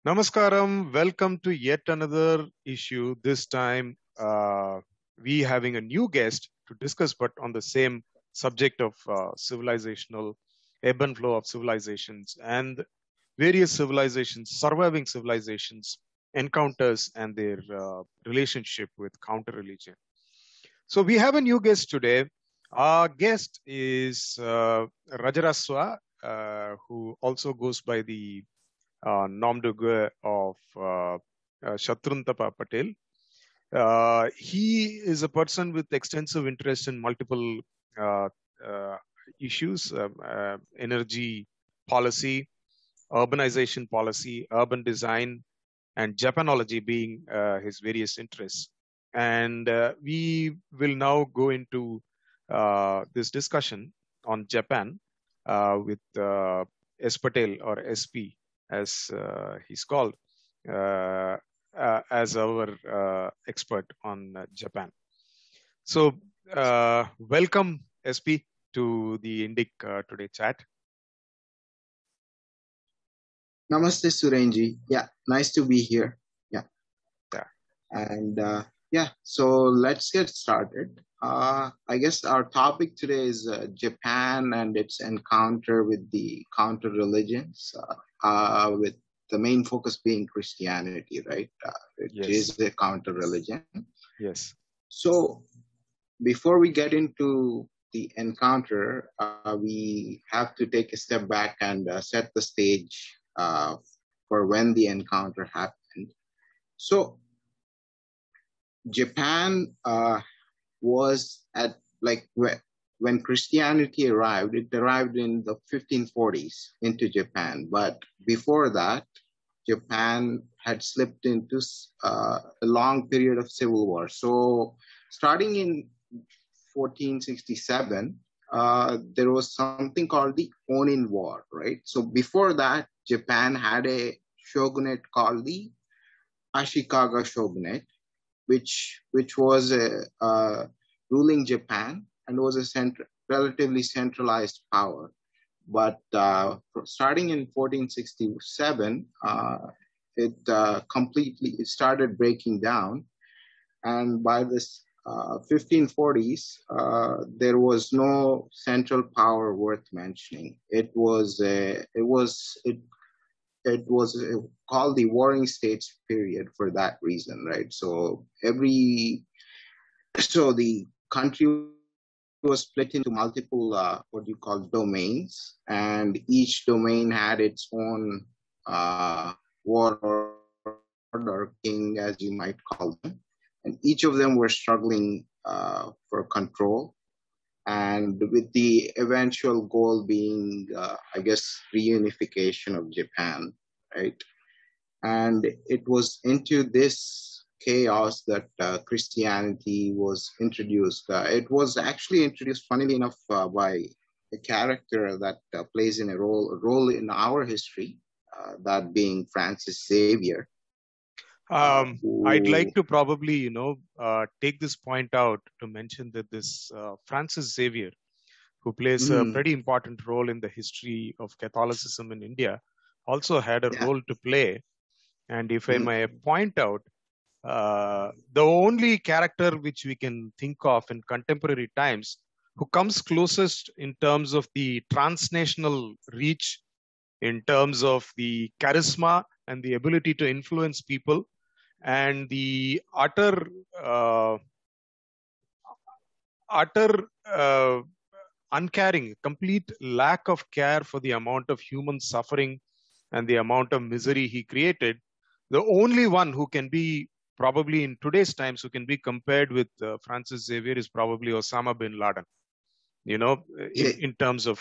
Namaskaram. Welcome to yet another issue. This time, we having a new guest to discuss, but on the same subject of civilizational ebb and flow of civilizations and various civilizations, surviving civilizations, encounters, and their relationship with counter religion. So we have a new guest today. Our guest is Rjrasva, who also goes by the nom de guerre of Shatruntapa Patel. He is a person with extensive interest in multiple issues, energy policy, urbanization policy, urban design, and Japanology being his various interests. And we will now go into this discussion on Japan with S. Patel or SP as he's called, as our expert on Japan. So welcome, SP, to the Indic Today chat. Namaste, Surenji. Yeah, nice to be here. Yeah. And so let's get started. I guess our topic today is Japan and its encounter with the counter religions, with the main focus being Christianity, right? Which is a counter religion. Yes. So before we get into the encounter, we have to take a step back and set the stage for when the encounter happened. So Japan was at when Christianity arrived, it arrived in the 1540s into Japan. But before that, Japan had slipped into a long period of civil war. So starting in 1467, there was something called the Onan War, right? So before that, Japan had a shogunate called the Ashikaga shogunate, which was ruling Japan and was a relatively centralized power. But starting in 1467, it started breaking down, and by this 1540s, there was no central power worth mentioning. It was called the Warring States period for that reason, right? So the country was split into multiple domains, and each domain had its own warlord or king, as you might call them, and each of them were struggling for control, and with the eventual goal being, reunification of Japan, right? And it was into this chaos that Christianity was introduced. It was actually introduced, funnily enough, by a character that plays a role in our history, that being Francis Xavier. I'd like to probably, take this point out to mention that this Francis Xavier, who plays a pretty important role in the history of Catholicism in India, also had a role to play. And if I may point out, the only character which we can think of in contemporary times who comes closest in terms of the transnational reach, in terms of the charisma and the ability to influence people, and the utter uncaring, complete lack of care for the amount of human suffering and the amount of misery he created. The only one who can be probably in today's times who can be compared with Francis Xavier is probably Osama bin Laden, in terms of,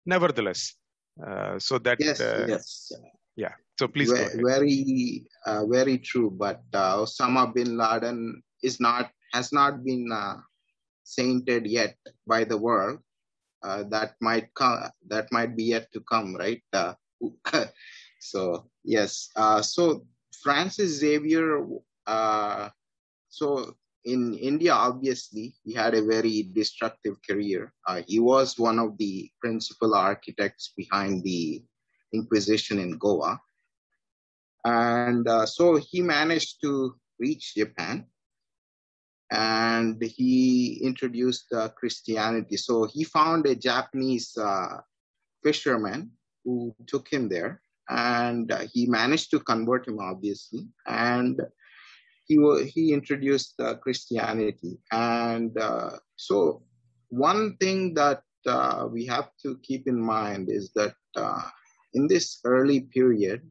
nevertheless. So that, yes. Yeah. So please go ahead. Very true. But Osama bin Laden has not been sainted yet by the world. That might be yet to come, right? So yes. So Francis Xavier. So in India, obviously, he had a very destructive career. He was one of the principal architects behind the Inquisition in Goa. And so he managed to reach Japan, and he introduced Christianity. So he found a Japanese fisherman who took him there, and he managed to convert him, obviously, and he introduced Christianity. And so one thing that we have to keep in mind is that in this early period,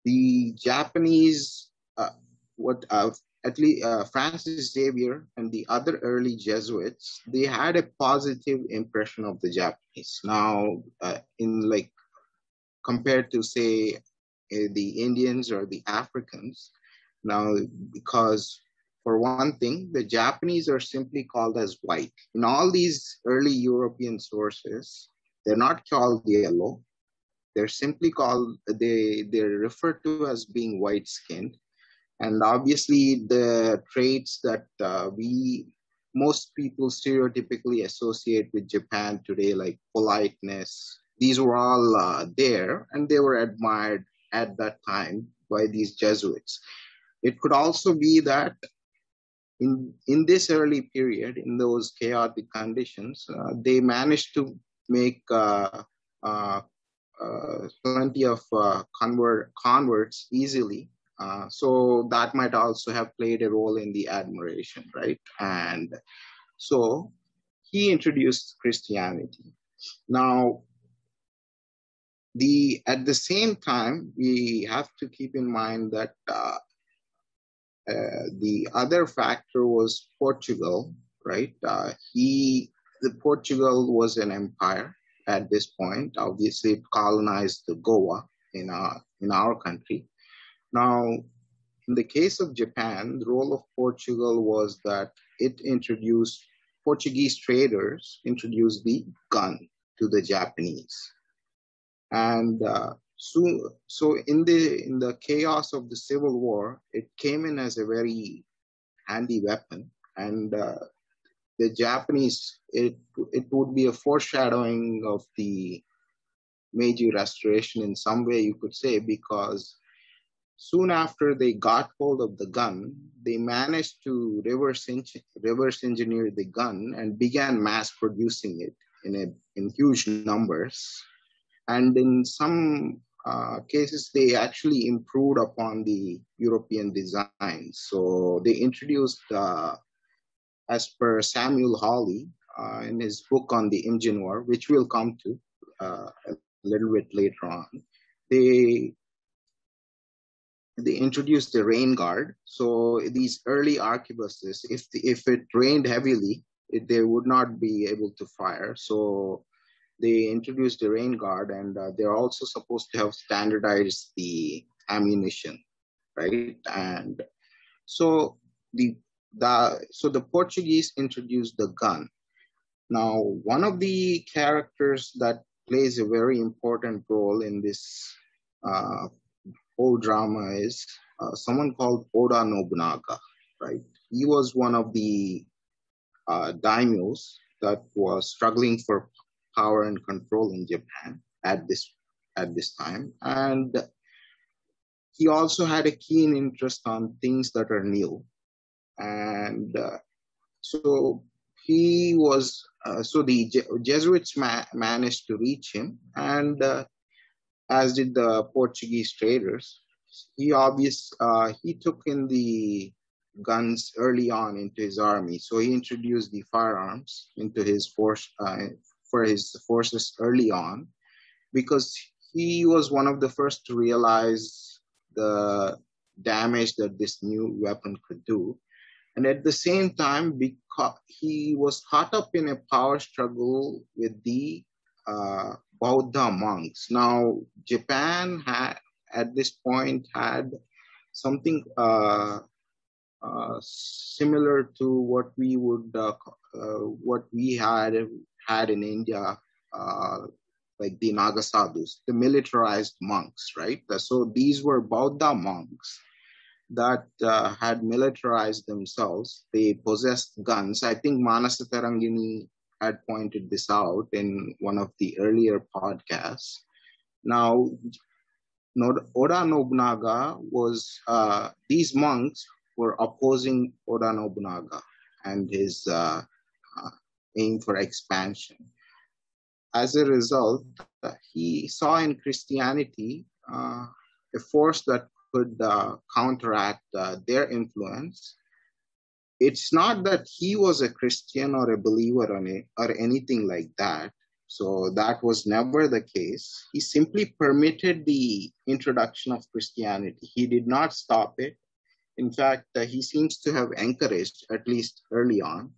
the Japanese, at least Francis Xavier and the other early Jesuits, they had a positive impression of the Japanese. Now, compared to, say, the Indians or the Africans, now, because for one thing, the Japanese are simply called as white. In all these early European sources, they're not called yellow. They're simply called, they're referred to as being white-skinned. And obviously the traits that most people stereotypically associate with Japan today, like politeness, these were all there, and they were admired at that time by these Jesuits. It could also be that in this early period, in those chaotic conditions, they managed to make plenty of converts easily. So that might also have played a role in the admiration, right? And so he introduced Christianity. Now, at the same time, we have to keep in mind that the other factor was Portugal, right? Portugal was an empire at this point. Obviously, it colonized the Goa in our country. Now, in the case of Japan, the role of Portugal was that Portuguese traders introduced the gun to the Japanese. And so in the chaos of the Civil War, it came in as a very handy weapon. And the Japanese, it would be a foreshadowing of the Meiji Restoration in some way, you could say, because soon after they got hold of the gun, they managed to reverse engineer the gun and began mass producing it in huge numbers. And in some cases, they actually improved upon the European design. So they introduced, as per Samuel Hawley, in his book on the Imjin War, which we'll come to a little bit later on, they introduced the rain guard. So these early arquebuses, if it rained heavily, they would not be able to fire. So they introduced the rain guard, and they're also supposed to have standardized the ammunition, right? And so the Portuguese introduced the gun. Now, one of the characters that plays a very important role in this whole drama is someone called Oda Nobunaga, right? He was one of the daimyos that was struggling for power and control in Japan at this time, and he also had a keen interest on things that are new, and so he was. So the Jesuits managed to reach him, and as did the Portuguese traders. He took in the guns early on into his army, so he introduced the firearms into his force for his forces early on, because he was one of the first to realize the damage that this new weapon could do. And at the same time, because he was caught up in a power struggle with the Bauddha monks. Now, Japan at this point had something similar to what we had in India, like the Nagasadhus, the militarized monks, right? So these were Bauddha monks that had militarized themselves. They possessed guns. I think Manasa Tarangini had pointed this out in one of the earlier podcasts. Now, Oda Nobunaga was, these monks were opposing Oda Nobunaga and his aim for expansion. As a result, he saw in Christianity a force that could counteract their influence. It's not that he was a Christian or a believer or anything like that. So that was never the case. He simply permitted the introduction of Christianity. He did not stop it. In fact, he seems to have encouraged, at least early on,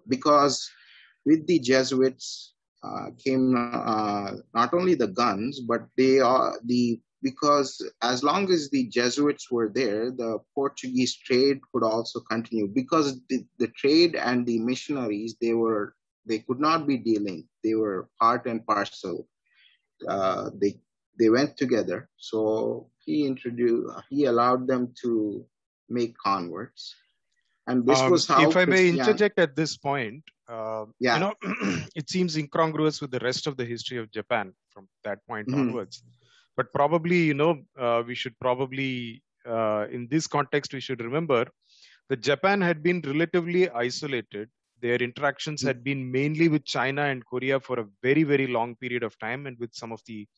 because with the Jesuits came not only the guns, but they are because as long as the Jesuits were there, the Portuguese trade could also continue, because the trade and the missionaries, they could not be dealing. They were part and parcel. They went together. So he allowed them to make converts. And this was how if I may interject at this point, it seems incongruous with the rest of the history of Japan from that point onwards. But probably, we should probably, in this context, we should remember that Japan had been relatively isolated. Their interactions had been mainly with China and Korea for a very, very long period of time, and with some of the,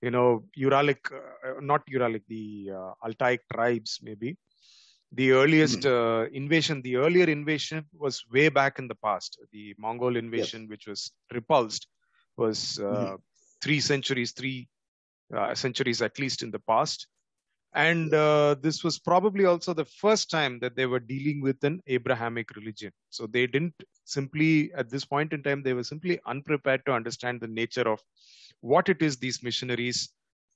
Uralic, not Uralic, the Altaic tribes, maybe. The earliest invasion, the earlier invasion was way back in the past. The Mongol invasion, which was repulsed, was 3 centuries at least in the past. And this was probably also the first time that they were dealing with an Abrahamic religion. So they didn't simply, at this point in time, they were simply unprepared to understand the nature of what it is these missionaries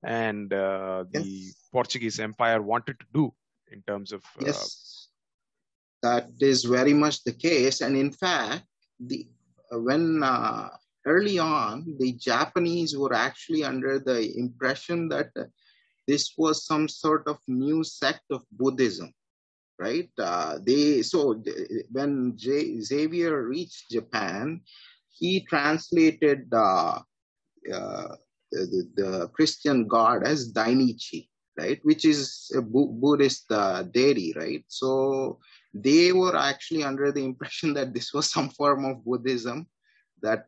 and the Portuguese Empire wanted to do in terms of... Yes, that is very much the case. And in fact, when early on, the Japanese were actually under the impression that this was some sort of new sect of Buddhism, right? When Xavier reached Japan, he translated the Christian god as Dainichi, right? Which is a Buddhist deity, right? So they were actually under the impression that this was some form of Buddhism, that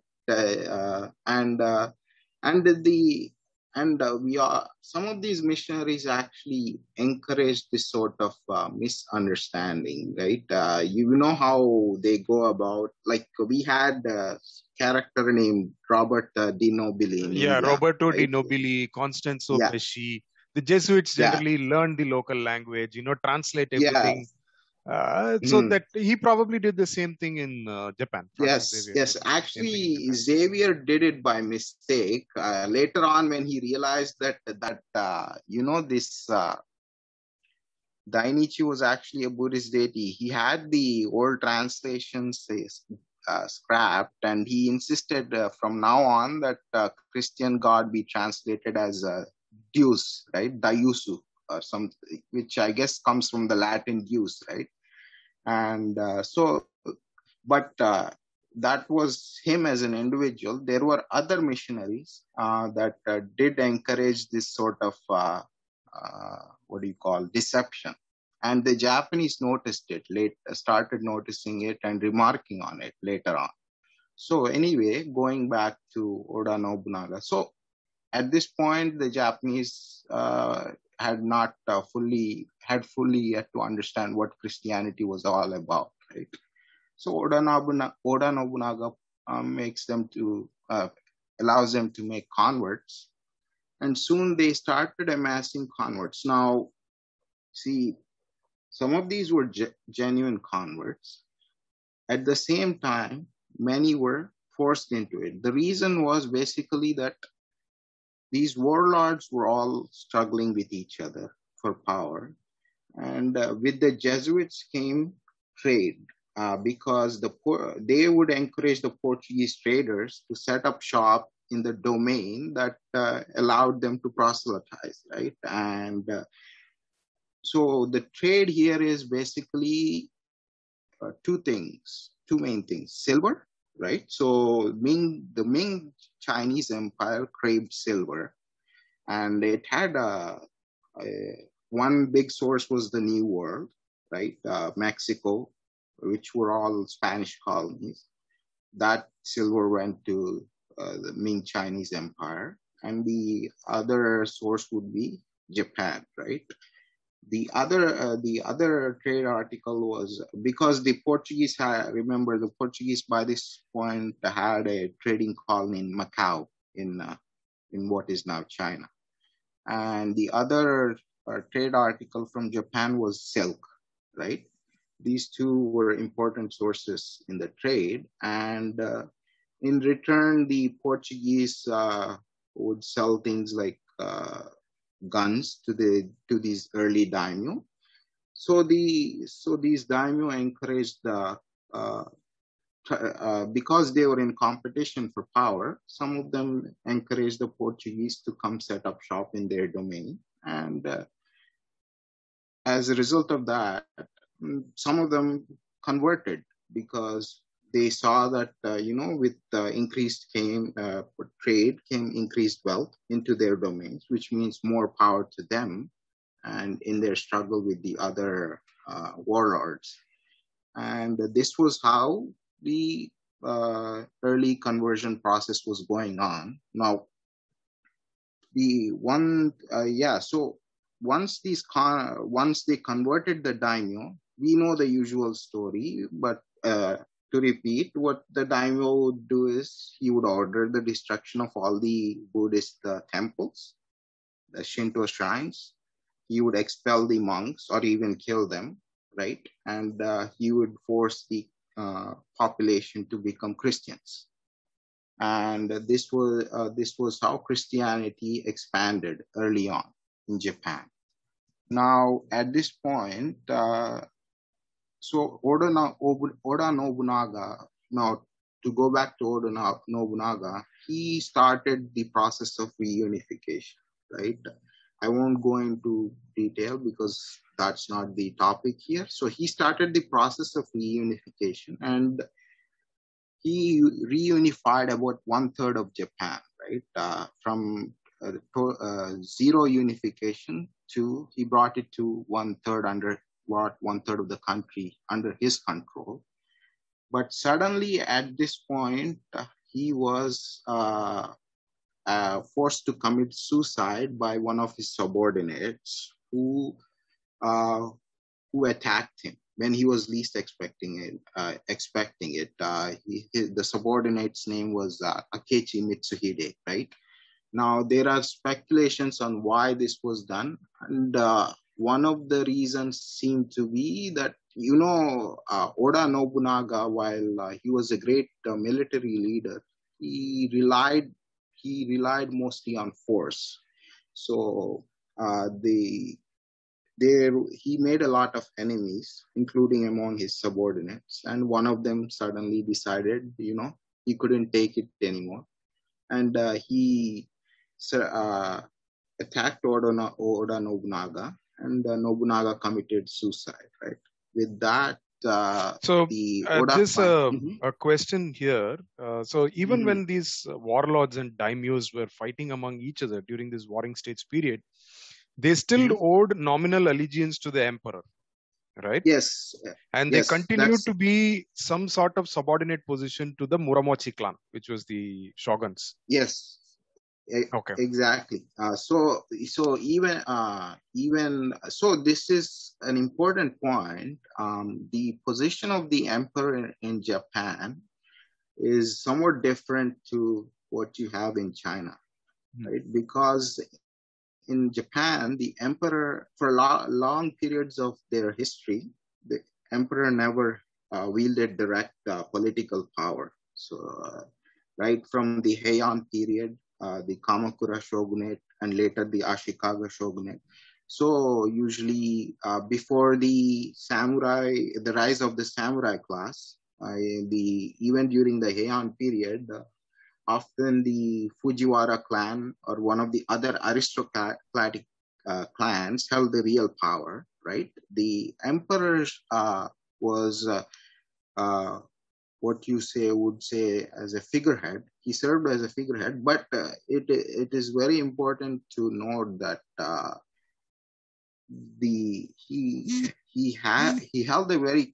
some of these missionaries actually encouraged this sort of misunderstanding, right? You know how they go about, like we had a character named Robert Di Nobili in India, Roberto Di Nobili, Constanzo Pesci. The Jesuits generally learn the local language, translate everything. So that he probably did the same thing in Japan. Yes. Actually, Xavier did it by mistake. Later on, when he realized that this Dainichi was actually a Buddhist deity, he had the old translations scrapped, and he insisted from now on that Christian god be translated as Deus, right? Diusu, or something, which I guess comes from the Latin Deus, right? And that was him as an individual. There were other missionaries that did encourage this sort of deception, and the Japanese noticed it started noticing it and remarking on it later on. So anyway, going back to Oda Nobunaga, so at this point the Japanese had not fully yet to understand what Christianity was all about, right? So Oda Nobunaga allows them to make converts, and soon they started amassing converts. Now, see, some of these were genuine converts. At the same time, many were forced into it. The reason was basically that these warlords were all struggling with each other for power. And with the Jesuits came trade, because they would encourage the Portuguese traders to set up shop in the domain that allowed them to proselytize, right? And so the trade here is basically two main things: silver right? So the Ming Chinese Empire craved silver, and it had one big source was the New World, right? Mexico, which were all Spanish colonies. That silver went to the Ming Chinese Empire, and the other source would be Japan, right? The other trade article was because the Portuguese had, remember, the Portuguese by this point had a trading colony in Macau, in what is now China. And the other trade article from Japan was silk, right? These two were important sources in the trade, and in return, the Portuguese would sell things like guns to these early daimyo. So these daimyo encouraged because they were in competition for power, some of them encouraged the Portuguese to come set up shop in their domain. And as a result of that, some of them converted because they saw that, with increased trade came increased wealth into their domains, which means more power to them and in their struggle with the other warlords. And this was how the early conversion process was going on. Now, so once they converted the daimyo, we know the usual story, but to repeat, what the daimyo would do is he would order the destruction of all the Buddhist temples, the Shinto shrines. He would expel the monks or even kill them, right? And he would force the population to become Christians. And this was how Christianity expanded early on in Japan. Now, at this point, so Oda Nobunaga, now to go back to Oda Nobunaga, he started the process of reunification, right? I won't go into detail because that's not the topic here. So he started the process of reunification, and he reunified about 1/3 of Japan, right? From zero unification to he brought it to 1/3 1/3 of the country under his control. But suddenly at this point, he was forced to commit suicide by one of his subordinates who attacked him when he was least expecting it. The subordinate's name was Akechi Mitsuhide, right? Now, there are speculations on why this was done, and one of the reasons seemed to be that, Oda Nobunaga, while he was a great military leader, he relied mostly on force. So he made a lot of enemies, including among his subordinates, and one of them suddenly decided, he couldn't take it anymore, and he attacked Oda Nobunaga, and Nobunaga committed suicide. Right. With that, just a question here. So even when these warlords and daimyos were fighting among each other during this warring states period, they still owed nominal allegiance to the emperor, right? Yes. And they continued to be some sort of subordinate position to the Muramochi clan, which was the shoguns. Yes. Okay. Exactly. So this is an important point. The position of the emperor in Japan is somewhat different to what you have in China, right? Because in Japan, the emperor, for long periods of their history, the emperor never wielded direct political power. So, right from the Heian period, the Kamakura shogunate, and later the Ashikaga shogunate. So usually before the rise of the samurai class, even during the Heian period, often the Fujiwara clan or one of the other aristocratic clans held the real power, right? The emperor was what you would say as a figurehead. He served as a figurehead, but it is very important to note that he held a very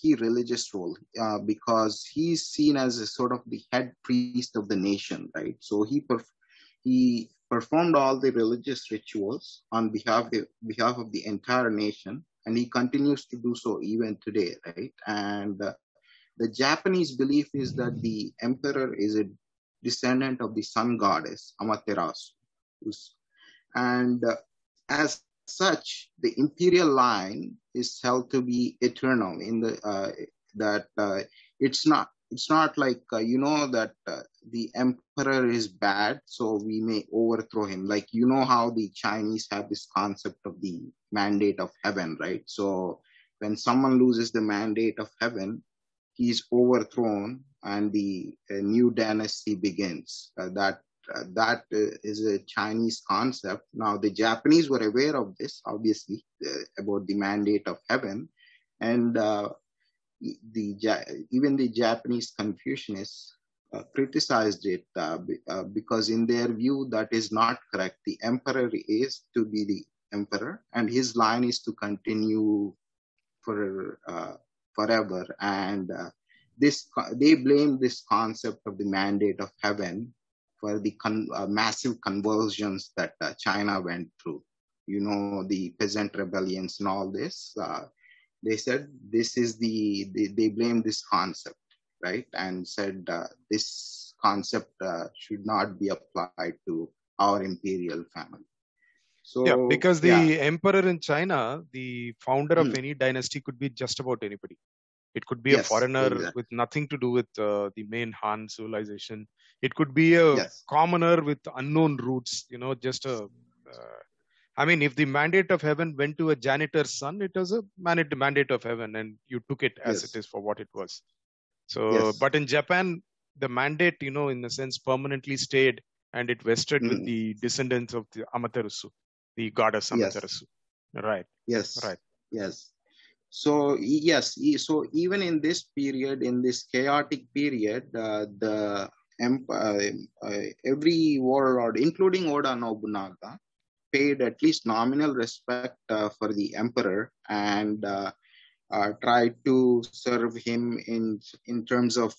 key religious role because he's seen as a sort of the head priest of the nation, right? So he performed all the religious rituals on behalf of the entire nation, and he continues to do so even today, right? And the Japanese belief is that the emperor is a descendant of the sun goddess Amaterasu, and as such, the imperial line is held to be eternal in the that it's not like that the emperor is bad, so we may overthrow him. Like how the Chinese have this concept of the mandate of heaven, right? So when someone loses the mandate of heaven, he's overthrown and the new dynasty begins. That is a Chinese concept. Now, the Japanese were aware of this, obviously, about the mandate of heaven, and even the Japanese Confucianists criticized it because, in their view, that is not correct. The emperor is to be the emperor, and his line is to continue for forever. And they blame this concept of the mandate of heaven for the massive convulsions that China went through. The peasant rebellions and all this. They said this is they blamed this concept, right? And said this concept should not be applied to our imperial family. So, yeah, because the emperor in China, the founder of any dynasty, could be just about anybody. It could be a foreigner with nothing to do with the main Han civilization. It could be a commoner with unknown roots, just a... if the mandate of heaven went to a janitor's son, it was a mandate of heaven, and you took it as it is for what it was. So, but in Japan, the mandate, in a sense, permanently stayed, and it vested with the descendants of the Amaterasu, the goddess Amaterasu. Right. Yes. Right. Yes. So even in this period, in this chaotic period, the every warlord, including Oda Nobunaga, paid at least nominal respect for the emperor and tried to serve him in terms of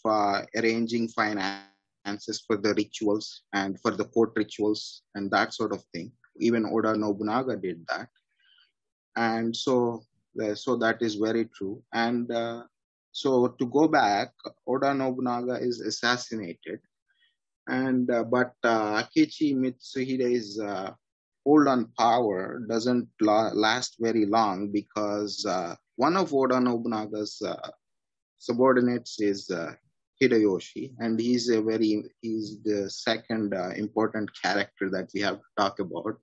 arranging finances for the rituals and for the court rituals and that sort of thing. Even Oda Nobunaga did that, and so that is very true. And so to go back, Oda Nobunaga is assassinated, and but Akechi Mitsuhide's hold on power doesn't last very long because one of Oda Nobunaga's subordinates is Hiroyoshi, and he's the second important character that we have to talk about.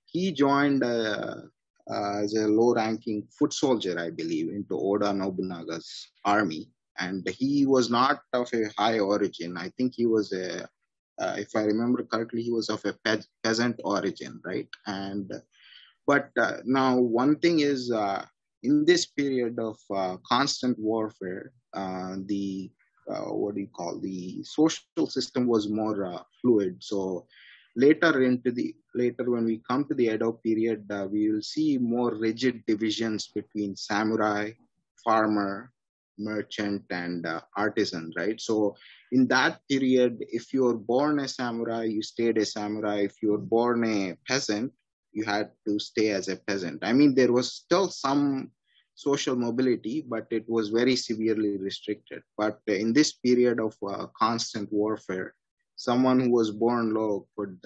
He joined as a low-ranking foot soldier, I believe, into Oda Nobunaga's army, and he was not of a high origin. I think he was if I remember correctly, he was of a peasant origin, right? But now one thing is, in this period of constant warfare, the social system was more fluid. So later when we come to the Edo period, we will see more rigid divisions between samurai, farmer, merchant, and artisan, right? So in that period, if you were born a samurai, you stayed a samurai. If you were born a peasant, you had to stay as a peasant. There was still some social mobility, but it was very severely restricted. But in this period of constant warfare, someone who was born low could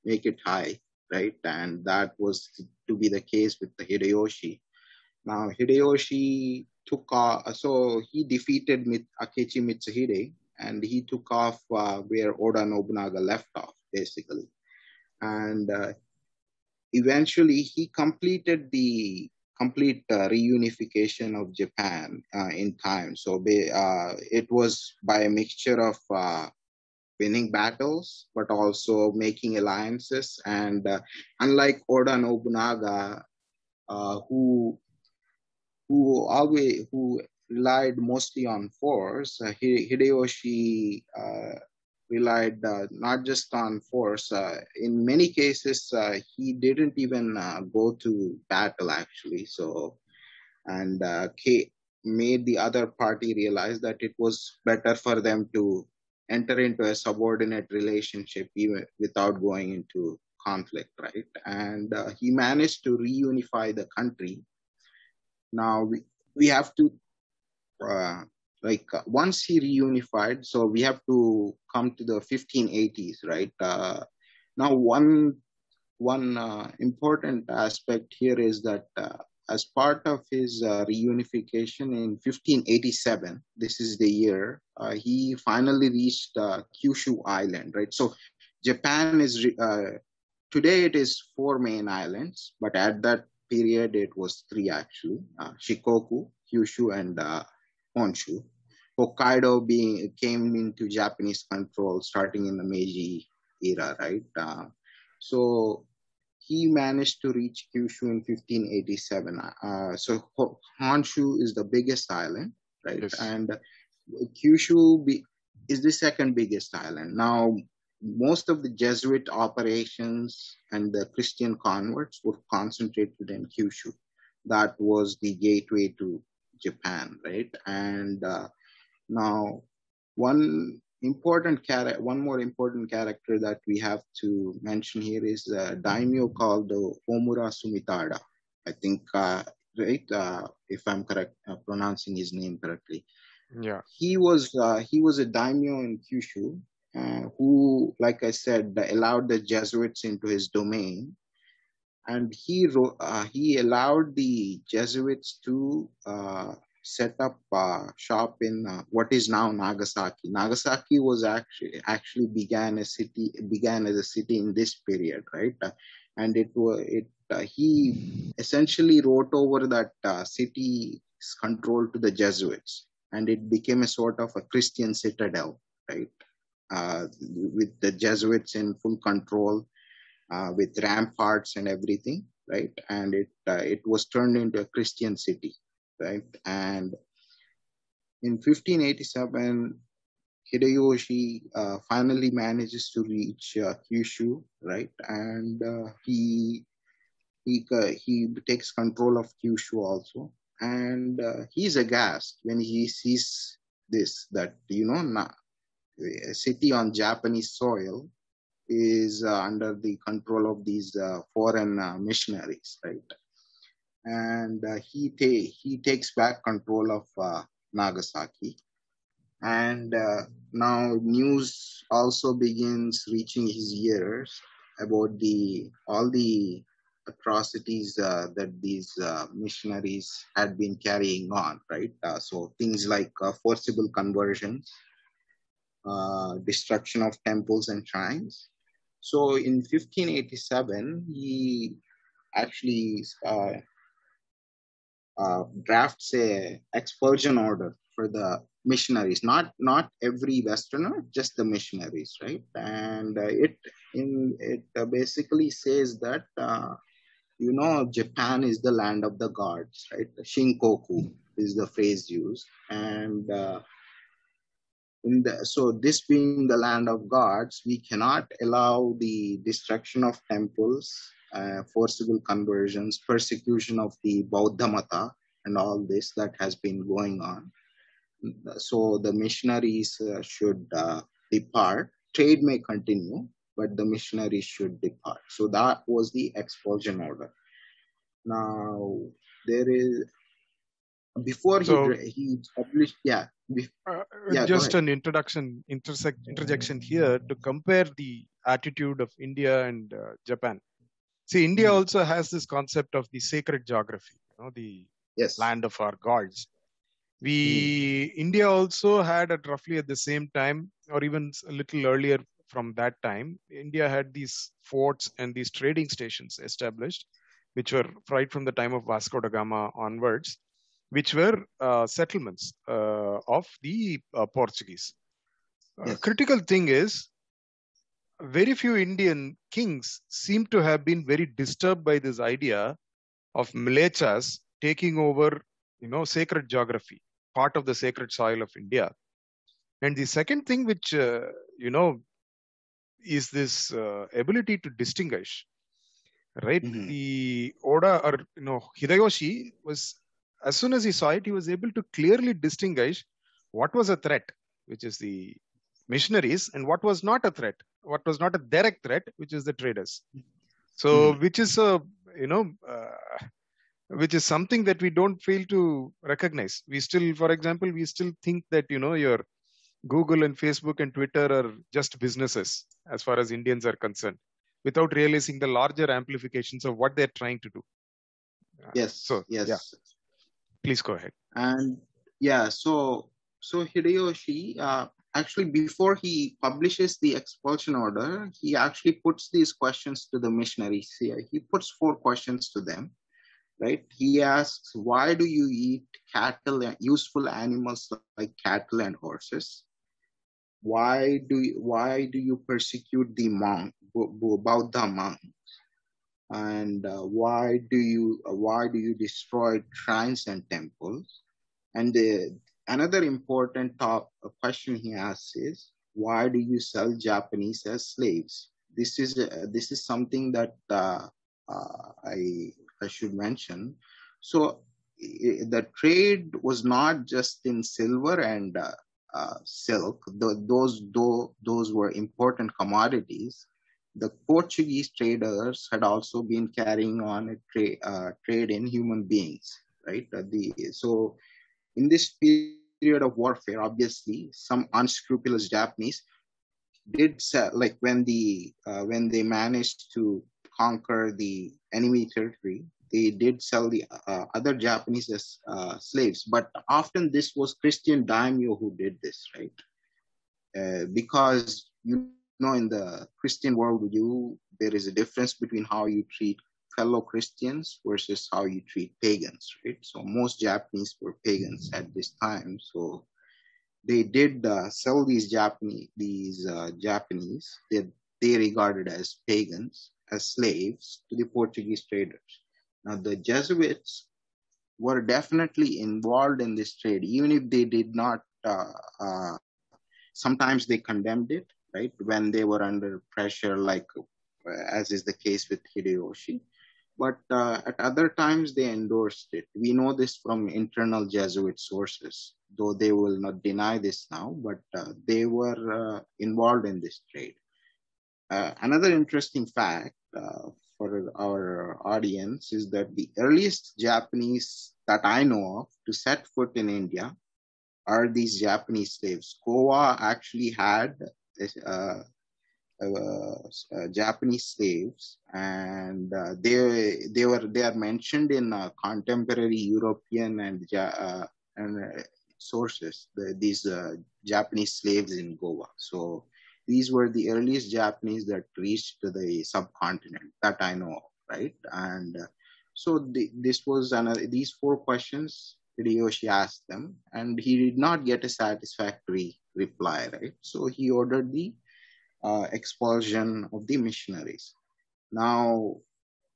make it high, right? And that was to be the case with the Hideyoshi. Now, Hideyoshi took off, so he defeated Akechi Mitsuhide, and he took off where Oda Nobunaga left off, basically. And eventually, he completed the complete reunification of Japan in time. So it was by a mixture of winning battles, but also making alliances. And unlike Oda Nobunaga, who relied mostly on force. Hideyoshi relied not just on force. In many cases, he didn't even go to battle actually. So, and made the other party realize that it was better for them to enter into a subordinate relationship even without going into conflict, right? And he managed to reunify the country. Now we have to once he reunified, so we have to come to the 1580s, right? Now one important aspect here is that as part of his reunification in 1587, this is the year, he finally reached Kyushu Island, right? So Japan is, today it is 4 main islands, but at that period it was 3 actually, Shikoku, Kyushu, and Honshu. Hokkaido came into Japanese control starting in the Meiji era, right? So he managed to reach Kyushu in 1587. So Honshu is the biggest island, right? Yes. And Kyushu is the second biggest island. Now, most of the Jesuit operations and the Christian converts were concentrated in Kyushu. That was the gateway to Japan, right? And now, one more important character that we have to mention here is a daimyo called Omura Sumitada. I think, right? If I'm correct, pronouncing his name correctly. Yeah. He was a daimyo in Kyushu who, like I said, allowed the Jesuits into his domain, and he allowed the Jesuits to set up shop in what is now Nagasaki. Nagasaki was actually began as a city in this period, right? And he essentially wrote over that city's control to the Jesuits, and it became a sort of a Christian citadel, right? With the Jesuits in full control, with ramparts and everything, right? And it was turned into a Christian city, right? And in 1587, Hideyoshi finally manages to reach Kyushu, right? And he takes control of Kyushu also, and he's aghast when he sees this, that a city on Japanese soil is under the control of these foreign missionaries, right? And he takes back control of Nagasaki, and now news also begins reaching his ears about all the atrocities that these missionaries had been carrying on, right? So things like forcible conversions, destruction of temples and shrines. So in 1587, he actually drafts a expulsion order for the missionaries, not every Westerner, just the missionaries, right? And it basically says that Japan is the land of the gods, right? Shinkoku is the phrase used, and so this being the land of gods, we cannot allow the destruction of temples, forcible conversions, persecution of the Bauddha Mata, and all this that has been going on. So the missionaries should depart. Trade may continue, but the missionaries should depart. So that was the expulsion order. Now, there is, before he published, just an interjection here to compare the attitude of India and Japan. See, India also has this concept of the sacred geography, the land of our gods. India also had roughly at the same time, or even a little earlier from that time, India had these forts and these trading stations established, which were right from the time of Vasco da Gama onwards, which were settlements of the Portuguese. Critical thing is, very few Indian kings seem to have been very disturbed by this idea of Mlechas taking over, sacred geography. part of the sacred soil of India. And the second thing, which is this ability to distinguish, right? Mm-hmm. The Oda, or Hiroyoshi was, as soon as he saw it, he was able to clearly distinguish what was a threat, which is the missionaries, and what was not a threat, what was not a direct threat, which is the traders. So, Mm-hmm. which is which is something that we don't fail to recognize. We still, for example, we still think that your Google and Facebook and Twitter are just businesses as far as Indians are concerned, without realizing the larger amplifications of what they're trying to do. Yes, So, yeah, yes. please go ahead. And yeah, so Hideyoshi, actually before he publishes the expulsion order, he actually puts these questions to the missionaries. He puts 4 questions to them, right? He asks, why do you eat cattle and useful animals like cattle and horses? Why do you persecute the Bauddha monk? And why do you destroy shrines and temples? And another important question he asks is, why do you sell Japanese as slaves? This is something that I should mention. So the trade was not just in silver and silk. Those were important commodities. The Portuguese traders had also been carrying on a trade in human beings, right? So in this period of warfare, obviously, some unscrupulous Japanese did sell, like when they managed to conquer the enemy territory, they did sell the other Japanese as slaves. But often this was Christian daimyo who did this, right? Because in the Christian worldview, there is a difference between how you treat fellow Christians versus how you treat pagans, right? So most Japanese were pagans at this time, so they did sell these Japanese that they regarded as pagans, as slaves to the Portuguese traders. Now the Jesuits were definitely involved in this trade, even if they did not. Sometimes they condemned it, right, when they were under pressure, like as is the case with Hideyoshi. But at other times they endorsed it. We know this from internal Jesuit sources, though they will not deny this now, but they were involved in this trade. Another interesting fact for our audience is that the earliest Japanese that I know of to set foot in India are these Japanese slaves. Goa actually had Japanese slaves, and they are mentioned in contemporary European and sources. These Japanese slaves in Goa. So these were the earliest Japanese that reached to the subcontinent that I know of, right? And so this was these 4 questions Hideyoshi asked them, and he did not get a satisfactory reply, right? So he ordered the expulsion of the missionaries. Now,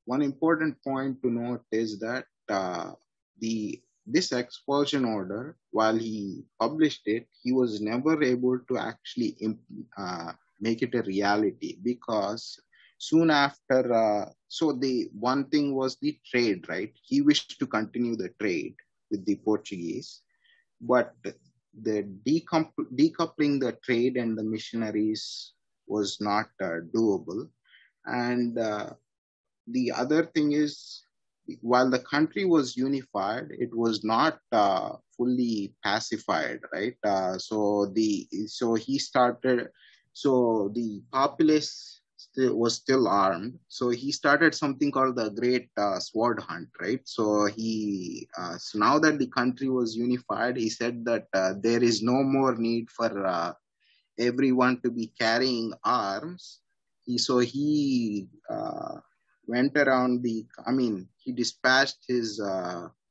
one important point to note is that this expulsion order, while he published it, he was never able to actually make it a reality, because soon after, so the one thing was the trade, right? He wished to continue the trade with the Portuguese, but the decoupling the trade and the missionaries was not doable. And the other thing is, while the country was unified, it was not fully pacified, right? So he started. So the populace was still armed. So he started something called the Great Sword Hunt, right? So so now that the country was unified, he said that there is no more need for everyone to be carrying arms. He went around he dispatched his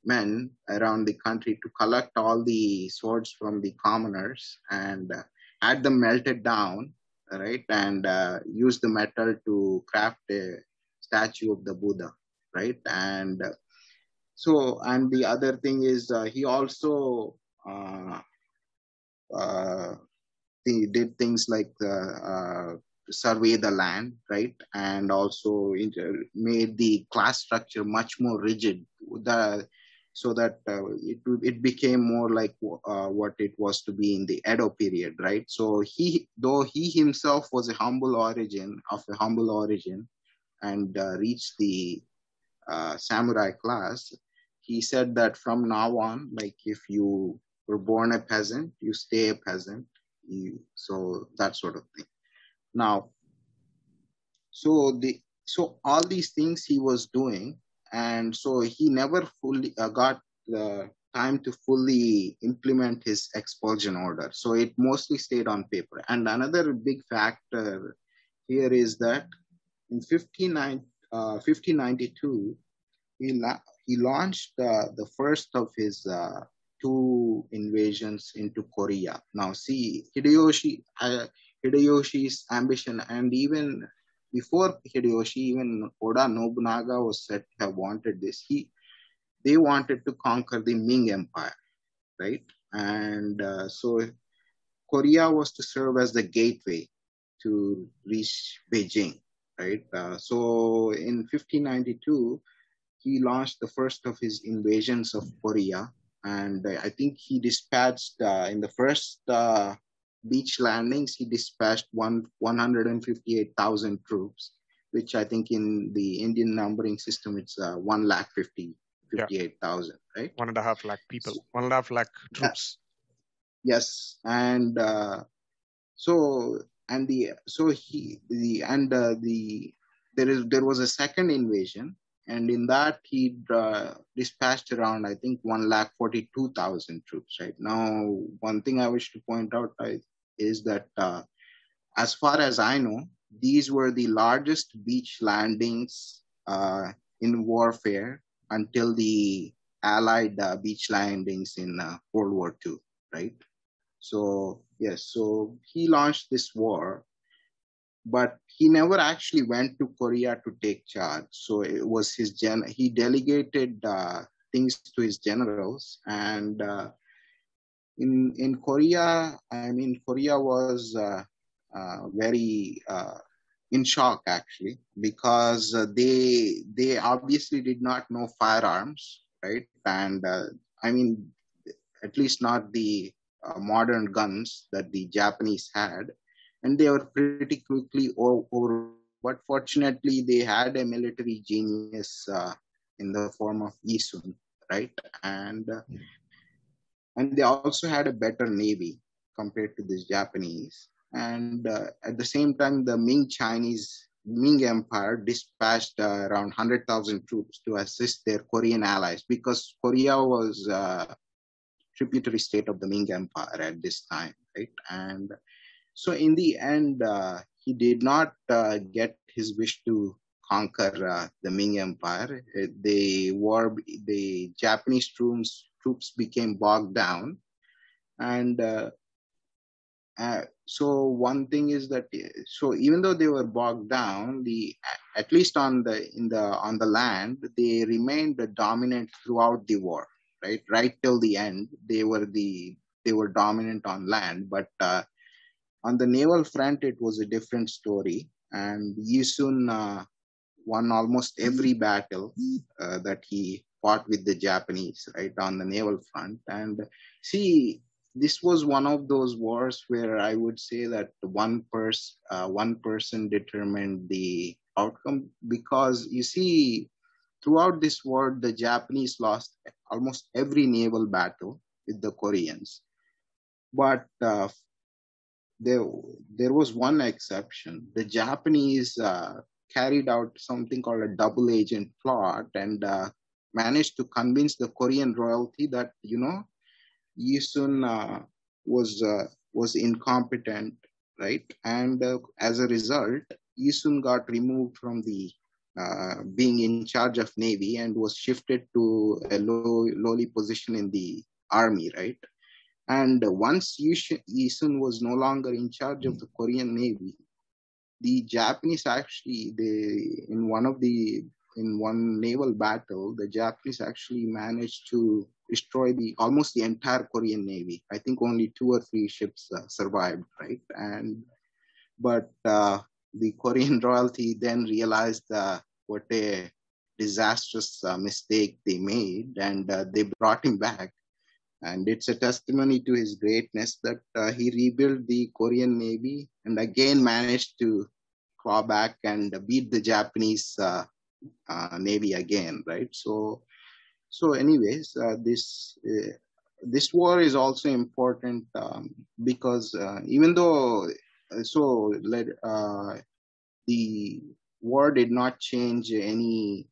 men around the country to collect all the swords from the commoners and had them melted down, right? And use the metal to craft a statue of the Buddha, right? And and the other thing is he also uh, uh, they did things like survey the land, right? And also made the class structure much more rigid, so that it became more like what it was to be in the Edo period, right? So though he himself was of a humble origin, and reached the samurai class, he said that from now on, like if you were born a peasant, you stay a peasant. So that sort of thing. Now, so all these things he was doing, and so he never fully got the time to fully implement his expulsion order. So it mostly stayed on paper. And another big factor here is that in 1592, he launched the first of his two invasions into Korea. Now, see, Hideyoshi's ambition, and even before Hideyoshi, even Oda Nobunaga was said to have wanted this. They wanted to conquer the Ming Empire, right? And so Korea was to serve as the gateway to reach Beijing, right? So in 1592, he launched the first of his invasions of Korea, and I think he dispatched in the first beach landings, he dispatched 158,000 troops, which I think in the Indian numbering system it's 1,58,000, right? 1.5 lakh people, 1.5 lakh troops. Yes, and so and the so he the and the there was a second invasion, and in that he dispatched around, I think, 1,42,000 troops. Right now, one thing I wish to point out is that as far as I know, these were the largest beach landings in warfare until the Allied beach landings in World War II. Right. So yes, so he launched this war, but he never actually went to Korea to take charge. So it was he delegated things to his generals, and in Korea, I mean, Korea was very in shock actually, because they obviously did not know firearms, right? And I mean, at least not the modern guns that the Japanese had, and they were pretty quickly over. But fortunately, they had a military genius in the form of Yisun, right? And they also had a better navy compared to the Japanese. And at the same time, the Ming Empire dispatched around 100,000 troops to assist their Korean allies, because Korea was tributary state of the Ming Empire at this time, right? And so in the end, he did not get his wish to conquer the Ming Empire. The Japanese troops became bogged down, and so one thing is that, so even though they were bogged down, at least on the land, they remained dominant throughout the war, right till the end. They were dominant on land, but on the naval front, it was a different story. And Yisun won almost every battle that he fought with the Japanese, right, on the naval front. And see, this was one of those wars where I would say that one person determined the outcome, because you see, throughout this war, the Japanese lost almost every naval battle with the Koreans. But there was one exception. The Japanese carried out something called a double agent plot, and managed to convince the Korean royalty that, Yisun was incompetent, right? And as a result, Yisun got removed from the being in charge of navy and was shifted to a lowly position in the army, right? And once Yisun was no longer in charge of the Korean Navy, the Japanese actually, in one of the in one naval battle, the Japanese actually managed to destroy almost the entire Korean Navy. I think only 2 or 3 ships survived, right? But the Korean royalty then realized what a disastrous mistake they made, and they brought him back. And it's a testimony to his greatness that he rebuilt the Korean Navy and again managed to claw back and beat the Japanese Navy again, right? So anyways, this war is also important because even though the war did not change any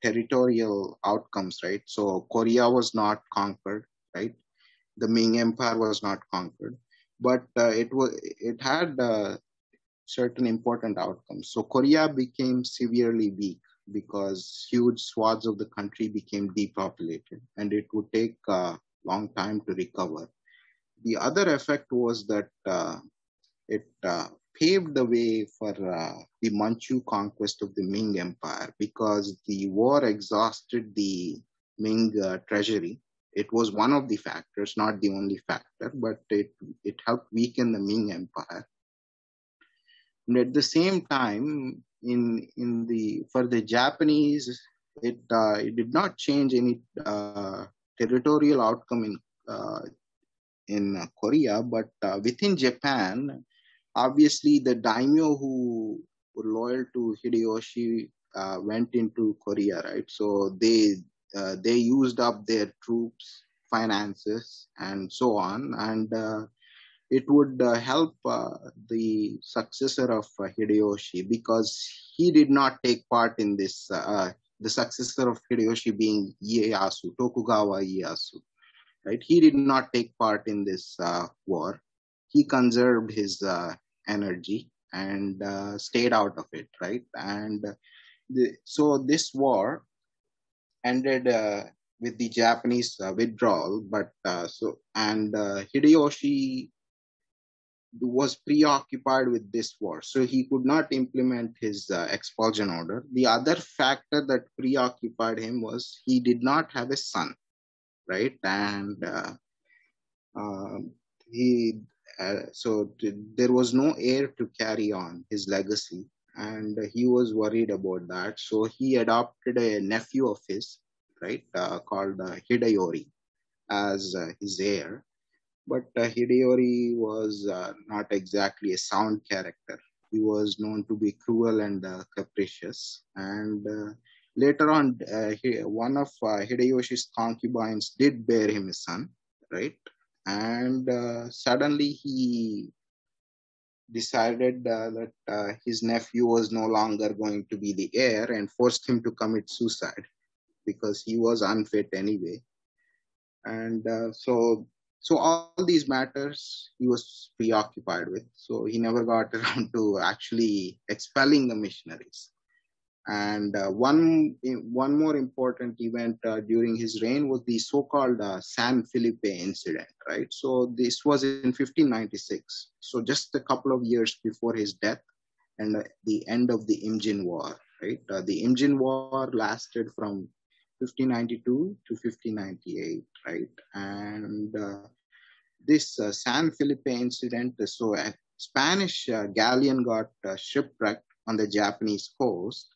territorial outcomes, right? So Korea was not conquered, right? The Ming Empire was not conquered, but it had certain important outcomes. So Korea became severely weak because huge swaths of the country became depopulated, and it would take a long time to recover. The other effect was that it paved the way for the Manchu conquest of the Ming Empire, because the war exhausted the Ming treasury. It was one of the factors, not the only factor, but it helped weaken the Ming Empire. And at the same time, for the Japanese, it did not change any territorial outcome in Korea, but within Japan, obviously the daimyo who were loyal to Hideyoshi went into Korea, right? So they used up their troops, finances, and so on, and it would help the successor of Hideyoshi, because he did not take part in this. The successor of Hideyoshi being Ieyasu, Tokugawa Ieyasu, right? He did not take part in this war. He conserved his energy and stayed out of it, right? And so this war ended with the Japanese withdrawal, but Hideyoshi was preoccupied with this war, so he could not implement his expulsion order. The other factor that preoccupied him was he did not have a son, right? And there was no heir to carry on his legacy, and he was worried about that. So he adopted a nephew of his, right, called Hideyori, as his heir. But Hideyori was not exactly a sound character. He was known to be cruel and capricious. And later on, one of Hideyoshi's concubines did bear him a son, right? And suddenly he decided that his nephew was no longer going to be the heir, and forced him to commit suicide because he was unfit anyway. And so all these matters he was preoccupied with. So he never got around to actually expelling the missionaries. And one more important event during his reign was the so-called San Felipe Incident, right? So this was in 1596. So just a couple of years before his death and the end of the Imjin War, right? The Imjin War lasted from 1592 to 1598, right? And this San Felipe Incident, so a Spanish galleon got shipwrecked on the Japanese coast,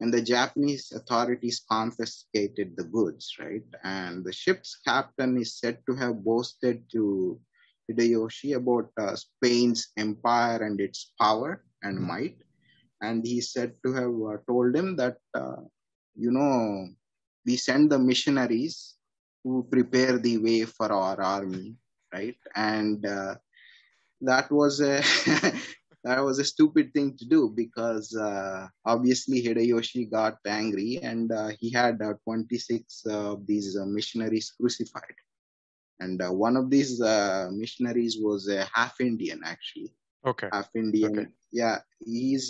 and the Japanese authorities confiscated the goods, right? And the ship's captain is said to have boasted to Hideyoshi about Spain's empire and its power and might. And he said to have told him that, we send the missionaries who prepare the way for our army, right? And that was a that was a stupid thing to do, because obviously Hideyoshi got angry, and he had 26 of these missionaries crucified. And one of these missionaries was a half Indian, actually. Okay. Half Indian. Okay. Yeah, he's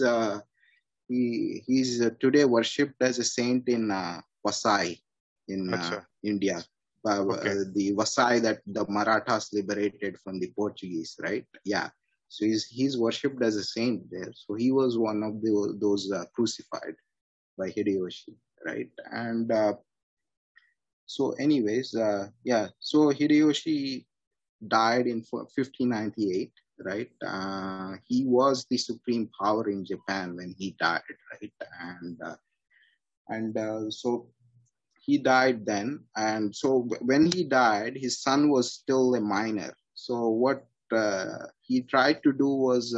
today worshipped as a saint in Vasai in India. The Vasai that the Marathas liberated from the Portuguese, right? Yeah. So he's worshipped as a saint there. So he was one of those crucified by Hideyoshi. right? And so anyways, so Hideyoshi died in 1598, right? He was the supreme power in Japan when he died, right? And so he died then. And so when he died, his son was still a minor. So what he tried to do was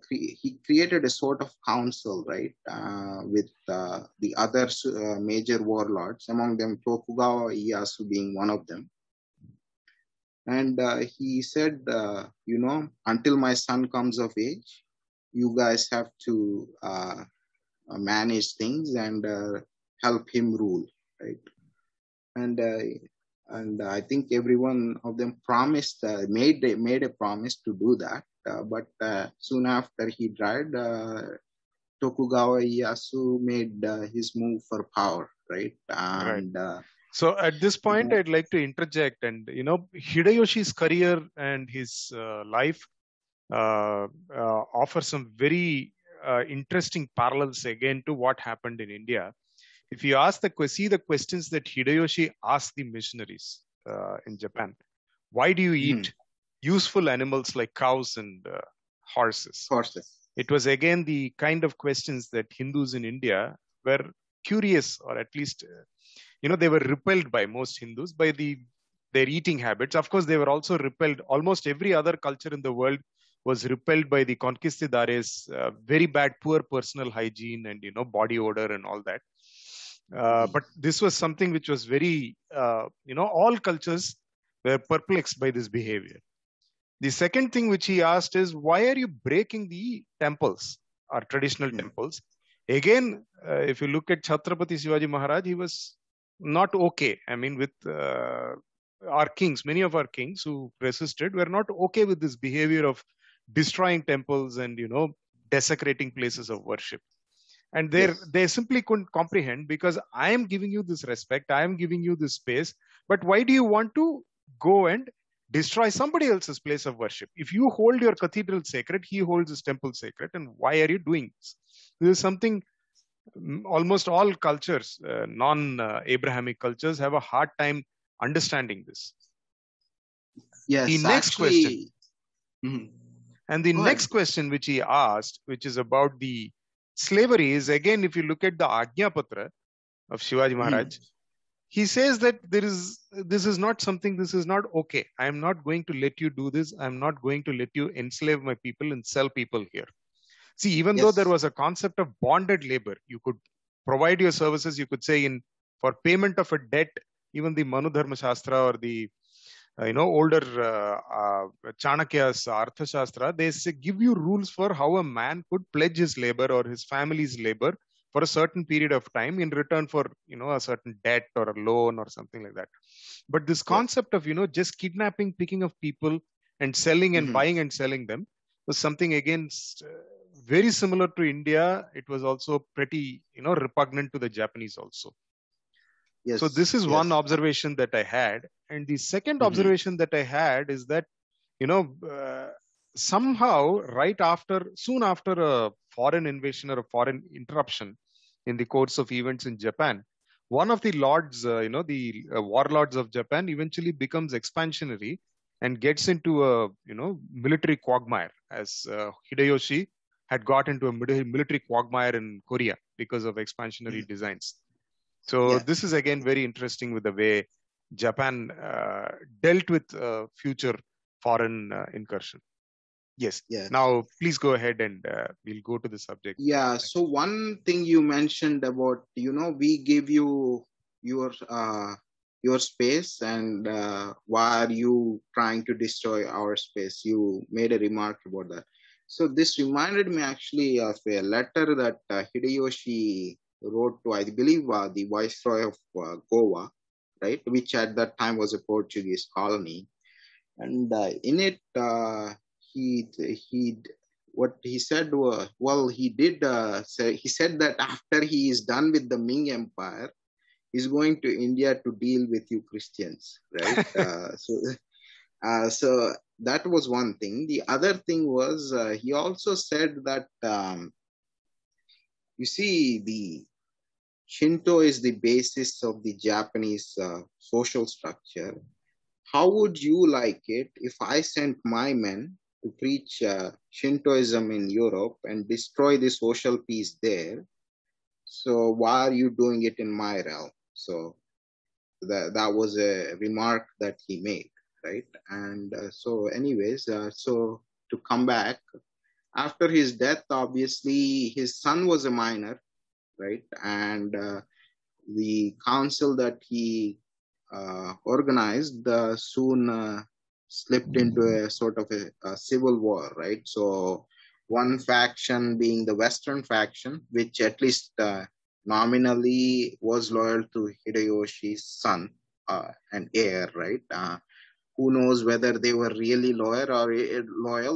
he created a sort of council, right, with the other major warlords, among them Tokugawa Ieyasu being one of them. And he said, until my son comes of age, you guys have to manage things and help him rule, right? And I think every one of them promised, made a promise to do that. But soon after he died, Tokugawa Ieyasu made his move for power, right? And so at this point, I'd like to interject, and Hideyoshi's career and his life offer some very interesting parallels again to what happened in India. If you ask see the questions that Hideyoshi asked the missionaries in Japan, why do you eat useful animals like cows and horses? It was again the kind of questions that Hindus in India were curious, or at least, they were repelled by most Hindus by their eating habits. Of course, they were also repelled. Almost every other culture in the world was repelled by the conquistadores, very bad, poor personal hygiene and, body odor and all that. But this was something which was very, all cultures were perplexed by this behavior. The second thing which he asked is, why are you breaking the temples, our traditional temples? Again, if you look at Chhatrapati Shivaji Maharaj, he was not okay. I mean, with our kings, many of our kings who resisted were not okay with this behavior of destroying temples and, desecrating places of worship. And they simply couldn't comprehend, because I am giving you this respect, I am giving you this space, but why do you want to go and destroy somebody else's place of worship? If you hold your cathedral sacred, he holds his temple sacred, and why are you doing this? This is something almost all cultures, non-Abrahamic cultures, have a hard time understanding this. Yes, the next question. And the next question which he asked, which is about the slavery, is again, if you look at the Ajna Patra of Shivaji Maharaj, he says that this is not something, this is not okay. I am not going to let you do this. I am not going to let you enslave my people and sell people here. See, even though there was a concept of bonded labor, you could provide your services, you could say, for payment of a debt, even the Manu Dharma Shastra or the older Chanakya's Artha Shastra, they give you rules for how a man could pledge his labor or his family's labor for a certain period of time in return for, a certain debt or a loan or something like that. But this concept of, just kidnapping, picking of people and selling and buying and selling them was something against very similar to India. It was also pretty, repugnant to the Japanese also. So this is one observation that I had. And the second observation that I had is that, somehow soon after a foreign invasion or a foreign interruption in the course of events in Japan, one of the lords, the warlords of Japan eventually becomes expansionary and gets into a, military quagmire, as Hideyoshi had got into a military quagmire in Korea because of expansionary designs. So this is again very interesting with the way Japan dealt with future foreign incursion. Yes. Now, please go ahead and we'll go to the subject. Yeah. So one thing you mentioned about, we give you your space, and why are you trying to destroy our space? You made a remark about that. So this reminded me actually of a letter that Hideyoshi wrote to, I believe, the Viceroy of Goa, right, which at that time was a Portuguese colony. And in it, what he said was, he said that after he is done with the Ming Empire, he's going to India to deal with you Christians, right? So that was one thing. The other thing was, he also said that, you see, the Shinto is the basis of the Japanese social structure. How would you like it if I sent my men to preach Shintoism in Europe and destroy the social peace there? So why are you doing it in my realm? So that was a remark that he made, right? And so to come back, after his death, obviously his son was a minor, right? And the council that he organized soon slipped into a sort of a civil war, right? So one faction being the Western faction, which at least nominally was loyal to Hideyoshi's son and heir, right? Who knows whether they were really loyal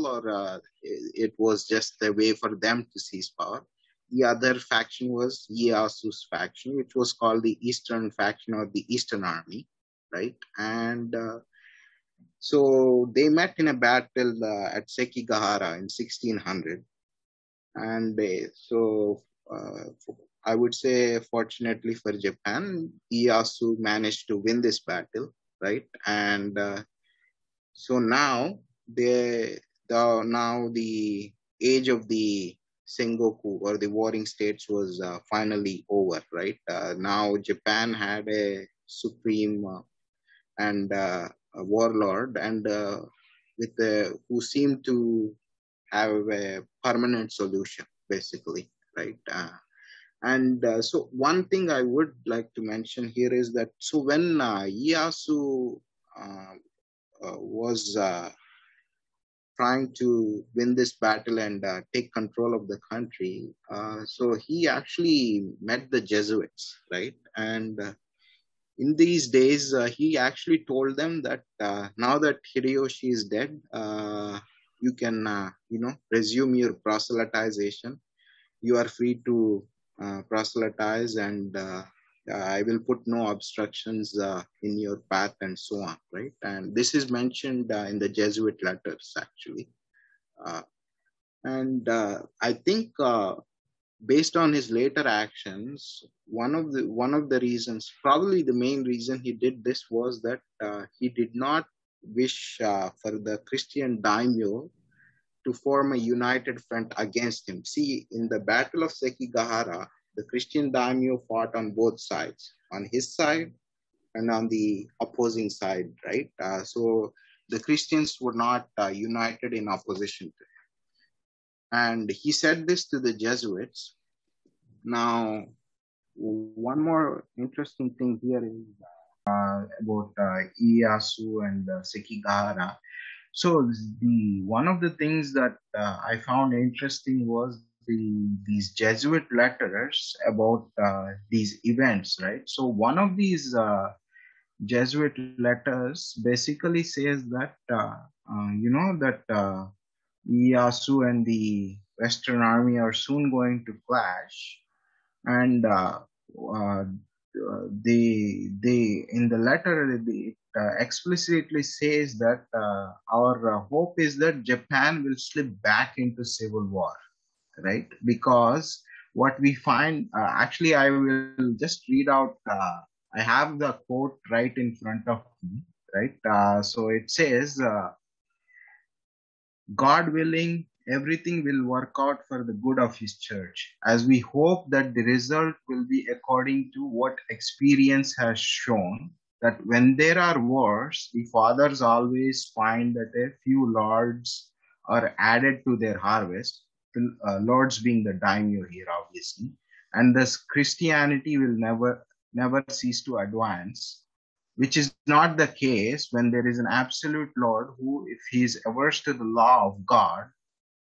or it was just a way for them to seize power. The other faction was Ieyasu's faction, which was called the Eastern faction or the Eastern Army, right? And so they met in a battle at Sekigahara in 1600. And I would say, fortunately for Japan, Ieyasu managed to win this battle, right? And so now the age of the Sengoku or the warring states was finally over, right? Now Japan had a supreme and a warlord, and who seemed to have a permanent solution, basically, right? So one thing I would like to mention here is that so when Ieyasu was trying to win this battle and take control of the country. So he actually met the Jesuits, right? And in these days, he actually told them that now that Hideyoshi is dead, you can, resume your proselytization. You are free to proselytize, and I will put no obstructions in your path and so on, right? And this is mentioned in the Jesuit Letters, actually. And I think based on his later actions, one of the reasons, probably the main reason he did this was that he did not wish for the Christian daimyo to form a united front against him. See, in the Battle of Sekigahara, the Christian daimyo fought on both sides, on his side and on the opposing side, right? So the Christians were not united in opposition to him. And he said this to the Jesuits. Now, one more interesting thing here is about Ieyasu and Sekigahara. So one of the things that I found interesting was these Jesuit letters about these events, right? So one of these Jesuit letters basically says that Ieyasu and the Western Army are soon going to clash, and they in the letter it explicitly says that our hope is that Japan will slip back into civil war, right? Because what we find, actually, I will just read out. I have the quote right in front of me, right? So it says, God willing, everything will work out for the good of His church, as we hope that the result will be according to what experience has shown, that when there are wars, the fathers always find that a few lords are added to their harvest, lords being the daimyo here, obviously, and thus Christianity will never cease to advance, which is not the case when there is an absolute Lord who, if he is averse to the law of God,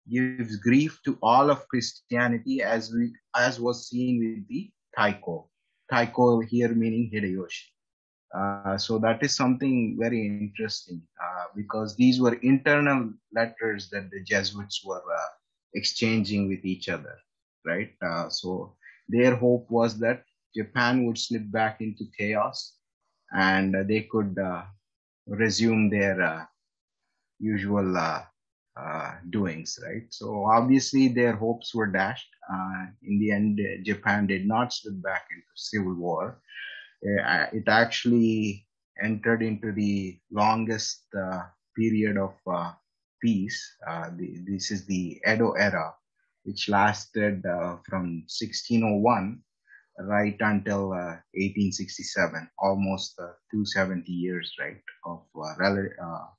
gives grief to all of Christianity, as was seen with the Taiko. Taiko here meaning Hideyoshi. So that is something very interesting because these were internal letters that the Jesuits were exchanging with each other, right? So their hope was that Japan would slip back into chaos and they could resume their usual doings, right? So obviously their hopes were dashed. In the end, Japan did not slip back into civil war. It actually entered into the longest period of peace. This is the Edo era, which lasted from 1601 right until 1867, almost 270 years, right, of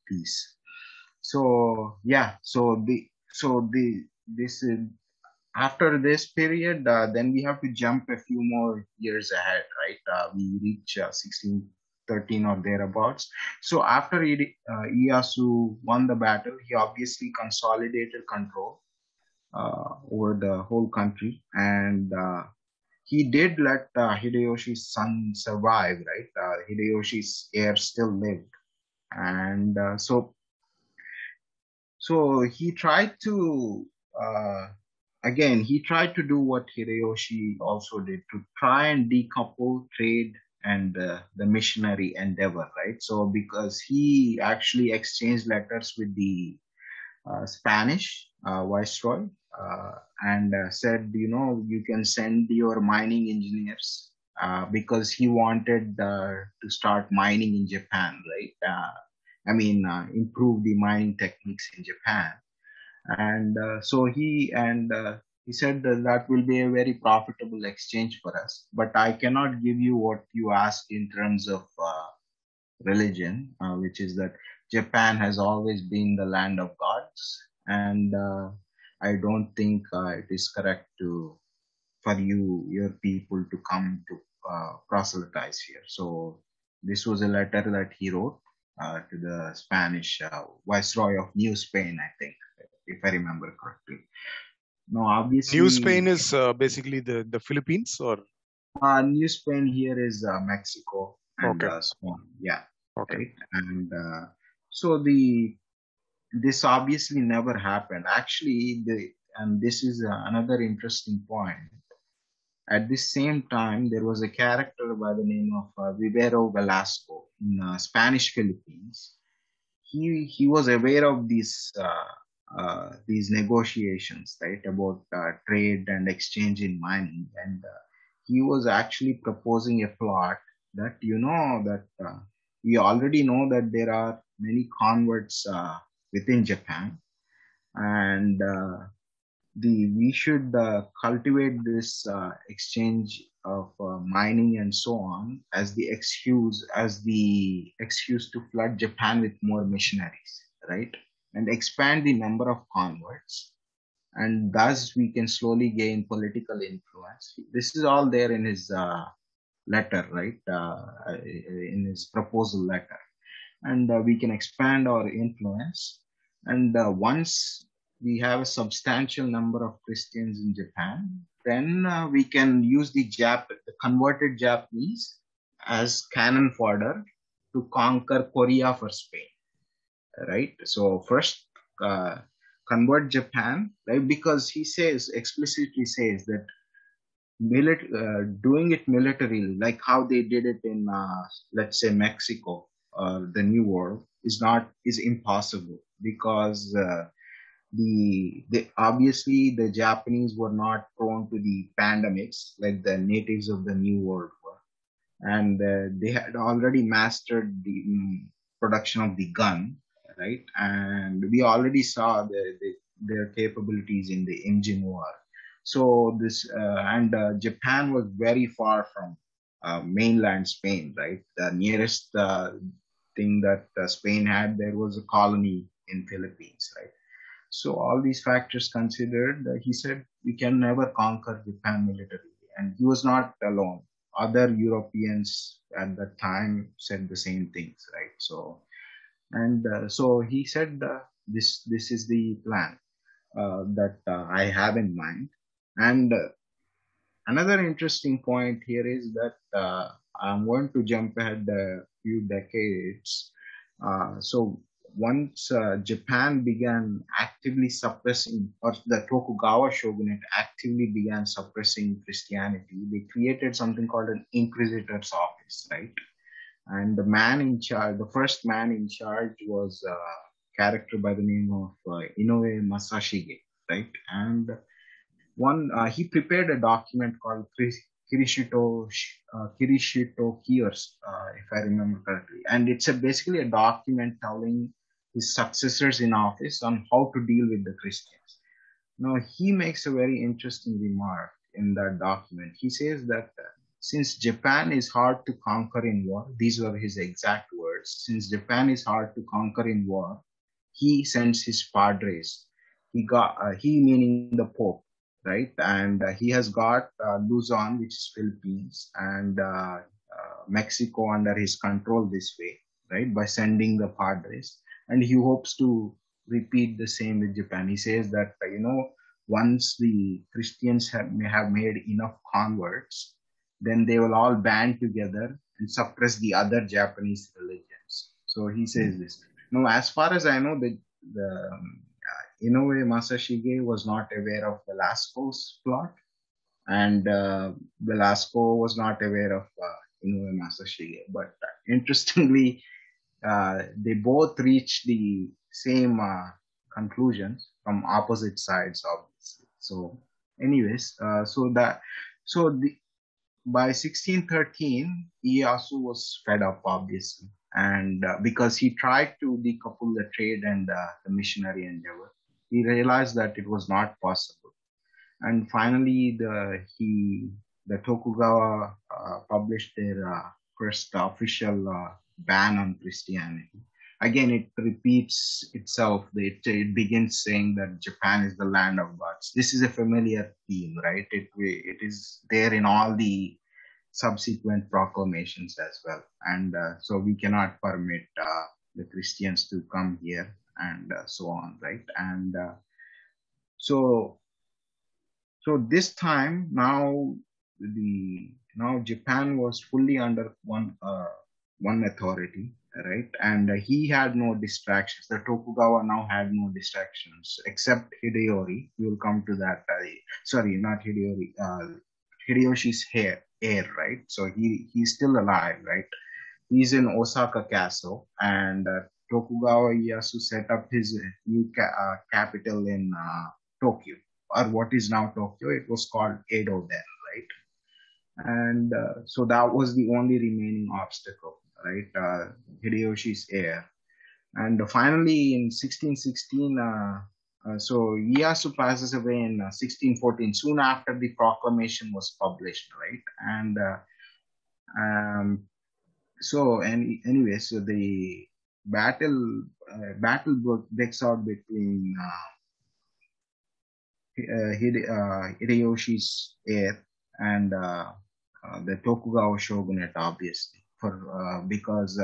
peace. So yeah, so the this is after this period, then we have to jump a few more years ahead, right? We reach 1613 or thereabouts. So after Ieyasu won the battle, he obviously consolidated control over the whole country, and he did let Hideyoshi's son survive, right? Hideyoshi's heir still lived, and so he tried to uh, again, he tried to do what Hiroyoshi also did, to try and decouple trade and the missionary endeavor, right? So because he actually exchanged letters with the Spanish viceroy, and said, you can send your mining engineers, because he wanted to start mining in Japan, right? Improve the mining techniques in Japan. And he said that will be a very profitable exchange for us, but I cannot give you what you ask in terms of religion, which is that Japan has always been the land of gods, and I don't think it is correct for your people to come to proselytize here. So this was a letter that he wrote to the Spanish viceroy of New Spain, I think, if I remember correctly. No, New Spain obviously, is basically the Philippines, or New Spain here is Mexico and okay, so on. Yeah, okay. right. And so this obviously never happened. Actually, and this is another interesting point. At the same time, there was a character by the name of Vivero Velasco in Spanish Philippines. He was aware of these negotiations, right, about trade and exchange in mining, and he was actually proposing a plot that we already know that there are many converts within Japan, and we should cultivate this exchange of mining and so on as the excuse to flood Japan with more missionaries, right, and expand the number of converts, and thus we can slowly gain political influence. This is all there in his letter, right, in his proposal letter, and we can expand our influence. And once we have a substantial number of Christians in Japan, then we can use the converted Japanese as cannon fodder to conquer Korea for Spain, right? So first, convert Japan, right? Because he explicitly says that doing it militarily, like how they did it in, let's say, Mexico or the New World, is impossible, because the obviously the Japanese were not prone to the pandemics like the natives of the New World were, and they had already mastered the production of the gun, right? And we already saw their capabilities in the engine war. So Japan was very far from mainland Spain, right? The nearest thing that Spain had there was a colony in Philippines, right? So all these factors considered, he said we can never conquer Japan militarily, and he was not alone. Other Europeans at that time said the same things, right? So he said this is the plan that I have in mind. And another interesting point here is that I'm going to jump ahead a few decades. So once Japan began actively suppressing, or the Tokugawa shogunate actively began suppressing Christianity, they created something called an inquisitor's office, right? And the first man in charge was character by the name of Inoue Masashige, right? And he prepared a document called Kirishito Kiyos, if I remember correctly. And it's basically a document telling his successors in office on how to deal with the Christians. Now, he makes a very interesting remark in that document. He says that since Japan is hard to conquer in war, these were his exact words, since Japan is hard to conquer in war, he sends his padres. He meaning the Pope, right? And he has got Luzon, which is Philippines, and Mexico under his control this way, right? By sending the padres. And he hopes to repeat the same with Japan. He says that, once the Christians may have made enough converts, then they will all band together and suppress the other Japanese religions. So he says this. Now, as far as I know, the Inoue Masashige was not aware of Velasco's plot, and Velasco was not aware of Inoue Masashige. But interestingly, they both reached the same conclusions from opposite sides, obviously. So, anyways, by 1613, Ieyasu was fed up, obviously, and because he tried to decouple the trade and the missionary endeavor, he realized that it was not possible. And finally, the Tokugawa published their first official ban on Christianity. Again, it repeats itself. It begins saying that Japan is the land of gods. This is a familiar theme, right? It is there in all the subsequent proclamations as well. And so we cannot permit the Christians to come here and so on, right? And so this time now Japan was fully under one authority, right? And he had no distractions. The Tokugawa now had no distractions except Hideyori. We will come to that. Sorry, not Hideyori. Hideyoshi's heir, right? So he's still alive, right? He's in Osaka Castle, and Tokugawa Ieyasu set up his new capital in Tokyo, or what is now Tokyo. It was called Edo then, right? And so that was the only remaining obstacle, right? Hideyoshi's heir. And finally, in 1616, so Ieyasu passes away in 1614, soon after the proclamation was published, right? And so the battle breaks out between Hideyoshi's heir and the Tokugawa shogunate, obviously, because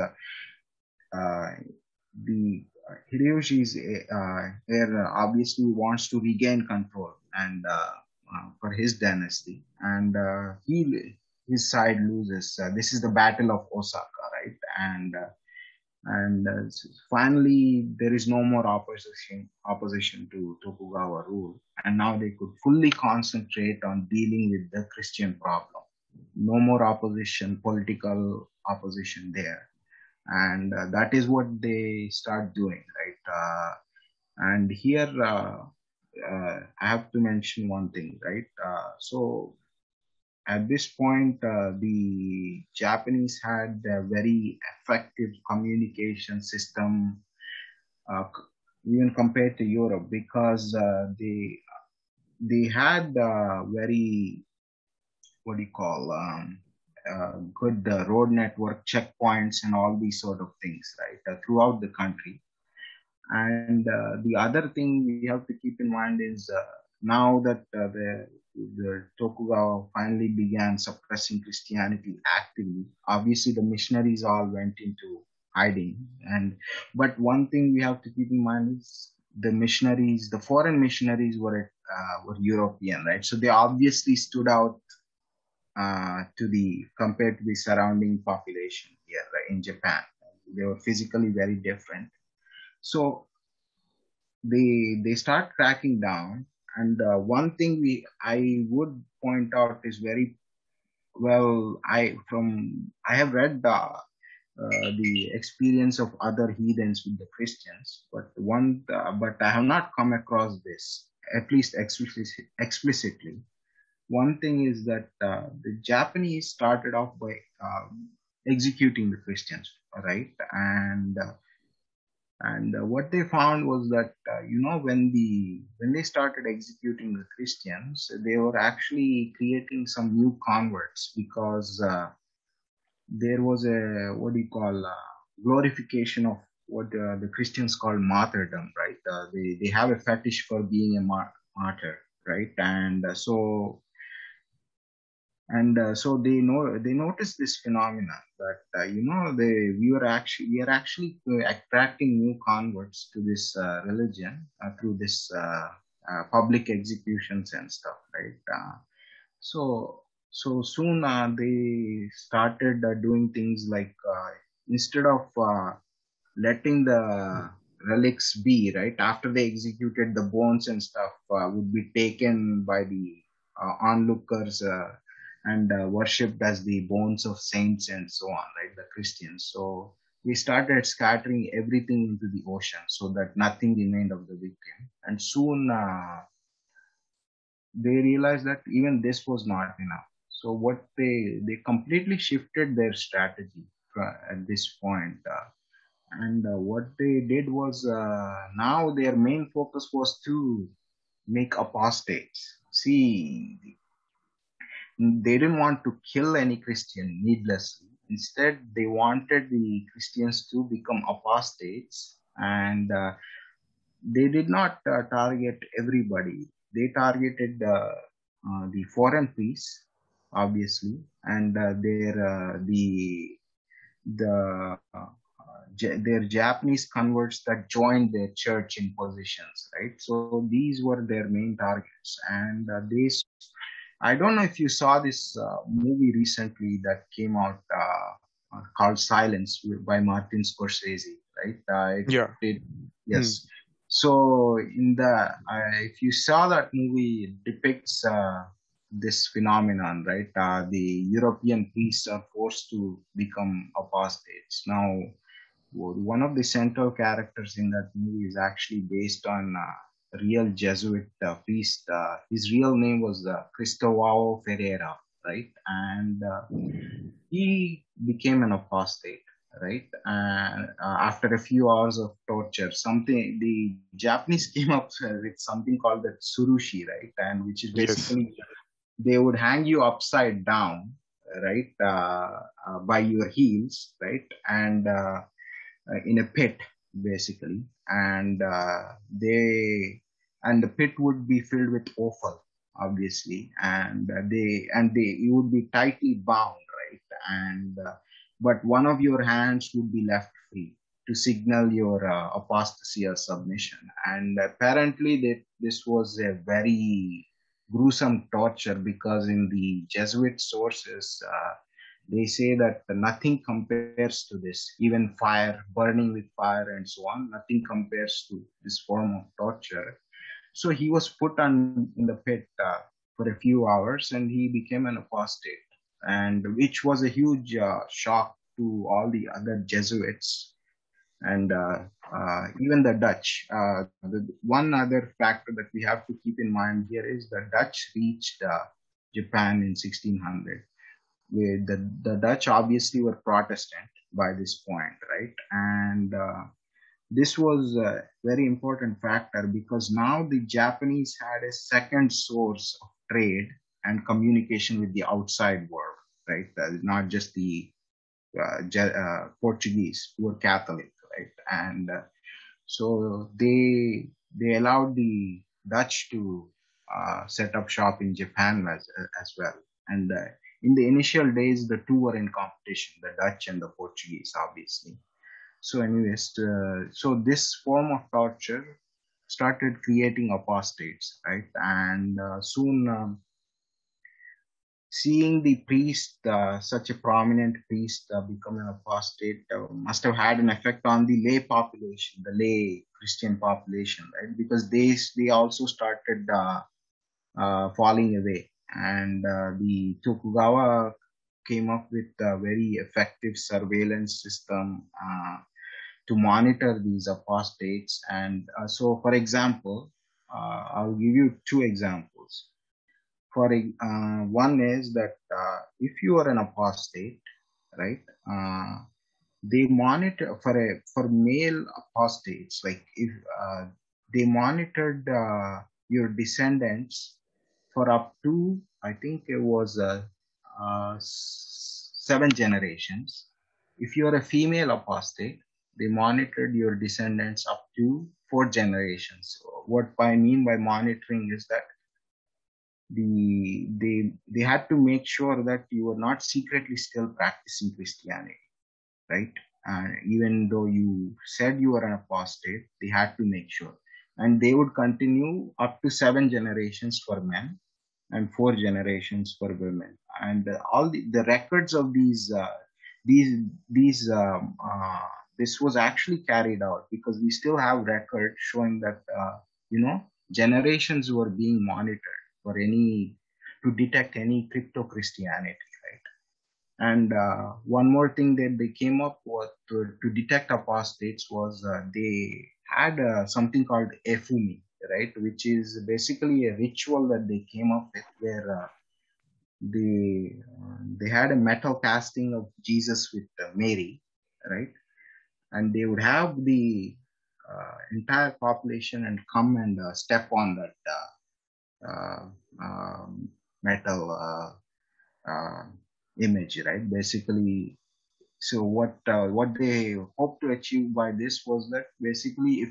the Hideyoshi's heir obviously wants to regain control and for his dynasty, and his side loses. This is the Battle of Osaka, right? And finally, there is no more opposition to Tokugawa rule, and now they could fully concentrate on dealing with the Christian problem. No more opposition, political opposition there. And that is what they start doing, right? And here I have to mention one thing, right? So at this point, the Japanese had a very effective communication system, even compared to Europe, because they had very, what do you call, good road network, checkpoints, and all these sort of things, right, throughout the country. And the other thing we have to keep in mind is now that the Tokugawa finally began suppressing Christianity actively, obviously the missionaries all went into hiding. But one thing we have to keep in mind is the foreign missionaries were European, right? So they obviously stood out compared to the surrounding population here, right, in Japan. They were physically very different. So they start cracking down. And one thing I would point out is very well. I have read the experience of other heathens with the Christians, but I have not come across this, at least explicitly. One thing is that the Japanese started off by executing the Christians, right? And what they found was that when they started executing the Christians, they were actually creating some new converts because there was a what do you call glorification of what the Christians call martyrdom, right? They have a fetish for being a martyr, right? And so they noticed this phenomenon that we are actually attracting new converts to this religion through this public executions and stuff, right? So soon they started doing things like instead of letting the relics be, right, after they executed, the bones and stuff would be taken by the onlookers and worshipped as the bones of saints and so on, right, the Christians. So we started scattering everything into the ocean so that nothing remained of the victim. And soon they realized that even this was not enough. So what they completely shifted their strategy at this point. And what they did was now their main focus was to make apostates. See, they didn't want to kill any Christian needlessly. Instead, they wanted the Christians to become apostates, and they did not target everybody. They targeted the foreign priests, obviously, and their Japanese converts that joined their church in positions, right? So these were their main targets, and I don't know if you saw this movie recently that came out called Silence by Martin Scorsese, right? Yeah. Yes. So if you saw that movie, it depicts this phenomenon, right? The European priests are forced to become apostates. Now, one of the central characters in that movie is actually based on a real Jesuit priest. His real name was Cristovao Ferreira, right? And he became an apostate, right? And after a few hours of torture, the Japanese came up with something called the tsurushi, right? And which is Yes. basically they would hang you upside down, right, by your heels, right, and in a pit basically, and the pit would be filled with offal, obviously, and you would be tightly bound, right, and but one of your hands would be left free to signal your apostasy or submission. And apparently this was a very gruesome torture, because in the Jesuit sources they say that nothing compares to this, even fire, burning with fire and so on, nothing compares to this form of torture. So he was put in the pit for a few hours, and he became an apostate, and which was a huge shock to all the other Jesuits and even the Dutch. The one other factor that we have to keep in mind here is the Dutch reached Japan in 1600. The Dutch obviously were Protestant by this point, right? And this was a very important factor, because now the Japanese had a second source of trade and communication with the outside world, right? Not just the Portuguese who were Catholic, right? And so they allowed the Dutch to set up shop in Japan as well. And in the initial days, the two were in competition, the Dutch and the Portuguese, obviously. So anyways, so this form of torture started creating apostates, right? And soon seeing the priest, such a prominent priest, become an apostate must have had an effect on the lay population, the lay Christian population, right? Because they also started falling away. And the Tokugawa came up with a very effective surveillance system to monitor these apostates. And so, for example, I'll give you two examples. One is that if you are an apostate, right? They monitor for male apostates, like if they monitored your descendants for up to, I think it was 7 generations. If you are a female apostate, they monitored your descendants up to 4 generations. So what I mean by monitoring is that they had to make sure that you were not secretly still practicing Christianity, right? Even though you said you were an apostate, they had to make sure. And they would continue up to 7 generations for men and 4 generations for women. And all the records of these this was actually carried out because we still have records showing that generations were being monitored for to detect any crypto Christianity, right? And one more thing that they came up with to detect apostates was they had something called efumi, right, which is basically a ritual that they came up with where they had a metal casting of Jesus with Mary, right, and they would have the entire population and come and step on that metal image, right? Basically, so what they hope to achieve by this was that basically,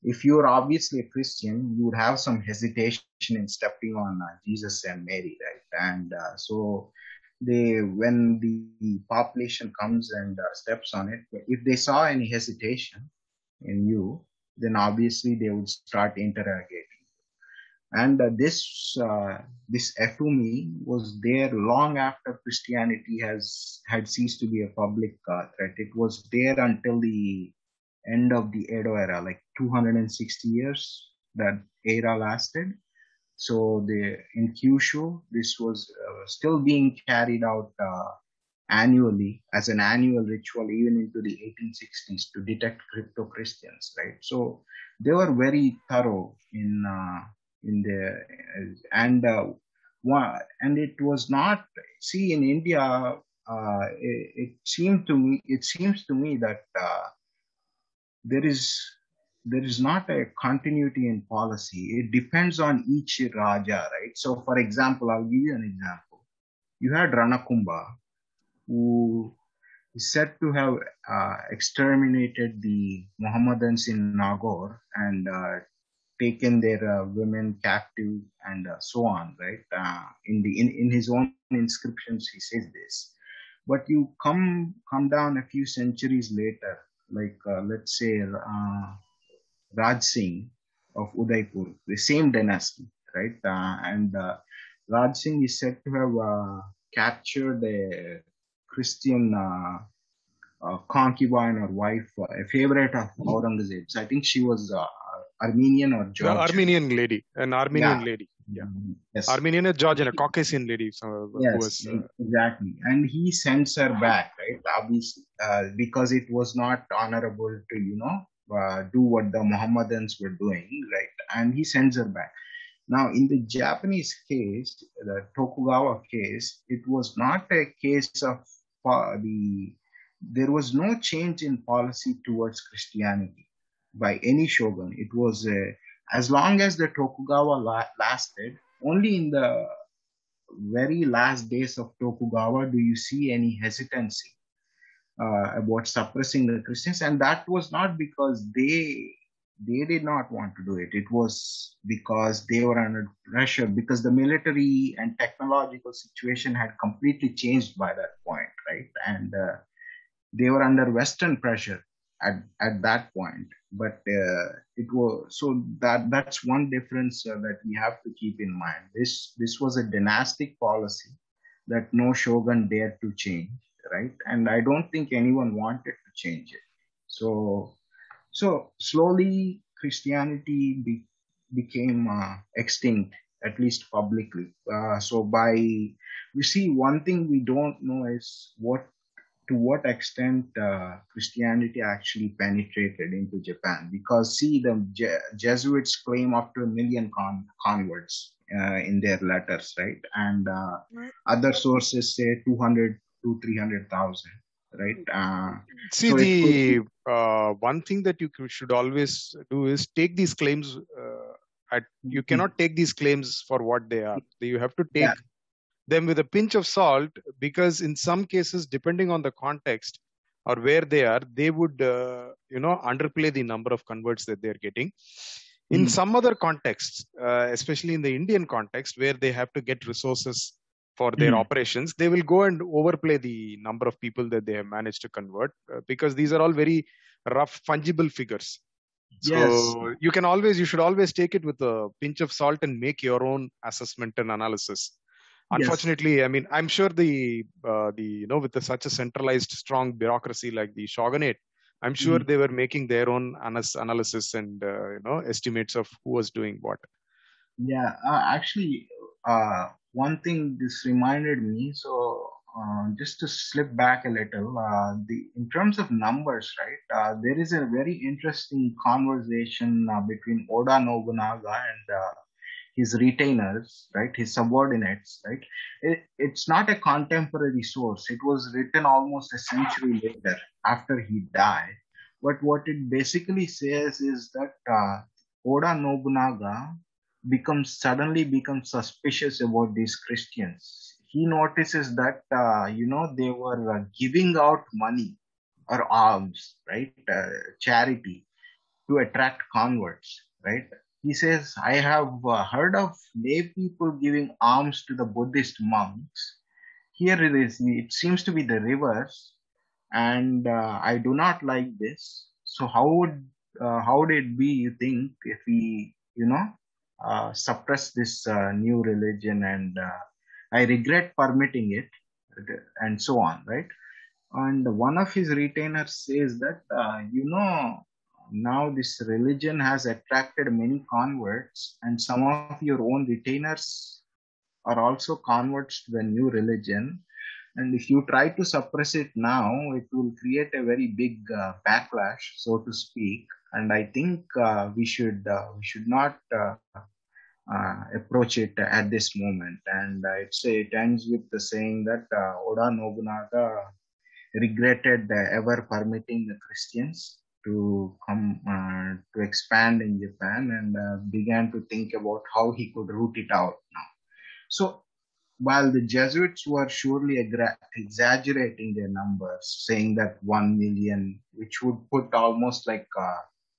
if you're obviously a Christian, you would have some hesitation in stepping on Jesus and Mary, right? And so when the population comes and steps on it, if they saw any hesitation in you, then obviously they would start interrogating. And this efumi was there long after Christianity had ceased to be a public threat. It was there until the end of the Edo era, like 260 years that era lasted. So in Kyushu, this was still being carried out annually as an annual ritual, even into the 1860s, to detect crypto Christians, right? So they were very thorough in the and it was not, see, in India. It seems to me that there is not a continuity in policy. It depends on each Raja, right? So, for example, I'll give you an example. You had Ranakumba, who is said to have exterminated the Mohammedans in Nagaur and taken their women captive and so on, right? In his own inscriptions, he says this. But you come down a few centuries later, like let's say Raj Singh of Udaipur, the same dynasty, right? And Raj Singh is said to have captured a Christian concubine or wife, a favorite of Aurangzeb's. I think she was Armenian or Georgian. Armenian lady, an Armenian lady. Yeah. Yes. Armenian or Georgian, a Caucasian lady. Yes, exactly. And he sends her back, right? Obviously, because it was not honorable to, do what the Mohammedans were doing, right? And he sends her back. Now, in the Japanese case, the Tokugawa case, it was not a case of there was no change in policy towards Christianity by any shogun. It was as long as the Tokugawa lasted, only in the very last days of Tokugawa do you see any hesitancy about suppressing the Christians, and that was not because they did not want to do it. It was because they were under pressure, because the military and technological situation had completely changed by that point, right? And they were under Western pressure at that point. But it was so that's one difference that we have to keep in mind. This was a dynastic policy that no shogun dared to change, right? And I don't think anyone wanted to change it. So slowly Christianity became extinct at least publicly. We see one thing we don't know is to what extent Christianity actually penetrated into Japan. Because see, the Jesuits claim up to 1 million converts in their letters, right? And other sources say 200 to 300,000, right? See, So it could the be, one thing that you should always do is take these claims. You cannot take these claims for what they are. You have to yeah. take them with a pinch of salt, because in some cases, depending on the context or where they are, they would underplay the number of converts that they're getting. In some other contexts, especially in the Indian context, where they have to get resources for their operations, they will go and overplay the number of people that they have managed to convert, because these are all very rough, fungible figures. Yes. So you should always take it with a pinch of salt and make your own assessment and analysis. Yes. Unfortunately, I mean, I'm sure with such a centralized, strong bureaucracy like the shogunate, I'm sure they were making their own analysis and estimates of who was doing what. Yeah, actually, one thing this reminded me. So, just to slip back a little, the in terms of numbers, right? There is a very interesting conversation between Oda Nobunaga and his retainers, right? His subordinates, right? It's not a contemporary source. It was written almost a century later after he died. But what it basically says is that Oda Nobunaga suddenly becomes suspicious about these Christians. He notices that they were giving out money or alms, right, charity to attract converts, right. He says, I have heard of lay people giving alms to the Buddhist monks. Here it is. It seems to be the reverse, and I do not like this. So how would it be, you think, if we suppress this new religion, and I regret permitting it, and so on, right? And one of his retainers says that now this religion has attracted many converts, and some of your own retainers are also converts to the new religion, and if you try to suppress it now, it will create a very big backlash, so to speak. And I think we should not approach it at this moment. And it ends with the saying that Oda Nobunaga regretted ever permitting the Christians to come to expand in Japan, and began to think about how he could root it out now. So while the Jesuits were surely exaggerating their numbers, saying that 1 million, which would put almost like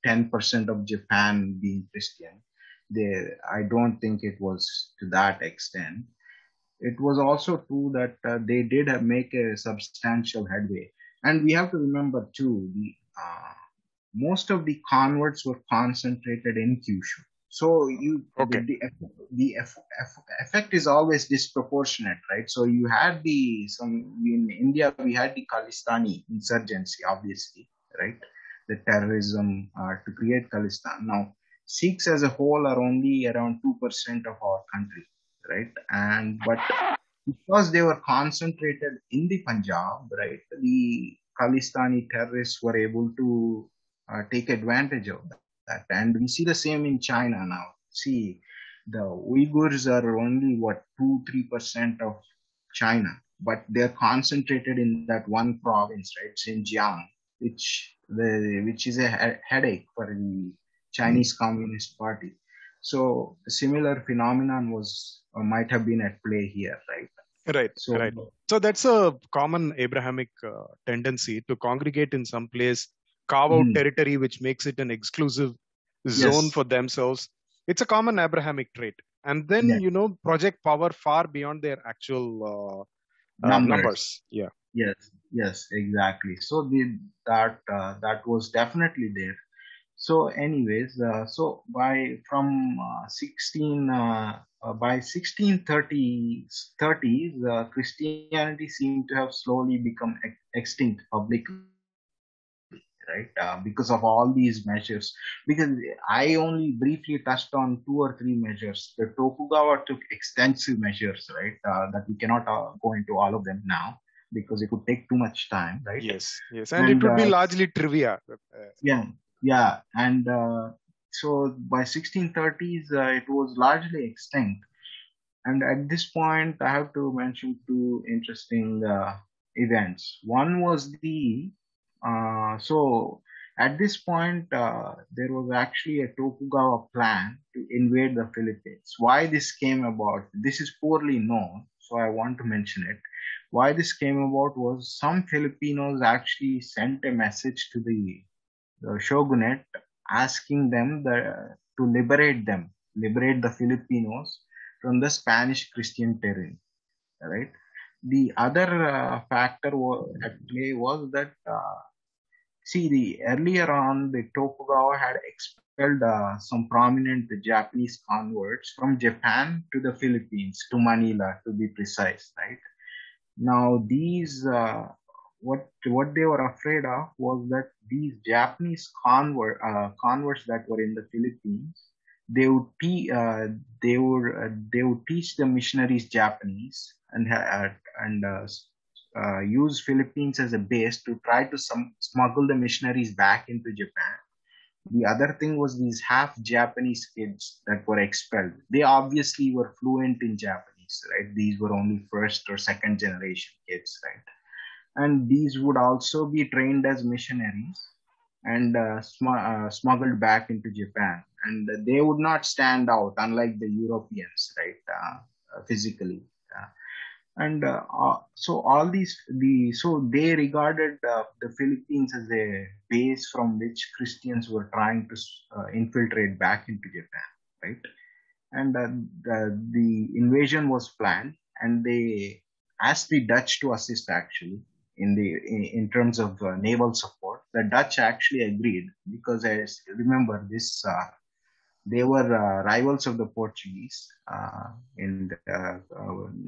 10% of Japan being Christian, I don't think it was to that extent. It was also true that they did make a substantial headway. And we have to remember too, most of the converts were concentrated in Kyushu. So Okay. the effect is always disproportionate, right? So you had in India we had the Khalistani insurgency, obviously, right? The terrorism to create Khalistan. Now Sikhs as a whole are only around 2% of our country, right? But because they were concentrated in the Punjab, right, the Khalistani terrorists were able to take advantage of that. And we see the same in China now. See, the Uyghurs are only, 2-3% of China, but they're concentrated in that one province, right, Xinjiang, which is a headache for the Chinese Communist Party. So a similar phenomenon might have been at play here, right? Right. So Right. So that's a common Abrahamic tendency to congregate in some place, carve out mm, territory which makes it an exclusive zone yes, for themselves. It's a common Abrahamic trait. And then, yeah, project power far beyond their actual numbers. numbers. Yeah. Yes, yes, exactly. So that was definitely there. So, anyways, so by 1630s, Christianity seemed to have slowly become extinct publicly, right? right? Because of all these measures. Because I only briefly touched on 2 or 3 measures. The Tokugawa took extensive measures, right? That we cannot go into all of them now because it would take too much time, right? Yes, yes, and it And would be largely trivia. yeah, yeah, and so by 1630s, it was largely extinct. And at this point, I have to mention two interesting events. One was so at this point, there was actually a Tokugawa plan to invade the Philippines. Why this came about, this is poorly known, so I want to mention it. Why this came about was some Filipinos actually sent a message to the shogunate asking them to liberate the Filipinos from the Spanish Christian terrain, right? The other factor at play was that, see, the earlier on, the Tokugawa had expelled some prominent Japanese converts from Japan to the Philippines, to Manila, to be precise, right? Now, these what they were afraid of was that these Japanese converts that were in the Philippines, they would they would teach the missionaries Japanese and use Philippines as a base to try to smuggle the missionaries back into Japan. The other thing was these half Japanese kids that were expelled. They obviously were fluent in Japanese, right? These were only first or second generation kids, right? And these would also be trained as missionaries and smuggled back into Japan. And they would not stand out, unlike the Europeans, right? Physically. And so all so they regarded the Philippines as a base from which Christians were trying to infiltrate back into Japan, right? And the invasion was planned, and they asked the Dutch to assist actually in terms of naval support. The Dutch actually agreed because, as remember, they were rivals of the Portuguese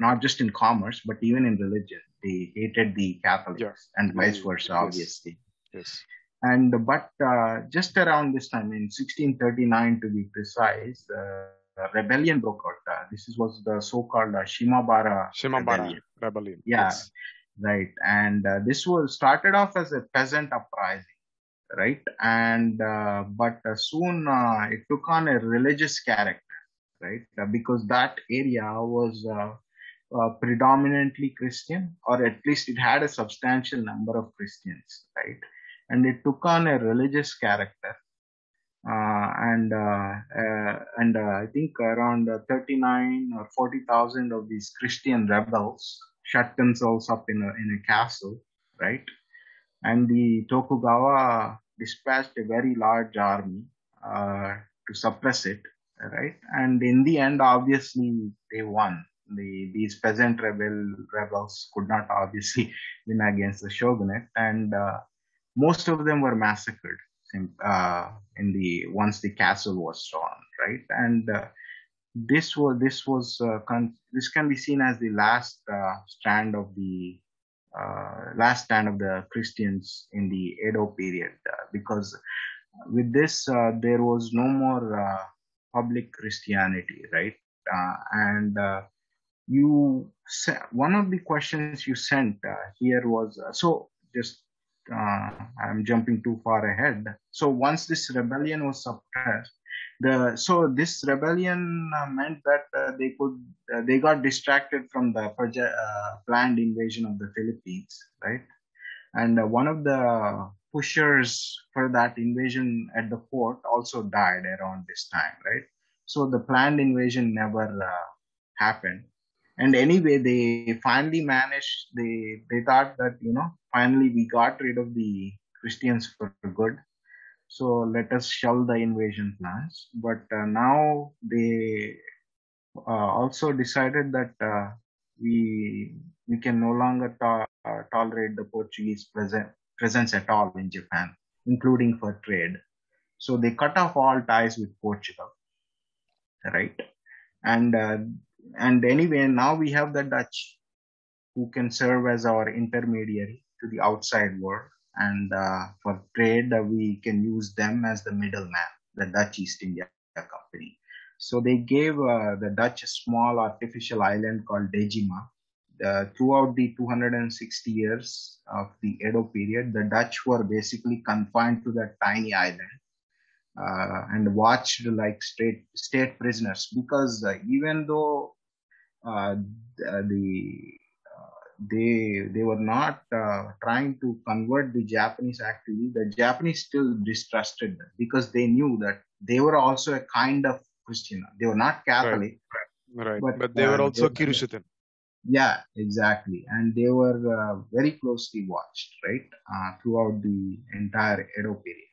not just in commerce but even in religion. They hated the Catholics and vice versa, obviously. Yes. And but just around this time, in 1639 to be precise, rebellion broke out. Was the so-called Shimabara rebellion. Yeah, yes. Right. And this was started off as a peasant uprising, right? And but soon it took on a religious character, right? Because that area was predominantly Christian, or at least it had a substantial number of Christians, right? And it took on a religious character. I think around 39 or 40,000 of these Christian rebels shut themselves up in a castle, right? And the Tokugawa dispatched a very large army to suppress it, right? And in the end, obviously, they won. These peasant rebels could not obviously win against the shogunate, and most of them were massacred once the castle was stormed, right? And this can be seen as the last stand of the Christians in the Edo period, because with this there was no more public Christianity, right? And one of the questions you sent here was just I'm jumping too far ahead. So once this rebellion was suppressed, this rebellion meant that they got distracted from the planned invasion of the Philippines, right? And one of the pushers for that invasion at the fort also died around this time, right? So the planned invasion never happened. And anyway, they finally managed. They thought that finally we got rid of the Christians for good. So let us shelve the invasion plans. But now they also decided that we can no longer tolerate the Portuguese presence at all in Japan, including for trade. So they cut off all ties with Portugal, right? And anyway, now we have the Dutch, who can serve as our intermediary to the outside world. and for trade, we can use them as the middleman, the Dutch East India Company. So they gave the Dutch a small artificial island called Dejima. Throughout the 260 years of the Edo period, the Dutch were basically confined to that tiny island and watched like state prisoners, because even though uh, the they were not trying to convert the Japanese actively, the Japanese still distrusted them because they knew that they were also a kind of Christian. They were not Right. Catholic, Right. but But they were they also were, Kirishiten. yeah, exactly, and they were very closely watched, right, throughout the entire Edo period.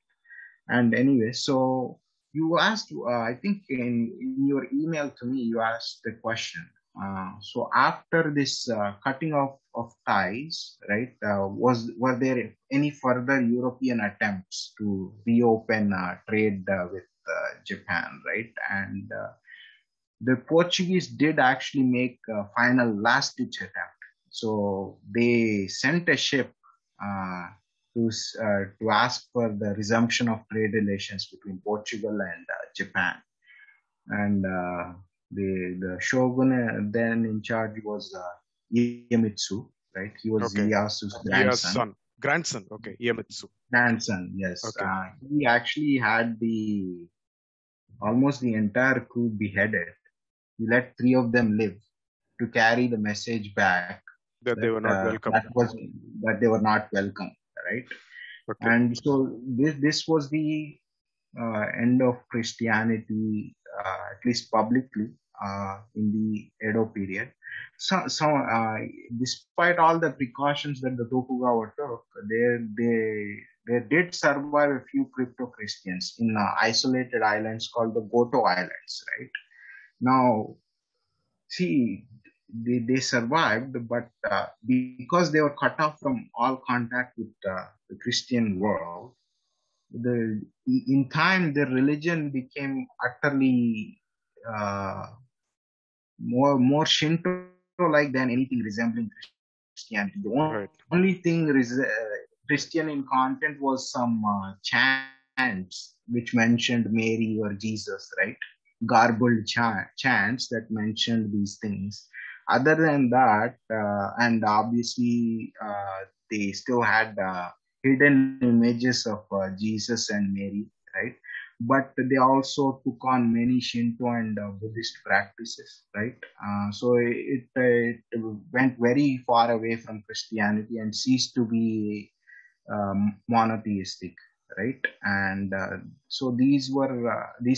And anyway, so you asked, I think in your email to me, you asked the question. So after this cutting off of ties, right, were there any further European attempts to reopen trade with Japan, right? And the Portuguese did actually make a final last-ditch attempt. So they sent a ship uh, to ask for the resumption of trade relations between Portugal and Japan. And the shogun then in charge was Iemitsu, right? He was Okay. Ieyasu's Yes, grandson. son. Grandson. Okay. Iemitsu. Grandson, yes. Okay. He actually had the almost the entire crew beheaded. He let three of them live to carry the message back That they that were not welcome. that they were not welcome, right? Okay. And so this was the end of Christianity, at least publicly, in the Edo period. Despite all the precautions that the Tokugawa took, they did survive a few crypto Christians in isolated islands called the Goto Islands, right? Now, see, they survived, but because they were cut off from all contact with the Christian world, in time their religion became utterly uh, more Shinto like than anything resembling Christianity. The Right. only thing Christian in content was some chants which mentioned Mary or Jesus, right? Garbled chants that mentioned these things. Other than that, and obviously they still had hidden images of Jesus and Mary, right? But they also took on many Shinto and Buddhist practices, right? So it went very far away from Christianity and ceased to be monotheistic, right? And so these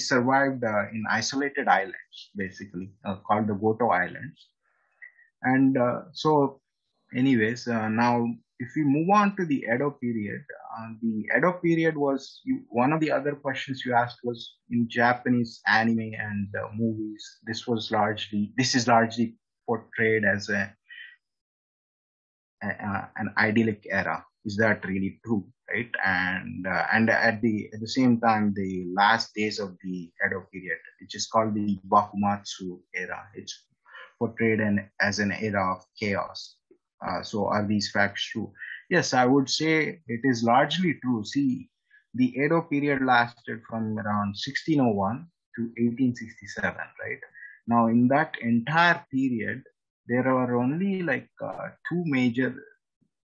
survived in isolated islands, basically called the Goto Islands. And so anyways, now if we move on to the Edo period was one of the other questions you asked was in Japanese anime and movies. This is largely portrayed as an idyllic era. Is that really true, right? And at the same time, the last days of the Edo period, which is called the Bakumatsu era, it's portrayed as an era of chaos. So are these facts true? Yes, I would say it is largely true. See, the Edo period lasted from around 1601 to 1867, right? Now, in that entire period, there are only like two major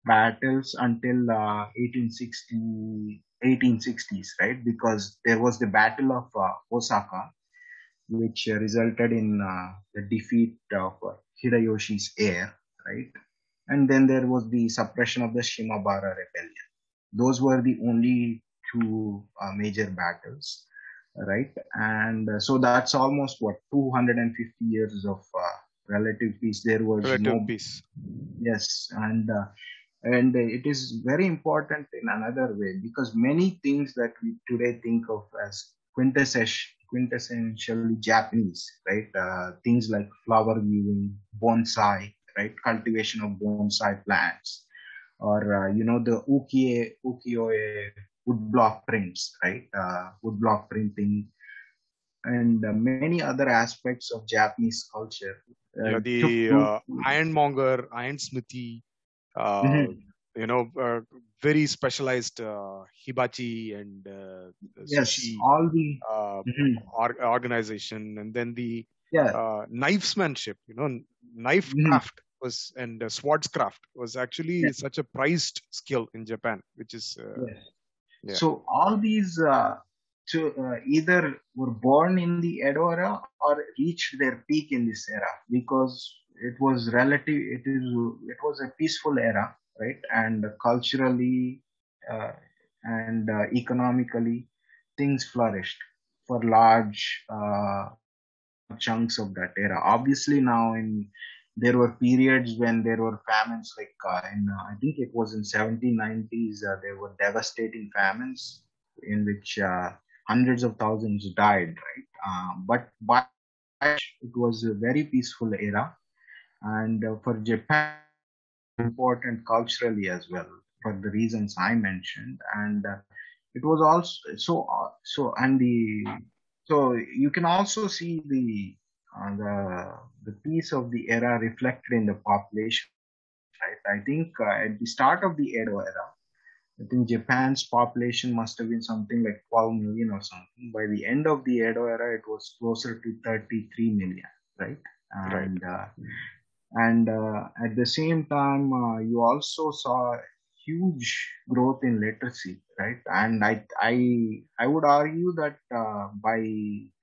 battles until 1860s, right? Because there was the Battle of Osaka, which resulted in the defeat of Hirayoshi's heir, right? And then there was the suppression of the Shimabara rebellion. Those were the only two major battles, right? And so that's almost what 250 years of relative peace. There was Relative no, peace. yes, and it is very important in another way because many things that we today think of as quintessentially Japanese, right? Things like flower viewing, bonsai, right? Cultivation of bonsai plants, or the ukiyo-e woodblock prints, right? Woodblock printing, and many other aspects of Japanese culture Yeah, took the root. ironmonger, ironsmithy, uh, Mhm. very specialized hibachi and Yes, sushi all the uh, Mhm. organization, and then the Yeah. knifesmanship, knife Mhm. craft was, and swordscraft was actually Yes. such a prized skill in Japan, which is Yes. yeah, So all these either were born in the Edo era or reached their peak in this era, because it was relative. It was a peaceful era, right? And culturally uh, and economically, things flourished for large chunks of that era. Obviously, now in there were periods when there were famines, like in I think it was in 1790s. There were devastating famines in which hundreds of thousands died. Right, but by it was a very peaceful era, and for Japan, important culturally as well for the reasons I mentioned, and it was also so and the so you can also see the piece of the era reflected in the population, right? I think at the start of the Edo era, I think Japan's population must have been something like 12 million or something. By the end of the Edo era, it was closer to 33 million, right? right. And at the same time, you also saw huge growth in literacy, right? And I would argue that by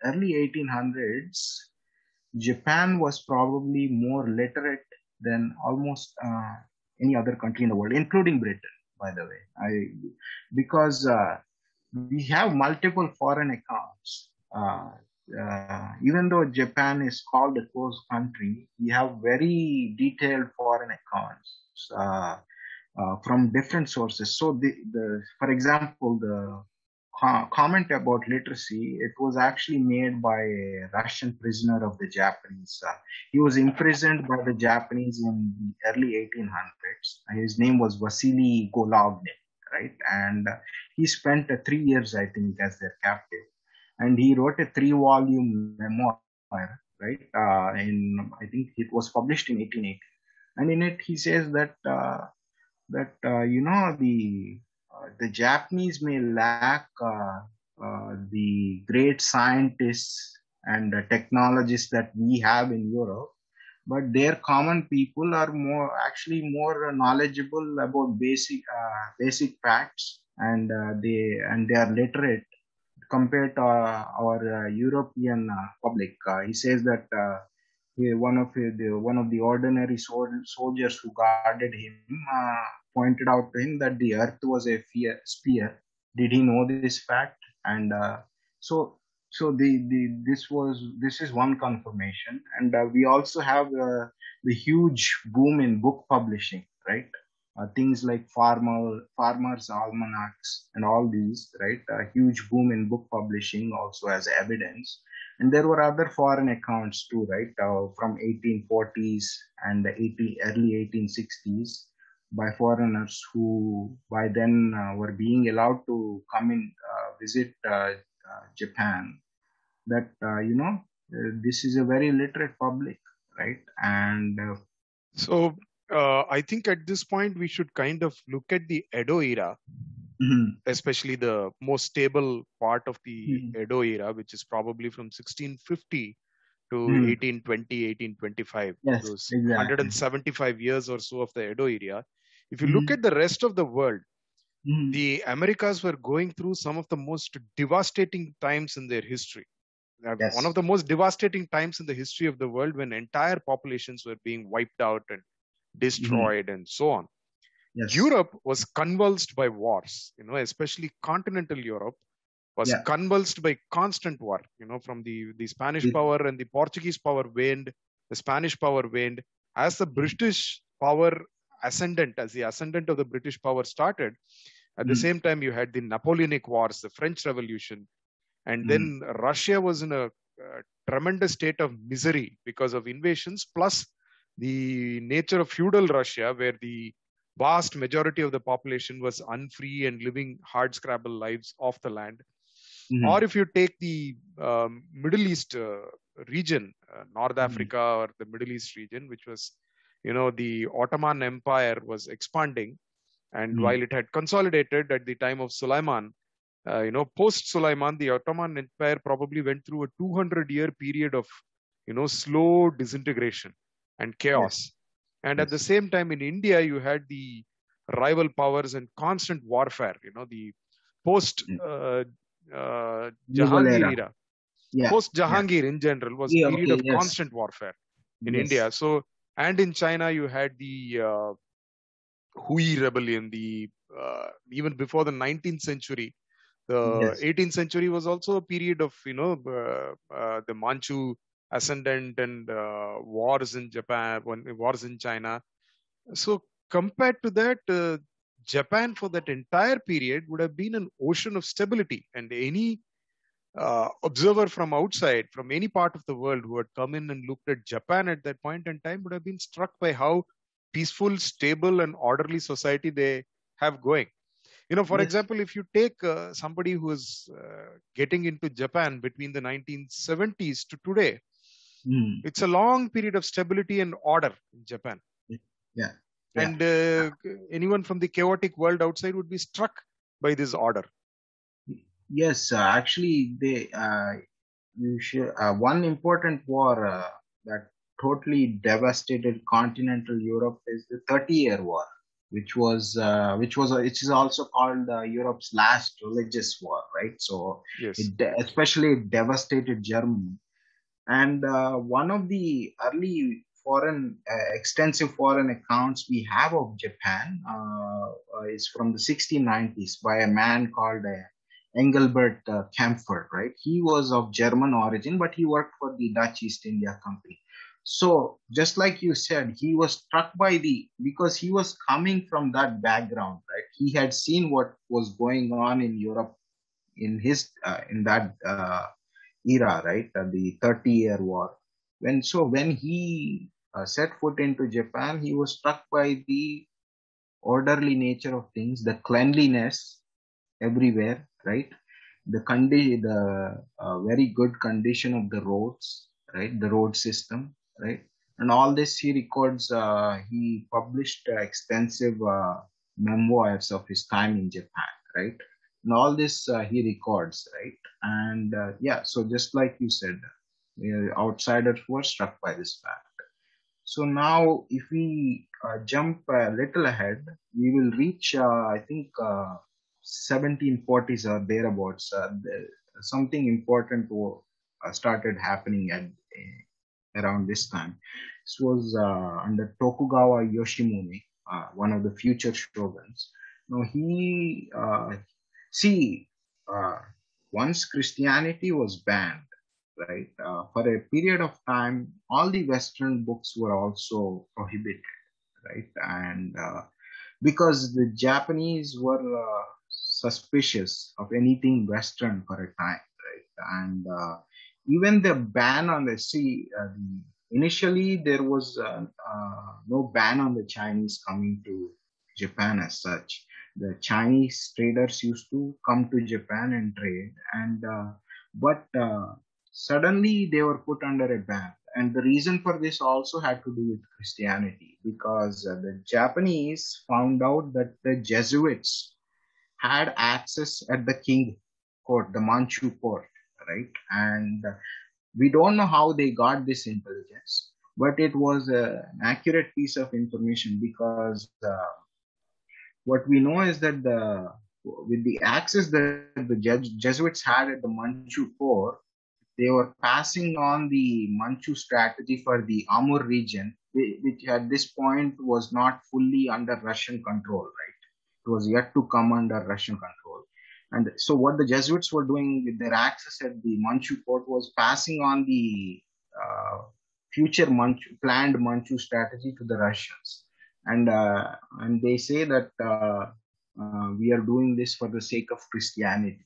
early 1800s, Japan was probably more literate than almost any other country in the world, including Britain, by the way. Because we have multiple foreign accounts. Even though Japan is called a closed country, we have very detailed foreign accounts from different sources. So, for example, the comment about literacy, it was actually made by a Russian prisoner of the Japanese. He was imprisoned by the Japanese in the early 1800s. His name was Vasily Golovnin, right? And he spent 3 years, I think, as their captive. And he wrote a 3-volume memoir, right? I think it was published in 1880. And in it, he says that the Japanese may lack the great scientists and technologists that we have in Europe, but their common people are more knowledgeable about basic facts, and they are literate compared to our European public. He says that one of the ordinary soldiers who guarded him pointed out to him that the Earth was a sphere. Did he know this fact? And so so this is one confirmation, and we also have the huge boom in book publishing, right? Things like farmers almanacs and all these, right? A huge boom in book publishing also as evidence. And there were other foreign accounts too, right? From 1840s and the early 1860s by foreigners who by then were being allowed to come in visit Japan. That this is a very literate public, right? And So I think at this point we should kind of look at the Edo era, mhm, especially the most stable part of the mhm, Edo era, which is probably from 1650 to mhm. 1820, 1825, Yes, those exactly. 175 years or so of the Edo era. If you look Mhm, at the rest of the world, mhm. the Americas were going through some of the most devastating times in their history. One of Yes. the most devastating times in the history of the world, when entire populations were being wiped out and Mhm. destroyed and so on. Yes. Europe was convulsed by wars, especially continental Europe was Yeah. convulsed by constant war, from the Spanish It, power, and the Portuguese power waned, the Spanish power waned. As the British power as the ascendant of the British power started, at the mm, same time, you had the Napoleonic Wars, the French Revolution, and mm, then Russia was in a tremendous state of misery because of invasions, plus the nature of feudal Russia, where the vast majority of the population was unfree and living hard scrabble lives off the land. Or mm, if you take the Middle East region, North mm, Africa or the Middle East region, which was, the Ottoman Empire was expanding, And while it had consolidated at the time of Sulaiman, post Sulaiman, the Ottoman Empire probably went through a 200-year period of, slow disintegration and chaos. And at the same time, in India, you had the rival powers and constant warfare. The post Jahangir era, post Jahangir in general, was a period of constant warfare in India. So, and in China, you had the Hui Rebellion. Even before the 19th century, the 18th century was also a period of the Manchu ascendant and wars in Japan, wars in China. So compared to that, Japan for that entire period would have been an ocean of stability, and any observer from outside, from any part of the world who had come in and looked at Japan at that point in time would have been struck by how peaceful, stable, and orderly society they have going. For example, if you take somebody who is getting into Japan between the 1970s to today, it's a long period of stability and order in Japan. And anyone from the chaotic world outside would be struck by this order. Yes, actually, one important war that totally devastated continental Europe is the 30-Year War, which is also called Europe's last religious war, right? So especially devastated Germany. And one of the early extensive foreign accounts we have of Japan is from the 1690s by a man called Engelbert Kaempfer, right? He was of German origin, but he worked for the Dutch East India Company. So just like you said, he was struck by because he was coming from that background, right? He had seen what was going on in Europe in that era, right? The 30-Year War. When he set foot into Japan, he was struck by the orderly nature of things, the cleanliness everywhere, right? The very good condition of the roads, right? The road system, right? And all this he records. He published extensive memoirs of his time in Japan, right? And all this he records, right? And so just like you said, outsiders were struck by this fact. So now, if we jump a little ahead, we will reach, I think, 1740s or thereabouts. Something important started happening around this time. This was under Tokugawa Yoshimune, one of the future shoguns. Now, once Christianity was banned, right, for a period of time, all the Western books were also prohibited, right? And because the Japanese were suspicious of anything Western for a time, right? And even the ban on the sea, initially there was no ban on the Chinese coming to Japan as such. The Chinese traders used to come to Japan and trade, and but suddenly they were put under a ban. And the reason for this also had to do with Christianity, because the Japanese found out that the Jesuits had access at the king court, the Manchu court, right? And we don't know how they got this intelligence, but it was an accurate piece of information, because what we know is that with the access that the Jesuits had at the Manchu court, they were passing on the Manchu strategy for the Amur region, which at this point was not fully under Russian control, right? It was yet to come under Russian control. And so what the Jesuits were doing with their access at the Manchu court was passing on the future planned Manchu strategy to the Russians. And they say that we are doing this for the sake of Christianity.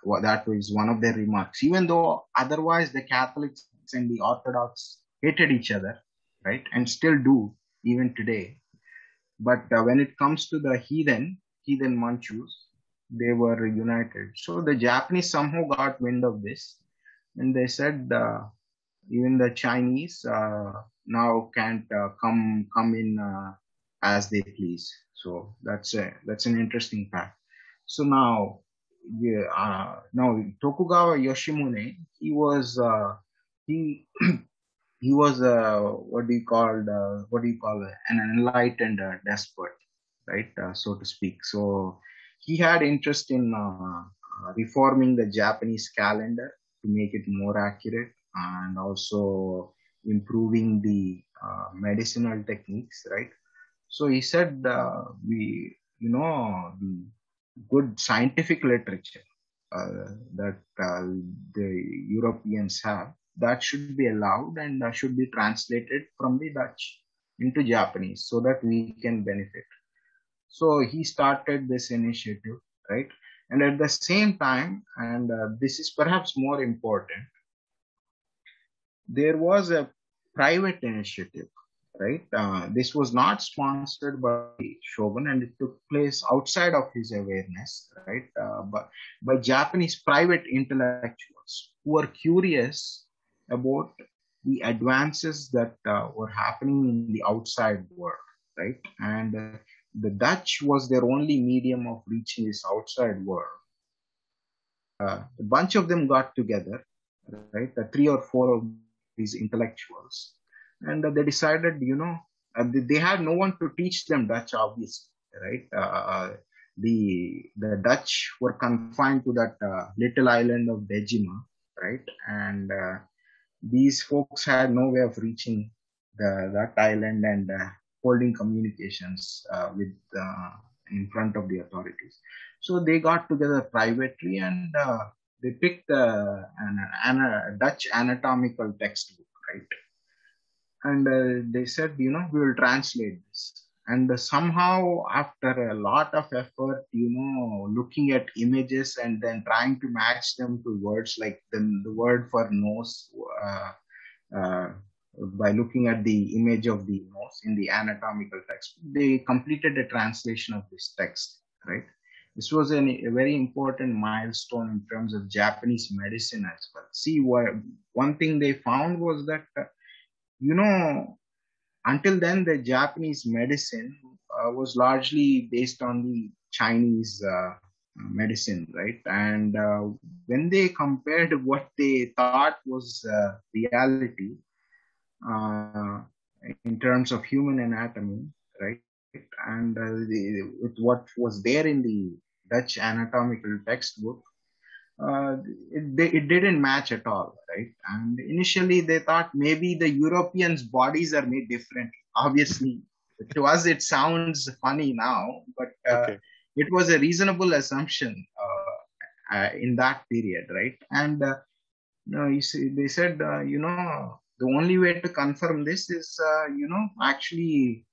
Well, that was one of their remarks, even though otherwise the Catholics and the Orthodox hated each other, right? And still do even today. But when it comes to the heathen Manchus, they were united. So the Japanese somehow got wind of this, and they said even the Chinese now can't come in as they please. So that's an interesting fact. So now, now Tokugawa Yoshimune, he he was what do you call an enlightened despot, right? So to speak. So he had interest in reforming the Japanese calendar to make it more accurate, and also improving the medicinal techniques, right? So he said, the good scientific literature that the Europeans have, that should be allowed and should be translated from the Dutch into Japanese so that we can benefit. So he started this initiative, right? And at the same time, and this is perhaps more important, there was a private initiative, right? This was not sponsored by Shogun, and it took place outside of his awareness, right? But by Japanese private intellectuals who were curious about the advances that were happening in the outside world, right? And the Dutch was their only medium of reaching this outside world. A bunch of them got together, right? Three or four of these intellectuals, and they decided, they had no one to teach them Dutch, obviously, right? The Dutch were confined to that little island of Dejima, right? And these folks had no way of reaching that island and holding communications with in front of the authorities. So they got together privately, and they picked a Dutch anatomical textbook, right? And they said, we will translate this. And somehow, after a lot of effort, looking at images and then trying to match them to words, like the word for nose, by looking at the image of the nose in the anatomical text, they completed a translation of this text, right? This was a very important milestone in terms of Japanese medicine as well. See, one thing they found was that, until then, the Japanese medicine was largely based on the Chinese medicine, right? And when they compared what they thought was reality in terms of human anatomy, right? And with what was there in the Dutch anatomical textbook, it didn't match at all, right? And initially they thought maybe the Europeans' bodies are made differently. Obviously, to us it sounds funny now, but it was a reasonable assumption in that period, right? And you see, they said, the only way to confirm this is, actually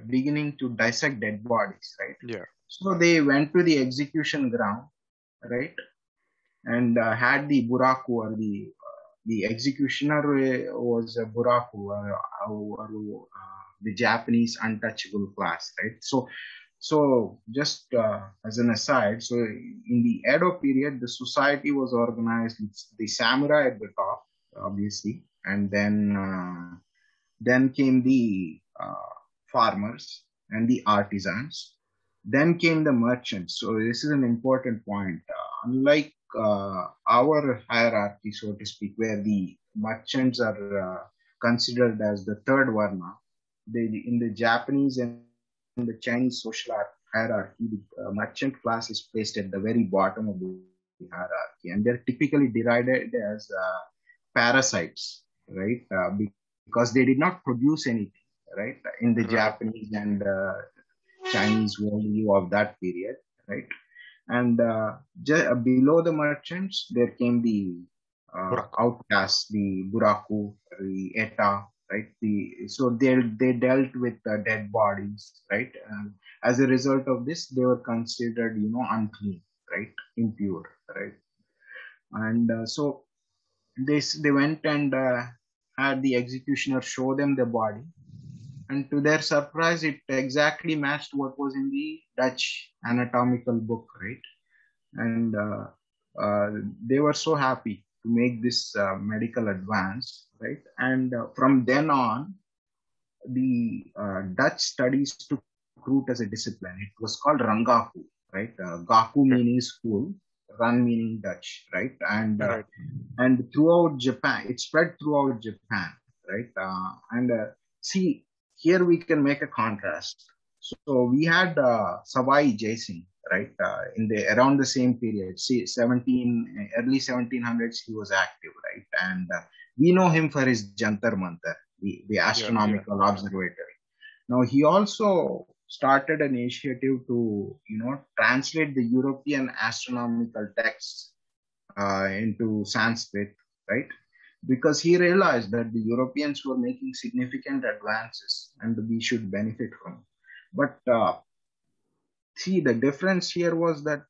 beginning to dissect dead bodies, right? Yeah. So they went to the execution ground, right? And had the buraku, or the executioner was a buraku, or the Japanese untouchable class, right? So just as an aside, so in the Edo period, the society was organized with the samurai at the top, obviously, and then came the farmers and the artisans. Then came the merchants. So this is an important point. Unlike our hierarchy, so to speak, where the merchants are considered as the third varna, in the Japanese and the Chinese social hierarchy, the merchant class is placed at the very bottom of the hierarchy, and they're typically derided as parasites, right? Because they did not produce anything, right? In the Japanese and Chinese worldview of that period, right? And below the merchants, there came the outcasts, the buraku, the eta, right? So they dealt with dead bodies, right? As a result of this, they were considered, unclean, right? Impure, right? And so they went and had the executioner show them the body. And to their surprise, it exactly matched what was in the Dutch anatomical book, right? And they were so happy to make this medical advance, right? And from then on, the Dutch studies took recruit as a discipline. It was called Rangaku, right? Gaku meaning school, Ran meaning Dutch, right? And throughout Japan, it spread throughout Japan, right? See, here we can make a contrast. So we had Savai Jaising, right? In the around the same period, see, early 1700s, he was active, right? And we know him for his Jantar Mantar, the astronomical observatory. Now he also started an initiative to, translate the European astronomical texts into Sanskrit, right? Because he realized that the Europeans were making significant advances and we should benefit from it. But see, the difference here was that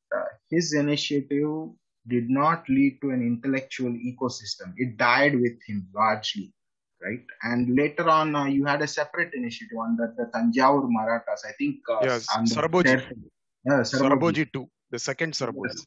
his initiative did not lead to an intellectual ecosystem. It died with him largely, right? And later on, you had a separate initiative under the Tanjavur Marathas. I think. Yes, Saraboji. Saraboji too, the second Saraboji.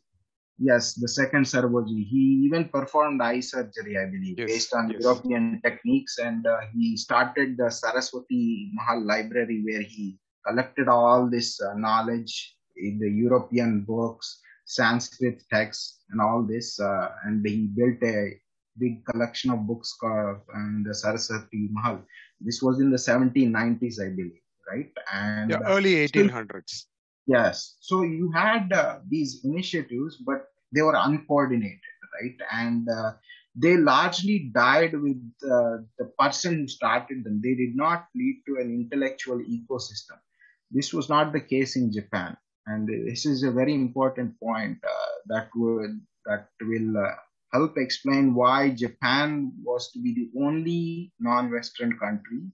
Yes, the second Saraboji. He even performed eye surgery, I believe, based on European techniques. And he started the Saraswati Mahal Library, where he collected all this knowledge in the European books, Sanskrit texts, and all this. And he built a big collection of books called the Saraswati Mahal. This was in the 1790s, I believe, right? And early 1800s. Yes. So you had these initiatives, but they were uncoordinated, right? And they largely died with the person who started them. They did not lead to an intellectual ecosystem. This was not the case in Japan. And this is a very important point that will help explain why Japan was to be the only non-Western country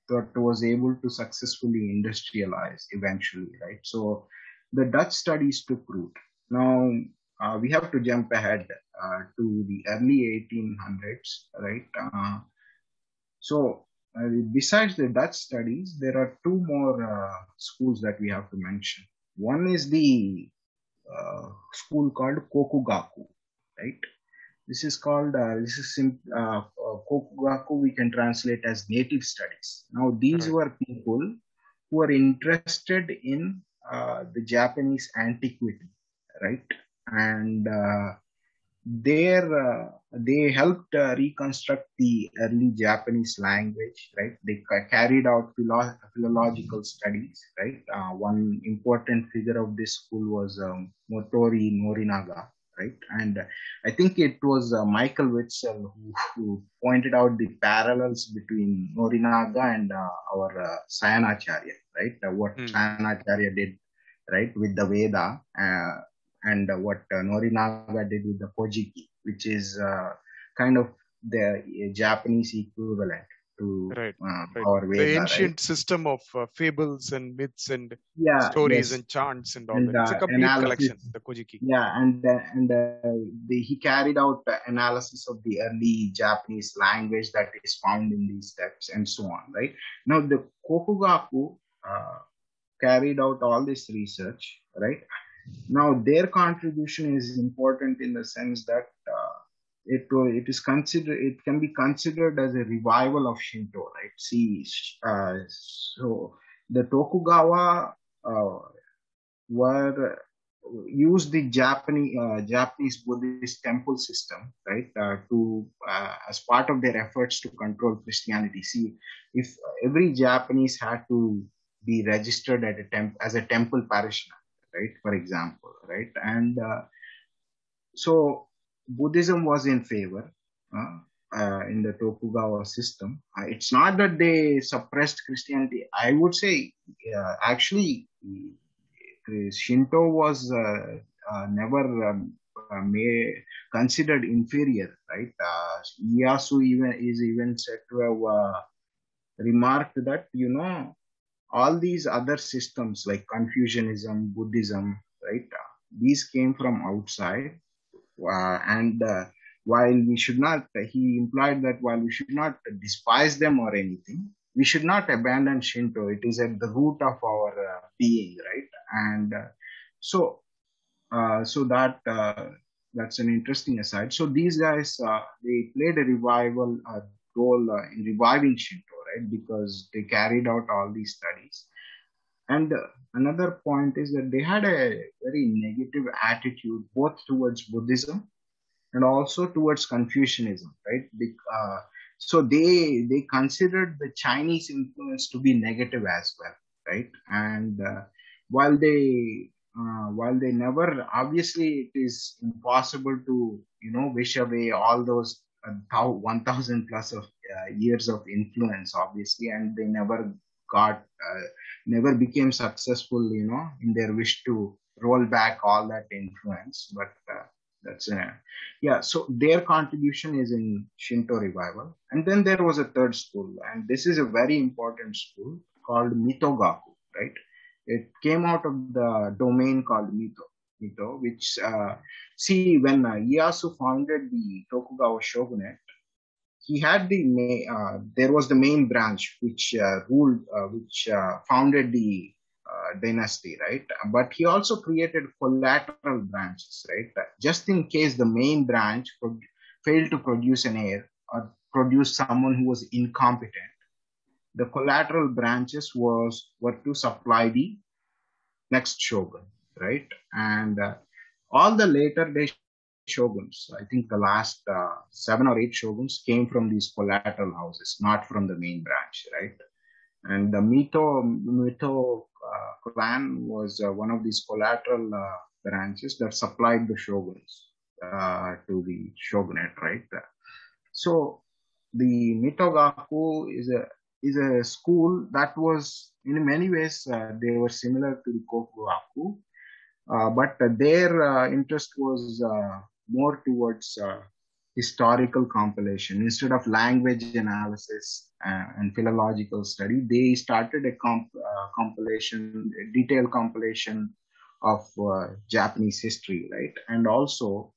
that was able to successfully industrialize eventually, right? So the Dutch studies took root. Now we have to jump ahead to the early 1800s, right? Besides the Dutch studies, there are two more schools that we have to mention. One is the school called Kokugaku, right? This is called, Kokugaku we can translate as native studies. Now, these were people who were interested in the Japanese antiquity, right? And they helped reconstruct the early Japanese language, right? They carried out philological studies, right? One important figure of this school was Motori Norinaga, right? And I think it was Michael Witzel who pointed out the parallels between Norinaga and our Sayanacharya, right? What Sayanacharya did, right, with the Veda, and what Norinaga did with the Kojiki, which is kind of the Japanese equivalent to our Veda. The ancient system of fables and myths and stories and chants and all that. It's a complete collection, the Kojiki. Yeah, and he carried out the analysis of the early Japanese language that is found in these texts and so on, right? Now, the Kokugaku carried out all this research, right? Now, their contribution is important in the sense that it can be considered as a revival of Shinto, right? See, so the Tokugawa used the Japanese Buddhist temple system, right, as part of their efforts to control Christianity. See, if every Japanese had to be registered at as a temple parishioner, right, for example, right? And so Buddhism was in favor in the Tokugawa system. It's not that they suppressed Christianity. I would say actually Shinto was never considered inferior, right? Ieyasu is even said to have remarked that, all these other systems like Confucianism, Buddhism, right? These came from outside. And while we should not, he implied that while we should not despise them or anything, we should not abandon Shinto. It is at the root of our being, right? And that's an interesting aside. So these guys, they played a role in reviving Shinto, right? Because they carried out all these studies. And another point is that they had a very negative attitude both towards Buddhism and also towards Confucianism, right? So they considered the Chinese influence to be negative as well, right? And while they never, obviously, it is impossible to wish away all those 1,000 plus of years of influence, obviously, and they never became successful, in their wish to roll back all that influence, but. That's Yeah, so their contribution is in Shinto revival. And then there was a third school, and this is a very important school called Mitogaku, right? It came out of the domain called Mito, which, when Ieyasu founded the Tokugawa shogunate, he had there was the main branch which founded the dynasty, right? But he also created collateral branches, right? Just in case the main branch failed to produce an heir or produce someone who was incompetent, the collateral branches were to supply the next shogun, right? And all the later day shoguns, I think the last 7 or 8 shoguns came from these collateral houses, not from the main branch, right? And the Mito clan was one of these collateral branches that supplied the shoguns to the shogunate, right? So the Mitogaku is a school that was, in many ways, they were similar to the Kokugaku, but their interest was more towards historical compilation. Instead of language analysis and philological study, they started a detailed compilation of Japanese history, right? And also,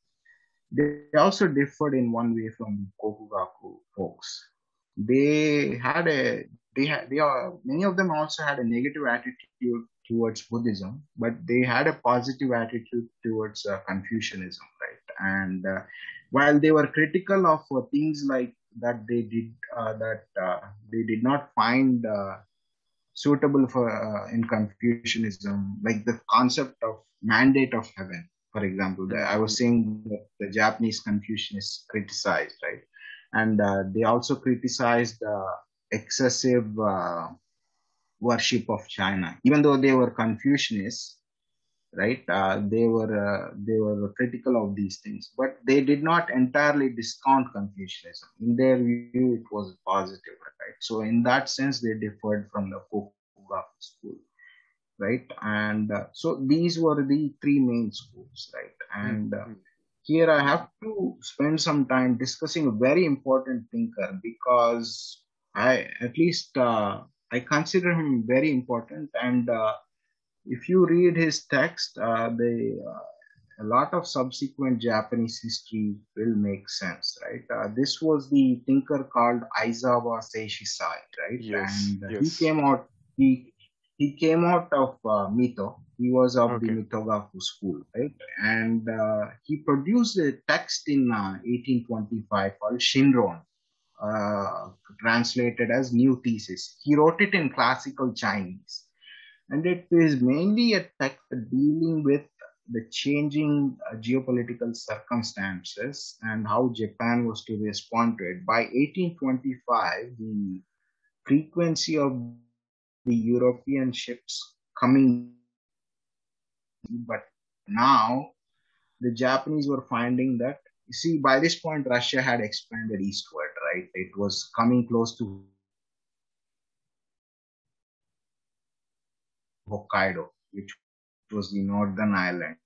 they also differed in one way from the Kokugaku folks. They had a they are many of them also had a negative attitude towards Buddhism, but they had a positive attitude towards Confucianism, right? And while they were critical of things like that, they did not find suitable for in Confucianism, like the concept of mandate of heaven, for example. I was saying that the Japanese Confucianists criticized, right? And they also criticized excessive worship of China, even though they were Confucianists, right? They were critical of these things, but they did not entirely discount Confucianism. In their view, it was positive, right? So in that sense, they differed from the Kokugaku school, right? And so these were the 3 main schools, right? And here I have to spend some time discussing a very important thinker, because I consider him very important. And if you read his text, a lot of subsequent Japanese history will make sense, right? This was the thinker called Aizawa Seishisai, right? Yes, and yes. he came out of Mito. He was of the Mitogaku school, right? And he produced a text in 1825 called Shinron, translated as New Thesis. He wrote it in classical Chinese, and it is mainly a text dealing with the changing geopolitical circumstances and how Japan was to respond to it. By 1825, the frequency of the European ships coming, but now the Japanese were finding that, you see, by this point, Russia had expanded eastward, right? It was coming close to Hokkaido, which was the northern island,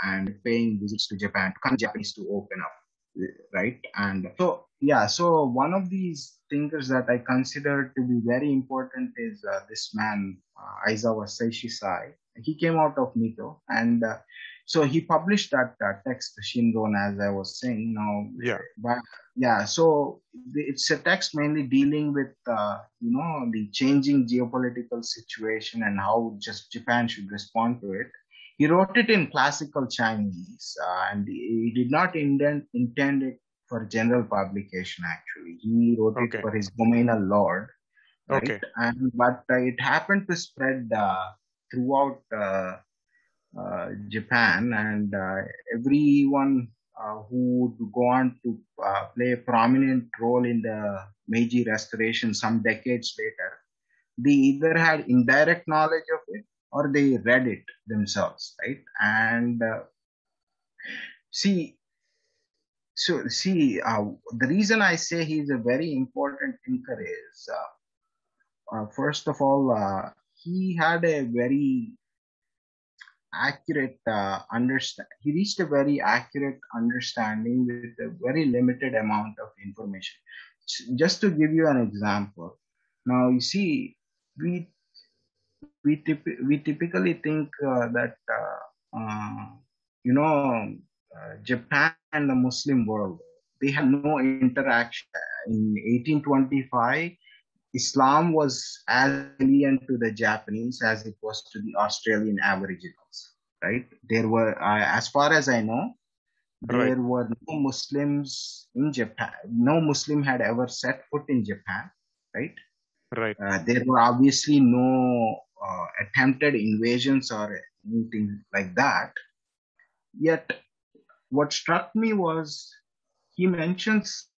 and paying visits to Japan, Japanese to open up, right? And so one of these thinkers that I consider to be very important is this man, Aizawa Seishisai. He came out of Mito, and so he published that text, Shinron, as I was saying. So it's a text mainly dealing with the changing geopolitical situation and how just Japan should respond to it. He wrote it in classical Chinese, and he did not intend it for general publication. Actually, he wrote it for his domainal lord, right? Okay. But it happened to spread throughout Japan, and everyone who would go on to play a prominent role in the Meiji Restoration some decades later, they either had indirect knowledge of it or they read it themselves, right? And see, the reason I say he's a very important thinker is, first of all, he had a very accurate understand. He reached a very accurate understanding with a very limited amount of information. Just to give you an example, now you see, we we typically think that you know Japan and the Muslim world, they had no interaction. In 1825, Islam was as alien to the Japanese as it was to the Australian Aboriginals, right? There were, as far as I know, Right. there were no Muslims in Japan. No Muslim had ever set foot in Japan, right? Right. There were obviously no attempted invasions or anything like that. Yet, what struck me was he mentions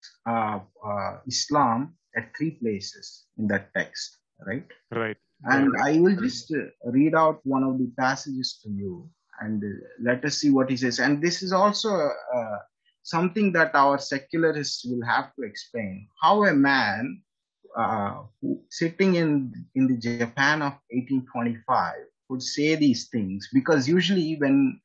Islam at three places in that text, right? Right. Right. And I will just read out one of the passages to you, and let us see what he says. And this is also something that our secularists will have to explain. How a man sitting in the Japan of 1825 would say these things, because usually when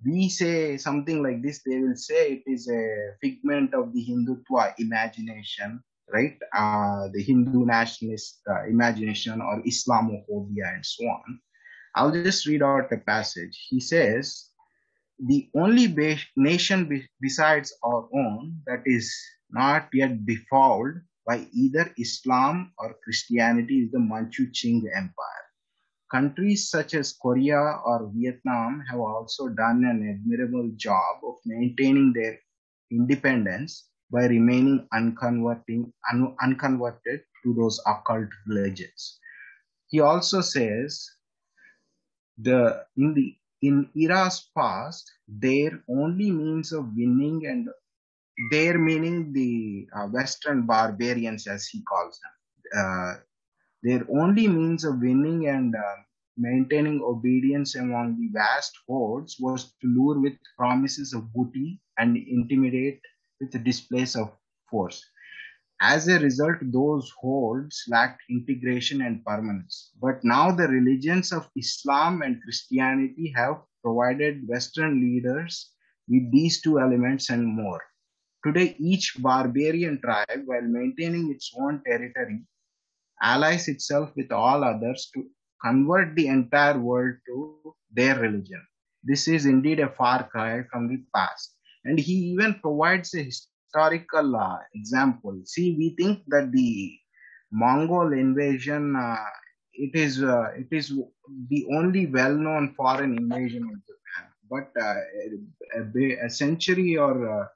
we say something like this, they will say it is a figment of the Hindutva imagination, right? The Hindu nationalist imagination or Islamophobia and so on. I'll just read out a passage. He says, the only nation besides our own that is not yet befouled by either Islam or Christianity is the Manchu Qing Empire. Countries such as Korea or Vietnam have also done an admirable job of maintaining their independence by remaining unconverted to those occult religions. He also says, in eras past, their only means of winning, and their meaning the Western barbarians, as he calls them, their only means of winning and maintaining obedience among the vast hordes was to lure with promises of booty and intimidate with the displays of force. As a result, those hordes lacked integration and permanence. But now the religions of Islam and Christianity have provided Western leaders with these two elements and more. Today, each barbarian tribe, while maintaining its own territory, allies itself with all others to convert the entire world to their religion. This is indeed a far cry from the past. And he even provides a historical example. See, we think that the Mongol invasion, it is the only well-known foreign invasion of Japan. But a century or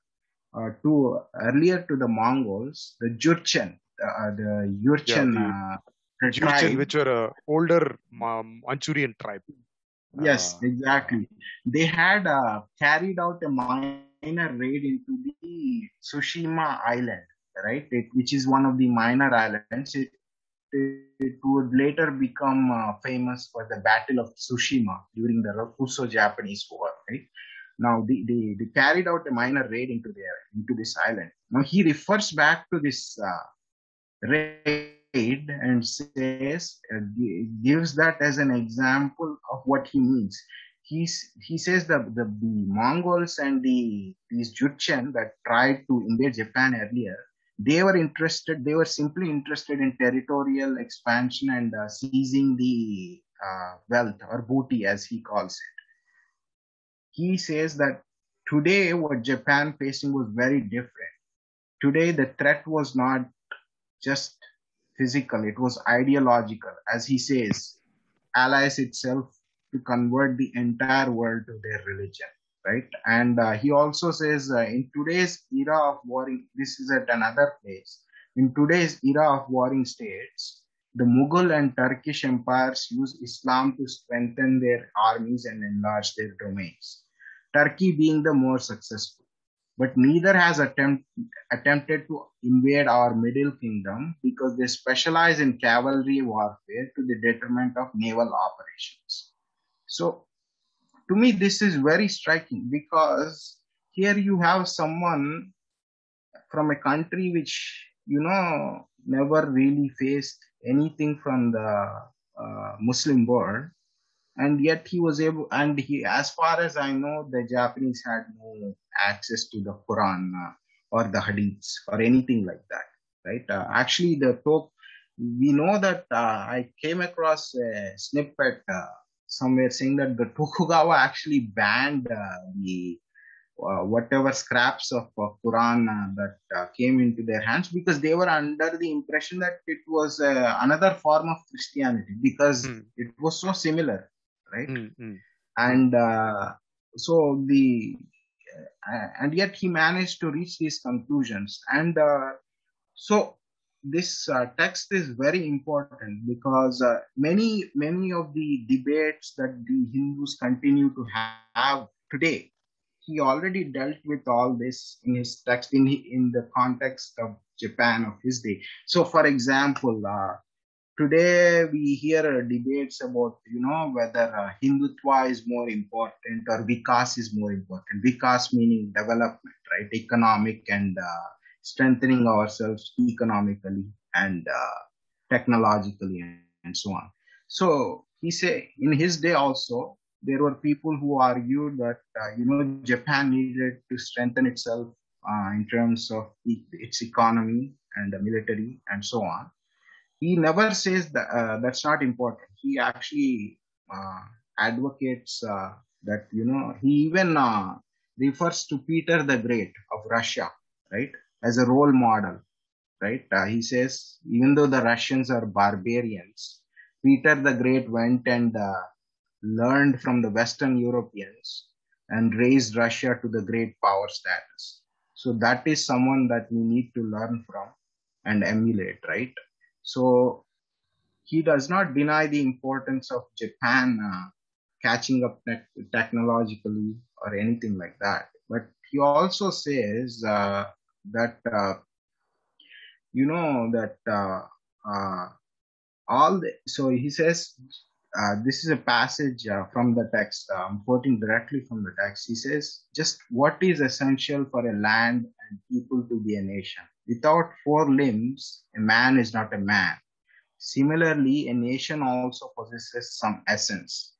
two earlier to the Mongols, the the Yeah. Jurchen The Jurchen, tribe. which were a older Manchurian tribe. Yes, exactly. They had carried out a minor raid into the Tsushima island, right? Which is one of the minor islands. It would later become famous for the Battle of Tsushima during the Russo-Japanese War, right? Now, they carried out a minor raid into this island. Now, he refers back to this raid and says, gives that as an example of what he means. He says that the Mongols and these Jurchen that tried to invade Japan earlier, they were simply interested in territorial expansion and seizing the wealth or booty, as he calls it. He says that today what Japan facing was very different. Today the threat was not just physical, it was ideological. As he says, allies itself to convert the entire world to their religion, right? And he also says, in today's era of warring, this is at another place, in today's era of warring states, The Mughal and Turkish empires used Islam to strengthen their armies and enlarge their domains, Turkey being the more successful. But neither has attempted to invade our Middle Kingdom because they specialize in cavalry warfare to the detriment of naval operations. So, to me, this is very striking because here you have someone from a country which, never really faced anything from the Muslim world, and yet he was able, and he, as far as I know, the Japanese had no access to the Quran or the Hadiths or anything like that, right? Actually, we know that I came across a snippet somewhere saying that the Tokugawa actually banned the whatever scraps of Quran that came into their hands because they were under the impression that it was another form of Christianity because it was so similar, right? And so and yet he managed to reach these conclusions. And so this text is very important because many of the debates that the Hindus continue to have today, he already dealt with all this in his text in the context of Japan of his day. So, for example, today we hear debates about whether Hindutva is more important or Vikas is more important. Vikas meaning development, right? Economic and strengthening ourselves economically and technologically and so on. So he say in his day also there were people who argued that Japan needed to strengthen itself in terms of its economy and the military and so on. He never says that that's not important. He actually advocates that he even refers to Peter the Great of Russia, right, as a role model, right? He says even though the Russians are barbarians, Peter the Great went and learned from the Western Europeans and raised Russia to the great power status. So that is someone that we need to learn from and emulate, right? So he does not deny the importance of Japan catching up technologically or anything like that. But he also says that, so he says, this is a passage from the text. I'm quoting directly from the text. He says, just what is essential for a land and people to be a nation? Without four limbs, a man is not a man. Similarly, a nation also possesses some essence,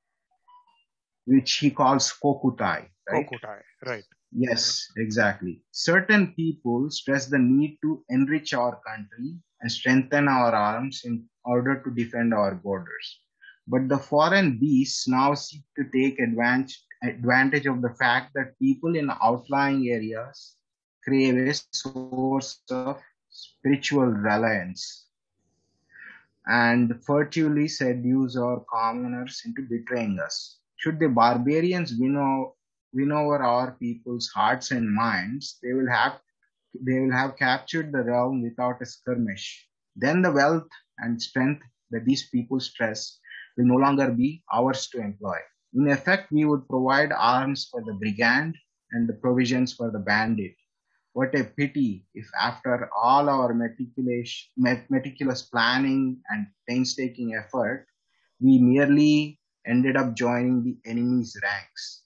which he calls kokutai, right? Kokutai, right. Yes, exactly. Certain people stress the need to enrich our country and strengthen our arms in order to defend our borders. But the foreign beasts now seek to take advantage of the fact that people in outlying areas crave a source of spiritual reliance and furtively seduce our commoners into betraying us. Should the barbarians win over our people's hearts and minds, they will have captured the realm without a skirmish. Then the wealth and strength that these people stress will no longer be ours to employ. In effect, we would provide arms for the brigand and the provisions for the bandit. What a pity if after all our meticulous planning and painstaking effort, we merely ended up joining the enemy's ranks,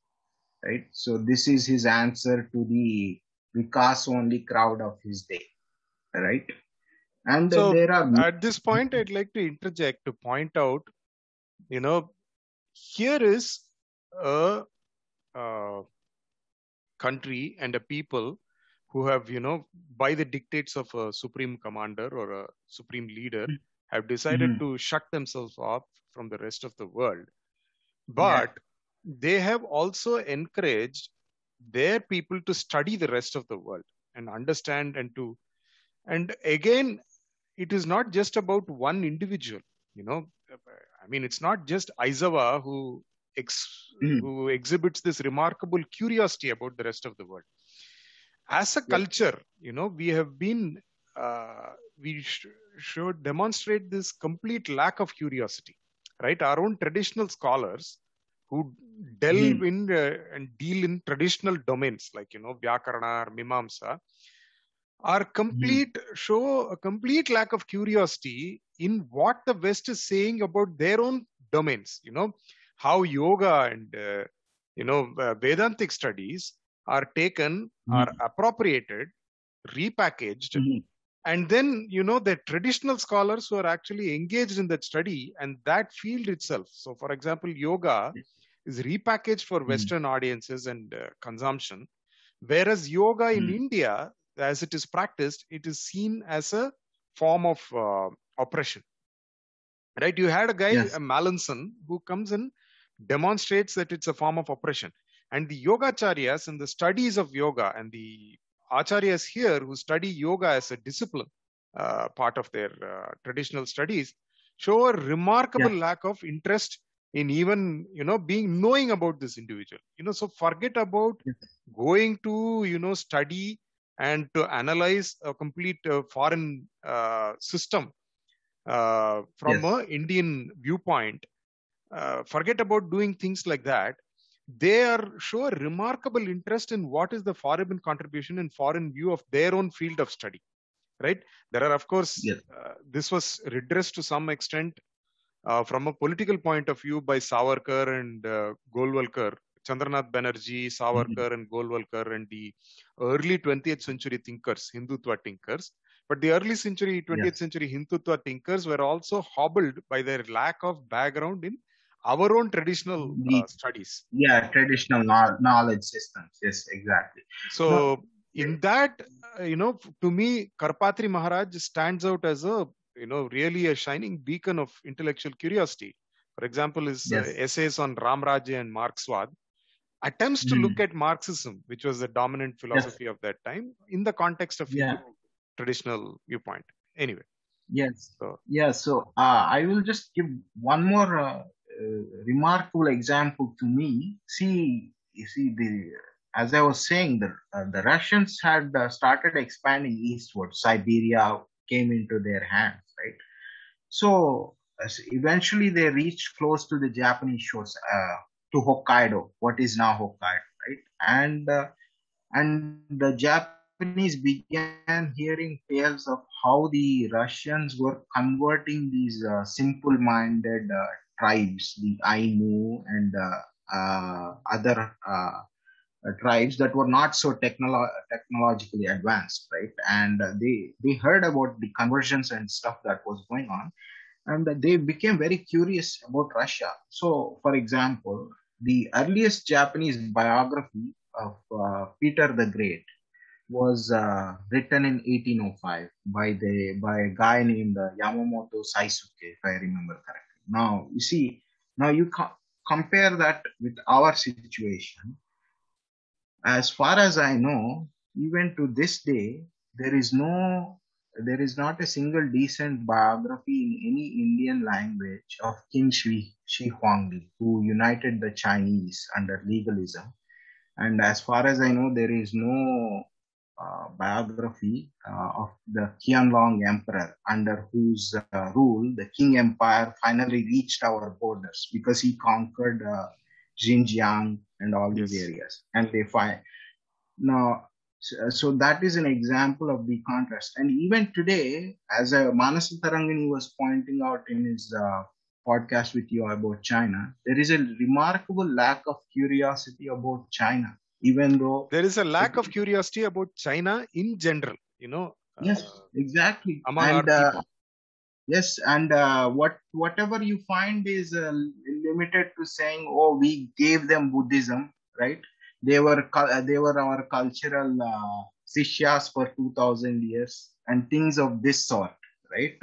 right? So this is his answer to the Vikas-only crowd of his day, right? And So there are... at this point, I'd like to interject to point out, here is a country and a people who have, by the dictates of a supreme commander or a supreme leader, have decided to shut themselves off from the rest of the world. But they have also encouraged their people to study the rest of the world and understand and again, it is not just about one individual, I mean, it's not just Aizawa who exhibits this remarkable curiosity about the rest of the world. As a culture, we have been, should demonstrate this complete lack of curiosity, right? Our own traditional scholars who delve in and deal in traditional domains like, Vyakarana or Mimamsa are show a complete lack of curiosity in what the West is saying about their own domains, how yoga and, Vedantic studies are taken, are appropriated, repackaged, and then the traditional scholars who are actually engaged in that study and that field itself. So for example, yoga is repackaged for Western audiences and consumption, whereas yoga in India, as it is practiced, it is seen as a form of oppression, right? You had a guy, a Mallinson, who comes and demonstrates that it's a form of oppression, and the yogacharyas and the studies of yoga and the acharyas here who study yoga as a discipline, part of their traditional studies, show a remarkable lack of interest in even knowing about this individual. So forget about going to study and to analyze a complete foreign system from a Indian viewpoint. Forget about doing things like that. They show a remarkable interest in what is the foreign contribution and foreign view of their own field of study, right? There are, of course, this was redressed to some extent from a political point of view by Savarkar and Golwalkar, Chandranath Banerjee, Savarkar and Golwalkar, and the early 20th century thinkers, Hindutva thinkers. But the early 20th century Hindutva thinkers were also hobbled by their lack of background in our own traditional studies. Traditional knowledge systems. Yes, exactly. So in that, to me, Karpatri Maharaj stands out as a, really a shining beacon of intellectual curiosity. For example, his essays on Ramrajya and Marxwad attempts to look at Marxism, which was the dominant philosophy of that time, in the context of Hindu traditional viewpoint. Anyway. So I will just give one more remarkable example to me. As I was saying, the Russians had started expanding eastward. Siberia came into their hands, right? So eventually they reached close to the Japanese shores, to Hokkaido, what is now Hokkaido, right? And the Japanese began hearing tales of how the Russians were converting these simple-minded tribes, the Ainu and other tribes that were not so technologically advanced, right? And they heard about the conversions and stuff that was going on, and they became very curious about Russia. So, for example, the earliest Japanese biography of Peter the Great was written in 1805 by a guy named Yamamoto Saisuke, if I remember correctly. Now, you compare that with our situation. As far as I know, even to this day, there is not a single decent biography in any Indian language of Qin Shi Huangdi, who united the Chinese under legalism. And as far as I know, there is no biography of the Qianlong Emperor, under whose rule the Qing Empire finally reached our borders, because he conquered Xinjiang and all these areas. And they find now. So that is an example of the contrast. And even today, as Manasa Tarangani was pointing out in his podcast with you about China, there is a remarkable lack of curiosity about China, even though there is a lack of curiosity about China in general, yes, exactly. Among our people. Yes, and whatever you find is limited to saying, "Oh, we gave them Buddhism," right? They were our cultural sishyas for 2,000 years and things of this sort, right?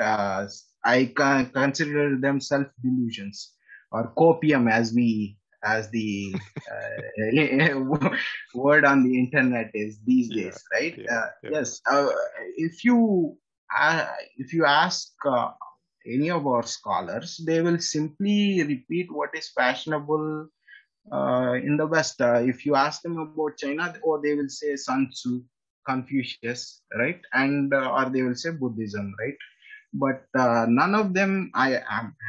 I consider them self-delusions, or copium, as the word on the internet is these days, right? Yes. If you ask any of our scholars, they will simply repeat what is fashionable in the West. If you ask them about China, or they will say Sun Tzu, Confucius, right? And or they will say Buddhism, right? but none of them. I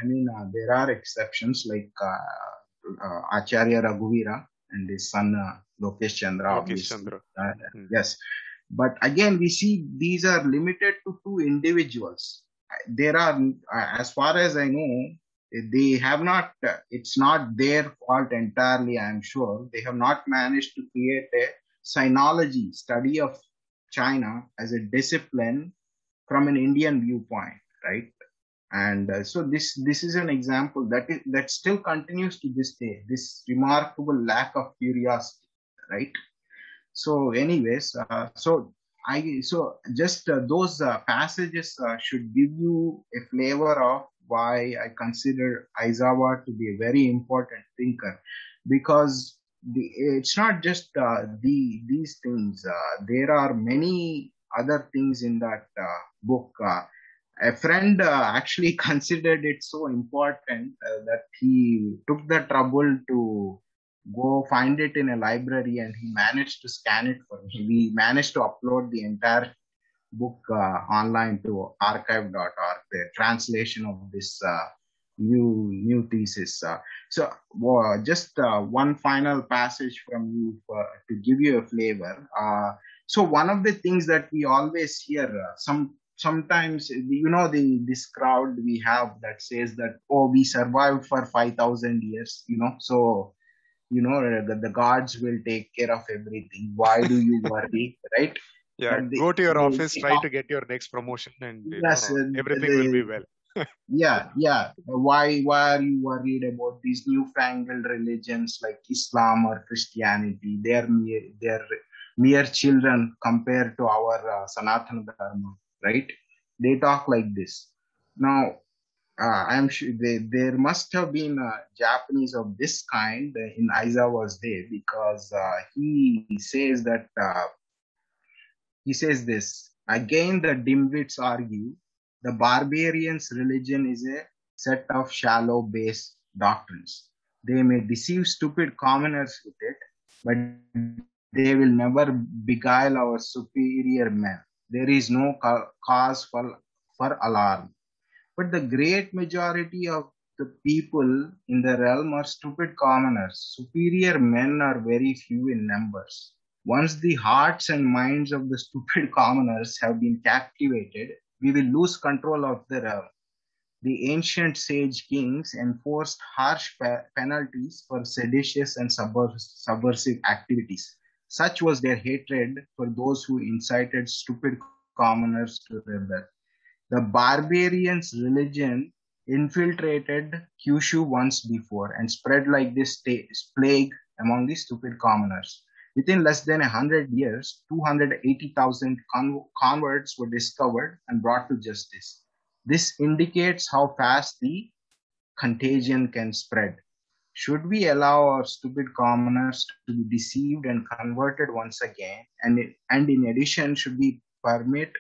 mean, there are exceptions like Acharya Raghuvira and his son Lokesh Chandra, Lokesh obviously. Chandra. Hmm. Yes, but again, we see these are limited to two individuals. There are, as far as I know, they have not. It's not their fault entirely. I am sure they have not managed to create a sinology study of China as a discipline from an Indian viewpoint, right? And so this is an example that still continues to this day. This remarkable lack of curiosity, right? So, anyways, so just those passages should give you a flavor of why I consider Aizawa to be a very important thinker, because it's not just these things. There are many other things in that book. A friend actually considered it so important that he took the trouble to go find it in a library, and he managed to scan it for me. We managed to upload the entire book online to archive.org, the translation of this new thesis. So just one final passage from you to give you a flavor. So one of the things that we always hear, sometimes, this crowd we have that says that, oh, we survived for 5,000 years, so the gods will take care of everything. Why do you worry, right? Yeah, But go to your office, they try talk, to get your next promotion, and yes, everything will be well. yeah. Why are you worried about these newfangled religions like Islam or Christianity? They're mere children compared to our Sanatana Dharma, right? They talk like this. Now, I'm sure there must have been Japanese of this kind in Aizawa's day, because he says this again. The dimwits argue the barbarians' religion is a set of shallow base doctrines. They may deceive stupid commoners with it, but they will never beguile our superior men. There is no cause for alarm. But the great majority of the people in the realm are stupid commoners. Superior men are very few in numbers. Once the hearts and minds of the stupid commoners have been captivated, we will lose control of the realm. The ancient sage kings enforced harsh penalties for seditious and subversive activities. Such was their hatred for those who incited stupid commoners to rebel. The barbarians' religion infiltrated Kyushu once before and spread like this plague among the stupid commoners. Within less than 100 years, 280,000 converts were discovered and brought to justice. This indicates how fast the contagion can spread. Should we allow our stupid commoners to be deceived and converted once again? And in addition, should we permit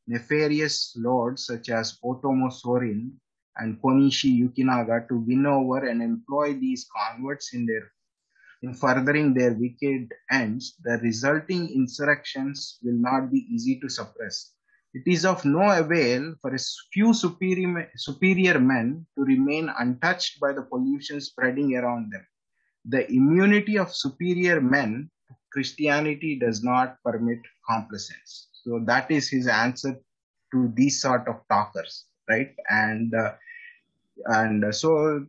nefarious lords such as Otomo Sorin and Konishi Yukinaga to win over and employ these converts in furthering their wicked ends? The resulting insurrections will not be easy to suppress. It is of no avail for a few superior men to remain untouched by the pollution spreading around them. The immunity of superior men to Christianity does not permit complaisance. So that is his answer to these sort of talkers, right? And so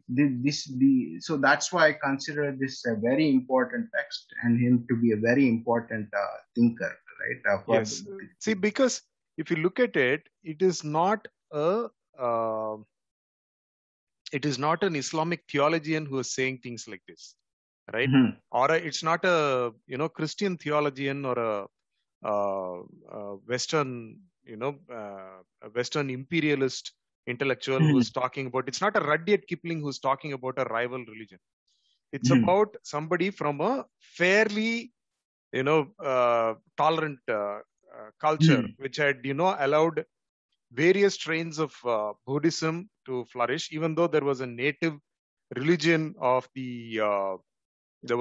that's why I consider this a very important text, and him to be a very important thinker, right? Yes. See, because if you look at it, it is not uh, an Islamic theologian who is saying things like this, right? Mhm. Or it's not a Christian theologian or a Western a Western imperialist intellectual who's talking about. It's not a Rudyard Kipling who's talking about a rival religion. It's about somebody from a fairly tolerant culture, which had allowed various strains of Buddhism to flourish, even though there was a native religion of the the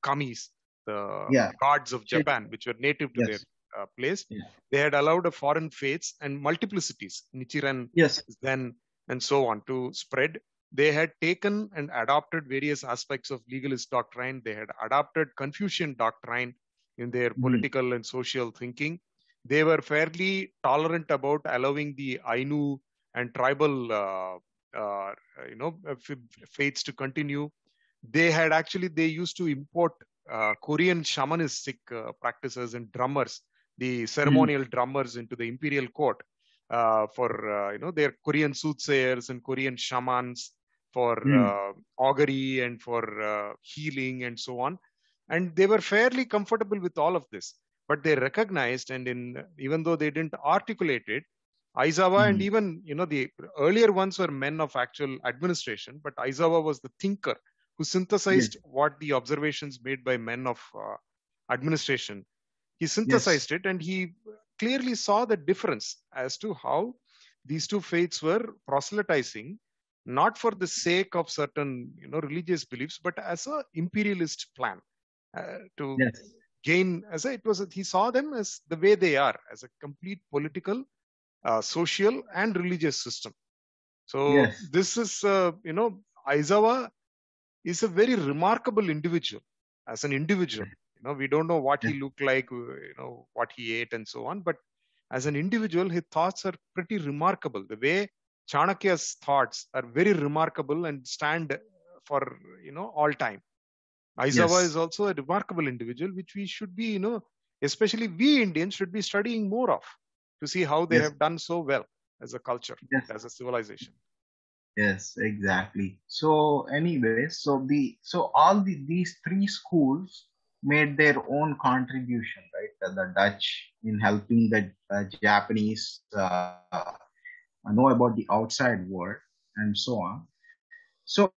Kamis, the gods of Japan, which were native to Yes. there. place. Yeah. They had allowed a foreign faiths and multiplicities, Nichiren, Yes. Zen, and so on, to spread. They had taken and adopted various aspects of legalist doctrine. They had adopted Confucian doctrine in their Mm. political and social thinking. They were fairly tolerant about allowing the Ainu and tribal, uh, faiths to continue. They used to import Korean shamanistic practices and drummers, the Mm. ceremonial drummers, into the imperial court for their Korean soothsayers and Korean shamans for Mm. augury and for healing and so on. And they were fairly comfortable with all of this, but they recognized, and even though they didn't articulate it, Aizawa and Mm. even the earlier ones were men of actual administration, but Aizawa was the thinker who Yes. synthesized what the observations made by men of administration. He Yes. synthesized it, and he clearly saw the difference as to how these two faiths were proselytizing, not for the sake of certain religious beliefs, but as a imperialist plan to Yes. gain. He saw them as the way they are, as a complete political, social, and religious system. So Yes. this is, Aizawa is a very remarkable individual. As an individual, we don't know what he Yes. looked like, what he ate and so on, but as an individual, his thoughts are pretty remarkable. The way Chanakya's thoughts are very remarkable and stand for all time. Aizawa Yes. is also a remarkable individual, which we should be, especially we Indians, should be studying more of, to see how they Yes. have done so well as a culture, Yes. as a civilization. Yes, exactly. So anyway, these three schools made their own contribution, right? The Dutch in helping the Japanese know about the outside world and so on. So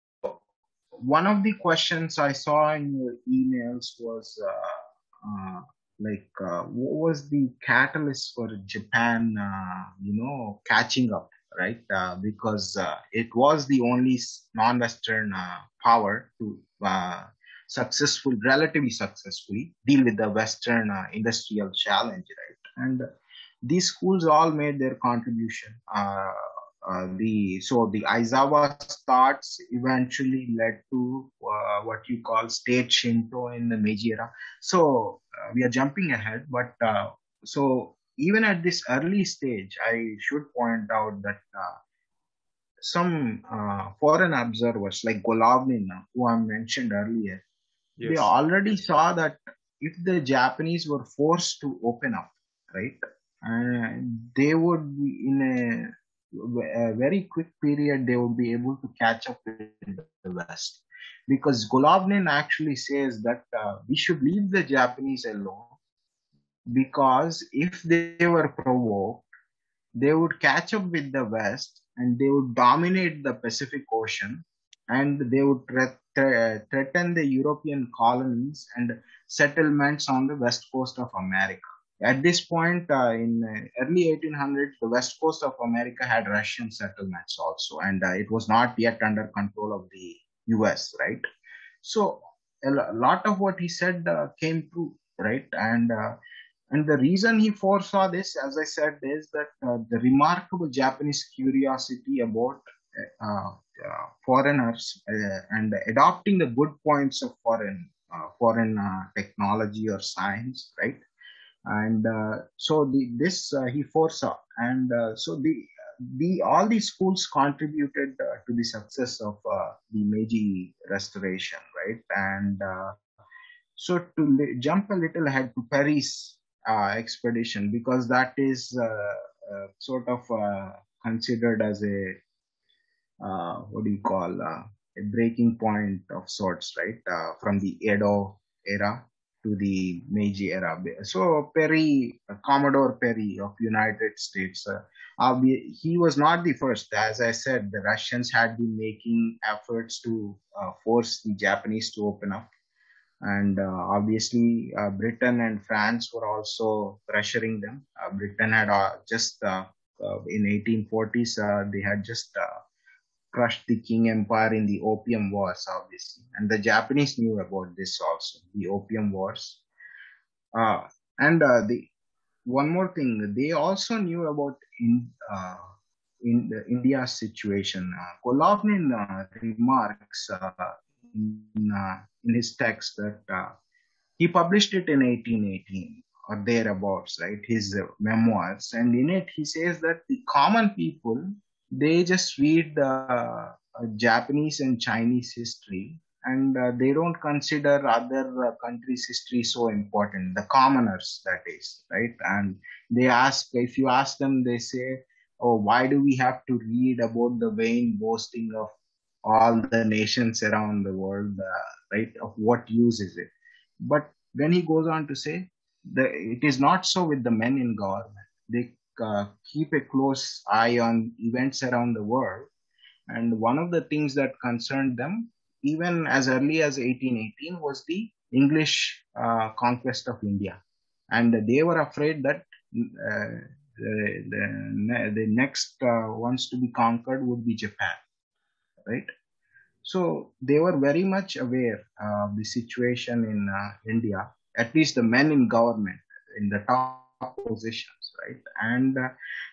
one of the questions I saw in your emails was what was the catalyst for Japan, catching up, right? Because it was the only non-Western power to relatively successfully deal with the Western industrial challenge, right? And these schools all made their contribution. The Aizawa starts eventually led to what you call state Shinto in the Meiji era. So we are jumping ahead, but so even at this early stage, I should point out that some foreign observers like Golovnin, who I mentioned earlier, they Yes. already saw that if the Japanese were forced to open up, right, they would be a very quick period, they would be able to catch up with the West. Because Golovnin actually says that we should leave the Japanese alone, because if they were provoked, they would catch up with the West and they would dominate the Pacific Ocean, and they would threaten the European colonies and settlements on the west coast of America. At this point, in early 1800s, the west coast of America had Russian settlements also, and it was not yet under control of the US, right? So a lot of what he said came true, right? And the reason he foresaw this, as I said, is that the remarkable Japanese curiosity about foreigners and adopting the good points of foreign technology or science, right? And he foresaw, and so the all these schools contributed to the success of the Meiji Restoration, right? And so to jump a little ahead to Paris expedition, because that is sort of considered as a what do you call a breaking point of sorts, right? From the Edo era to the Meiji era. So Perry, Commodore Perry of United States, he was not the first. As I said, the Russians had been making efforts to force the Japanese to open up. And obviously, Britain and France were also pressuring them. Britain had just in 1840s, they had just crushed the Qing Empire in the Opium Wars, obviously. And the Japanese knew about this also, the Opium Wars. Uh, and the one more thing, they also knew about India's situation. Golovnin remarks in his text that he published it in 1818 or thereabouts, right? His memoirs, and in it he says that the common people, they just read Japanese and Chinese history, and they don't consider other countries' history so important. The commoners, that is, right? And they ask, if you ask them, they say, "Oh, why do we have to read about the vain boasting of all the nations around the world? Right? Of what use is it?" But then he goes on to say, it is not so with the men in government. They keep a close eye on events around the world. And one of the things that concerned them, even as early as 1818, was the English conquest of India. And they were afraid that the next ones to be conquered would be Japan, right? So they were very much aware of the situation in India, at least the men in government, in the top positions, right? And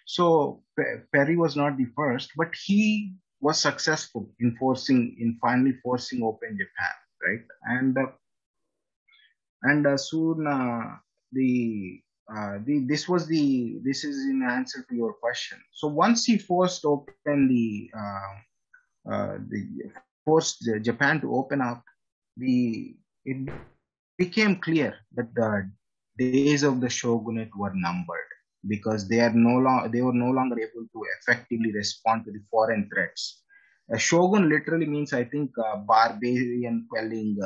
so Perry was not the first, but he was successful in finally forcing open Japan, right? And soon this is in answer to your question. So once he forced open the forced Japan to open up, it became clear that the days of the shogunate were numbered, because they were no longer able to effectively respond to the foreign threats. A shogun literally means, I think, barbarian quelling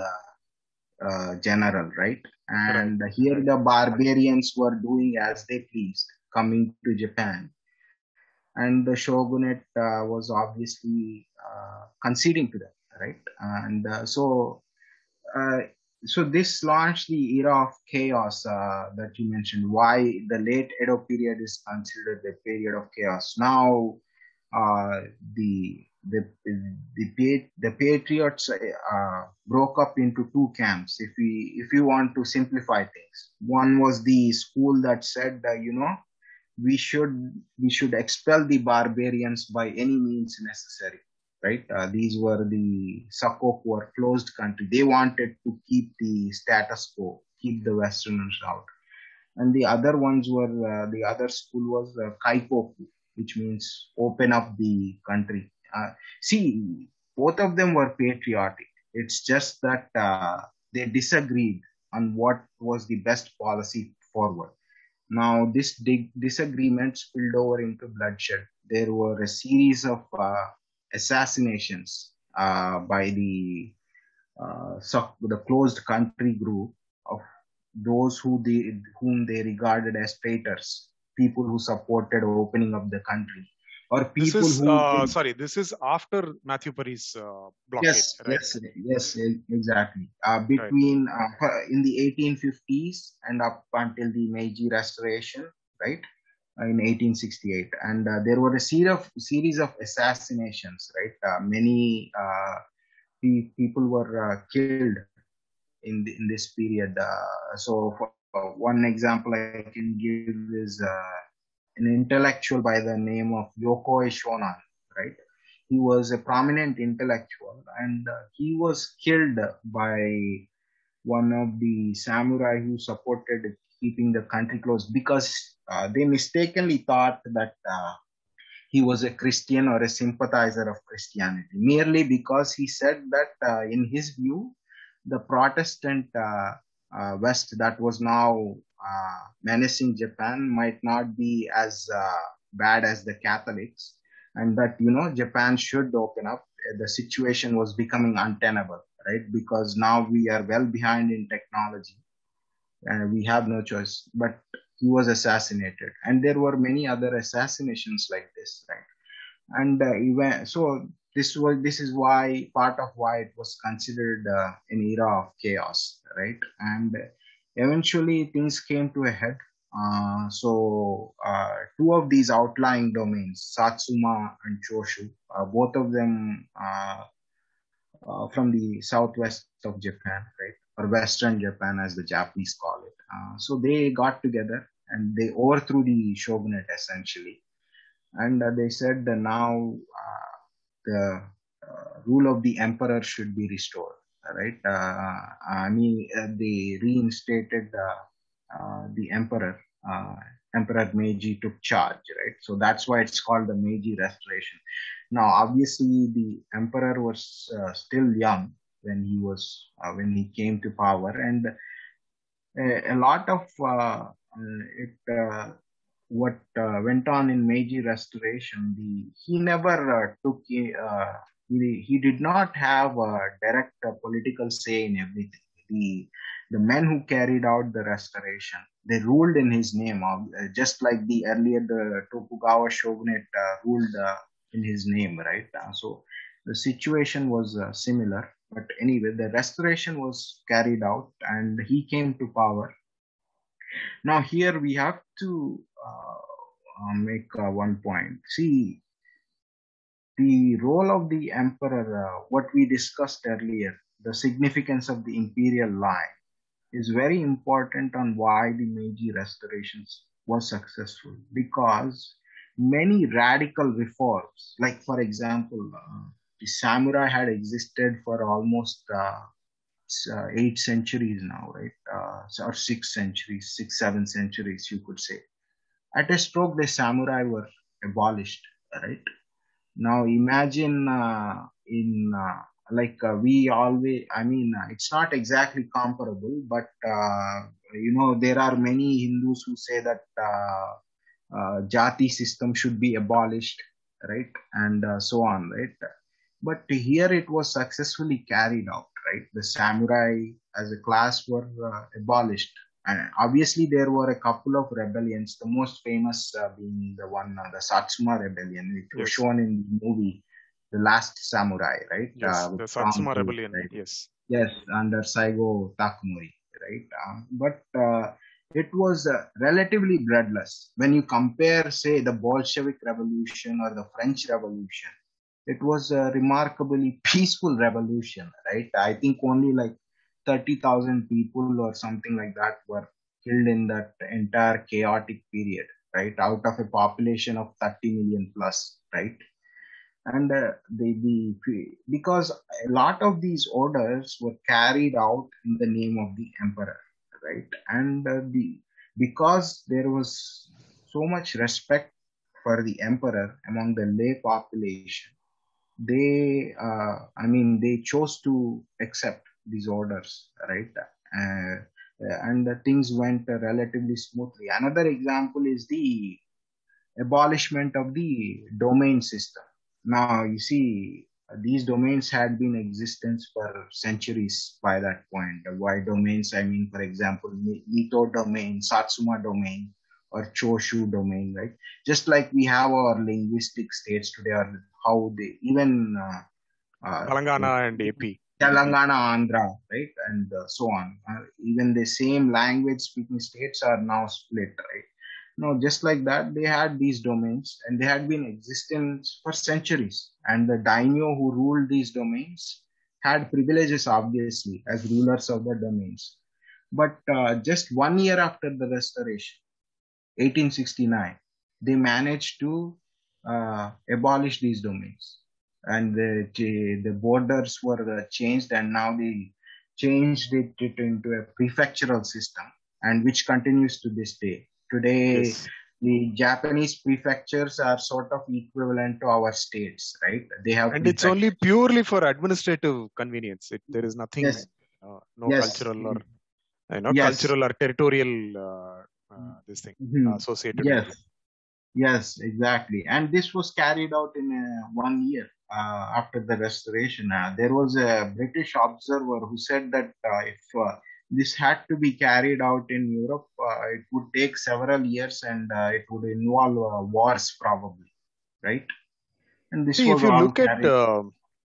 general, right? And here the barbarians were doing as they pleased, coming to Japan, and the shogunate was obviously conceding to them, right? And uh, so this launched the era of chaos that you mentioned. Why the late Edo period is considered the period of chaos. Now, uh, the the patriots broke up into two camps. If you want to simplify things, one was the school that said, we should expel the barbarians by any means necessary, right? These were the Sakoku, or closed country. They wanted to keep the status quo, keep the Westerners out. And the other ones were, the other school was Kaikoku, which means open up the country. See, both of them were patriotic. It's just that they disagreed on what was the best policy forward. Now, this disagreement spilled over into bloodshed. There were a series of assassinations by the closed country group of those whom they regarded as traitors, people who supported opening of the country, or This people is who this is after Matthew Perry's blockade, yes, right? exactly. Between in the 1850s and up until the Meiji Restoration, right, in 1868, and there were a series of assassinations, right? Many people were killed in this period. So, for one example I can give is an intellectual by the name of Yokoi Shonan, right? He was a prominent intellectual, and he was killed by one of the samurai who supported keeping the country closed, because they mistakenly thought that he was a Christian or a sympathizer of Christianity, merely because he said that, in his view, the Protestant West that was now menacing Japan might not be as bad as the Catholics, and that, Japan should open up. The situation was becoming untenable, right? Because now we are well behind in technology, and we have no choice. But he was assassinated, and there were many other assassinations like this, right? And even so, this is why, part of why it was considered an era of chaos, right? And eventually things came to a head. Two of these outlying domains, Satsuma and Choshu, both of them from the southwest of Japan, right, or Western Japan as the Japanese call it. So they got together, and they overthrew the shogunate essentially. And they said that now the rule of the emperor should be restored, right? They reinstated the emperor. Emperor Meiji took charge, right? So that's why it's called the Meiji Restoration. Now, obviously, the emperor was still young when he came to power, and a lot of it what went on in Meiji Restoration. He never he did not have a direct political say in everything. The men who carried out the restoration, they ruled in his name, just like the Tokugawa shogunate ruled in his name, right? So the situation was similar. But anyway, the restoration was carried out and he came to power. Now, here we have to make one point. See, the role of the emperor, what we discussed earlier, the significance of the imperial line is very important on why the Meiji restorations was successful, because many radical reforms, like for example, the samurai had existed for almost 8 centuries now, right? Or 6 centuries, 6, 7 centuries, you could say. At a stroke, the samurai were abolished, right? Now imagine we always, it's not exactly comparable, but there are many Hindus who say that jati system should be abolished, right? And so on, right? But here it was successfully carried out, right? The samurai as a class were abolished. And obviously, there were a couple of rebellions, the most famous being the Satsuma Rebellion, which was shown in the movie, The Last Samurai, right? Yes, the Satsuma Rebellion, right? Yes. Yes, under Saigo Takamori, right? But it was relatively bloodless. When you compare, say, the Bolshevik Revolution or the French Revolution, it was a remarkably peaceful revolution, right? I think only like 30,000 people or something like that were killed in that entire chaotic period, right? Out of a population of 30 million plus, right? And because a lot of these orders were carried out in the name of the emperor, right? And because there was so much respect for the emperor among the lay population, they chose to accept these orders, right? And the things went relatively smoothly. Another example is the abolishment of the domain system. Now, you see, these domains had been in existence for centuries by that point. Why domains? I mean, for example, Mito domain, Satsuma domain, or Choshu domain, right? Just like we have our linguistic states today, or how they even Telangana and AP. Telangana, Andhra, right? And so on. Even the same language speaking states are now split, right? No, just like that, they had these domains and they had been in existence for centuries. And the daimyo who ruled these domains had privileges, obviously, as rulers of the domains. But just 1 year after the restoration, 1869, they managed to abolish these domains. And the borders were changed, and now they changed it into a prefectural system, and which continues to this day. Today, yes, the Japanese prefectures are sort of equivalent to our states, right? They have, and it's only purely for administrative convenience. There is nothing, yes, no yes, cultural or yes, cultural or territorial this thing associated yes, with it. Yes, exactly. And this was carried out in 1 year after the restoration. There was a British observer who said that if this had to be carried out in Europe, it would take several years and it would involve wars probably, right? And this See, was all carried.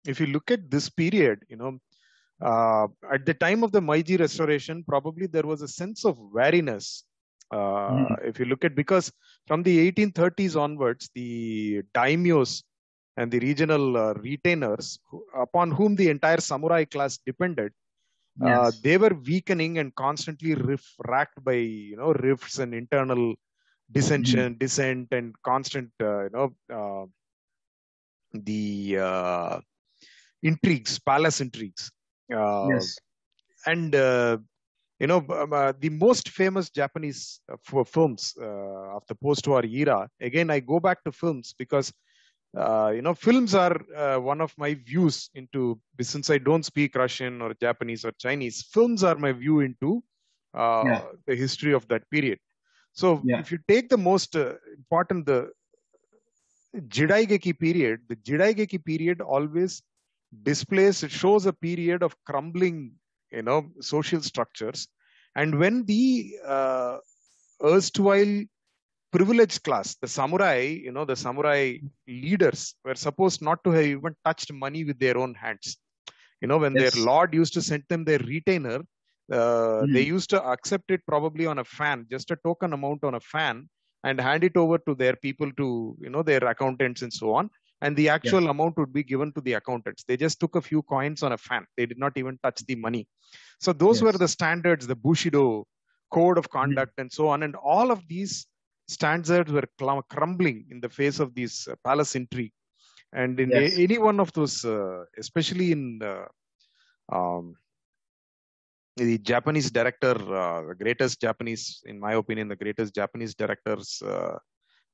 If you look at this period, at the time of the Meiji Restoration, probably there was a sense of wariness. If you look at, because from the 1830s onwards, the daimyos and the regional retainers upon whom the entire samurai class depended, Yes. They were weakening and constantly racked by rifts and internal dissension, dissent, and constant the intrigues, palace intrigues, uh, Yes. and the most famous Japanese films of the post-war era. Again, I go back to films because films are one of my views into, since I don't speak Russian or Japanese or Chinese. Films are my view into Yeah. the history of that period. So, Yeah. if you take the most important, the Jidaigeki period always displays, it shows a period of crumbling, social structures. And when the erstwhile privileged class, the samurai leaders were supposed not to have even touched money with their own hands. When their Yes. lord used to send them their retainer, they Mm. used to accept it probably on a fan, just a token amount on a fan, and hand it over to their people, to their accountants and so on. And the actual Yes. amount would be given to the accountants. They just took a few coins on a fan. They did not even touch the money. So those were Yes. the standards, the Bushido code of Mm. conduct, and so on. And all of these standards were crumbling in the face of these palace intrigue. And in Yes. any one of those, especially in um, the Japanese director, the greatest Japanese, in my opinion, the greatest Japanese directors,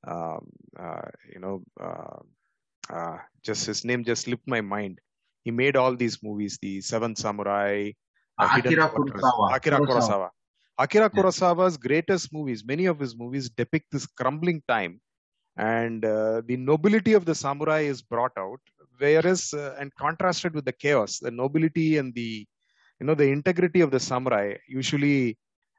um, uh, you know, uh, just his name just slipped my mind. He made all these movies, the Seven Samurai, Hidden Akira Fortress, Kurosawa. Akira Kurosawa. Akira Yeah. Kurosawa's greatest movies, many of his movies depict this crumbling time, and the nobility of the samurai is brought out, whereas and contrasted with the chaos, the nobility and the integrity of the samurai, usually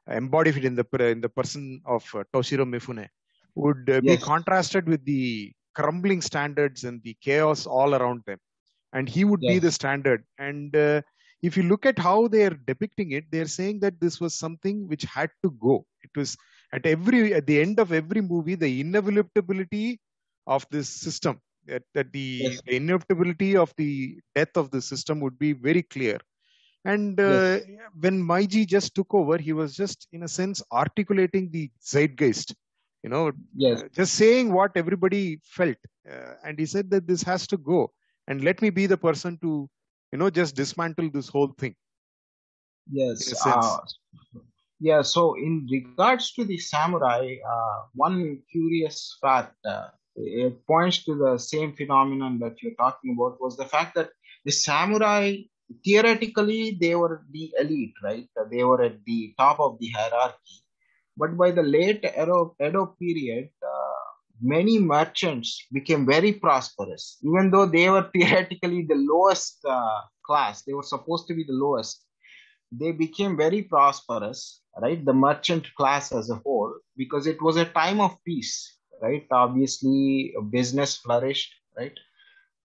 embodied in the person of Toshiro Mifune, would be Yes. contrasted with the crumbling standards and the chaos all around them, and he would be the Yes. standard. And if you look at how they are depicting it, they are saying that this was something which had to go. It was at the end of every movie, the inevitability of this system, that Yes. the inevitability of the death of the system would be very clear. And Yes. when Meiji just took over, he was just, in a sense, articulating the zeitgeist, Yes. just saying what everybody felt. And he said that this has to go. And let me be the person to, just dismantle this whole thing, in Yes. a sense. Yeah. So, in regards to the samurai, one curious fact, it points to the same phenomenon that you're talking about, was the fact that the samurai, theoretically, they were the elite, right? They were at the top of the hierarchy. But by the late Edo period, many merchants became very prosperous, even though they were theoretically the lowest class. They were supposed to be the lowest. They became very prosperous, right? The merchant class as a whole, because it was a time of peace, right? Obviously, business flourished, right?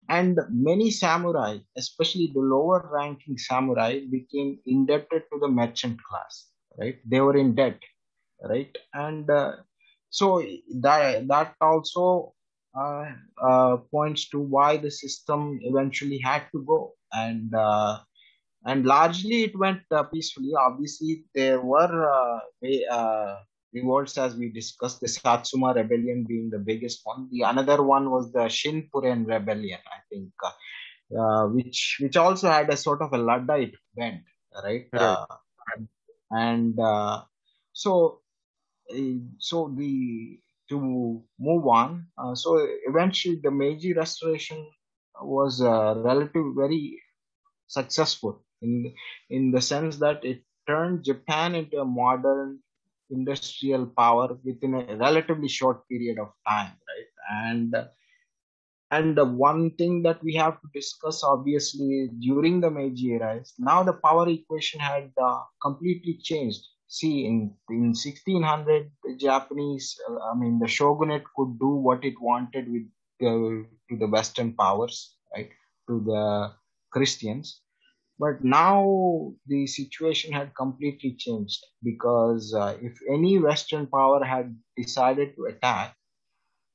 And many samurai, especially the lower ranking samurai, became indebted to the merchant class, right? They were in debt, right? And so that also points to why the system eventually had to go. And largely it went peacefully. Obviously, there were revolts, as we discussed, the Satsuma Rebellion being the biggest one. The another one was the Shinpuren Rebellion, I think, which also had a sort of a Luddite bent, right? Right. And so so the to move on, so eventually the Meiji Restoration was relative very successful in the sense that it turned Japan into a modern industrial power within a relatively short period of time, right? And the one thing that we have to discuss, obviously, during the Meiji era is now the power equation had completely changed. See, in 1600, the Japanese, the shogunate could do what it wanted with to the Western powers, right? To the Christians. But now the situation had completely changed, because if any Western power had decided to attack,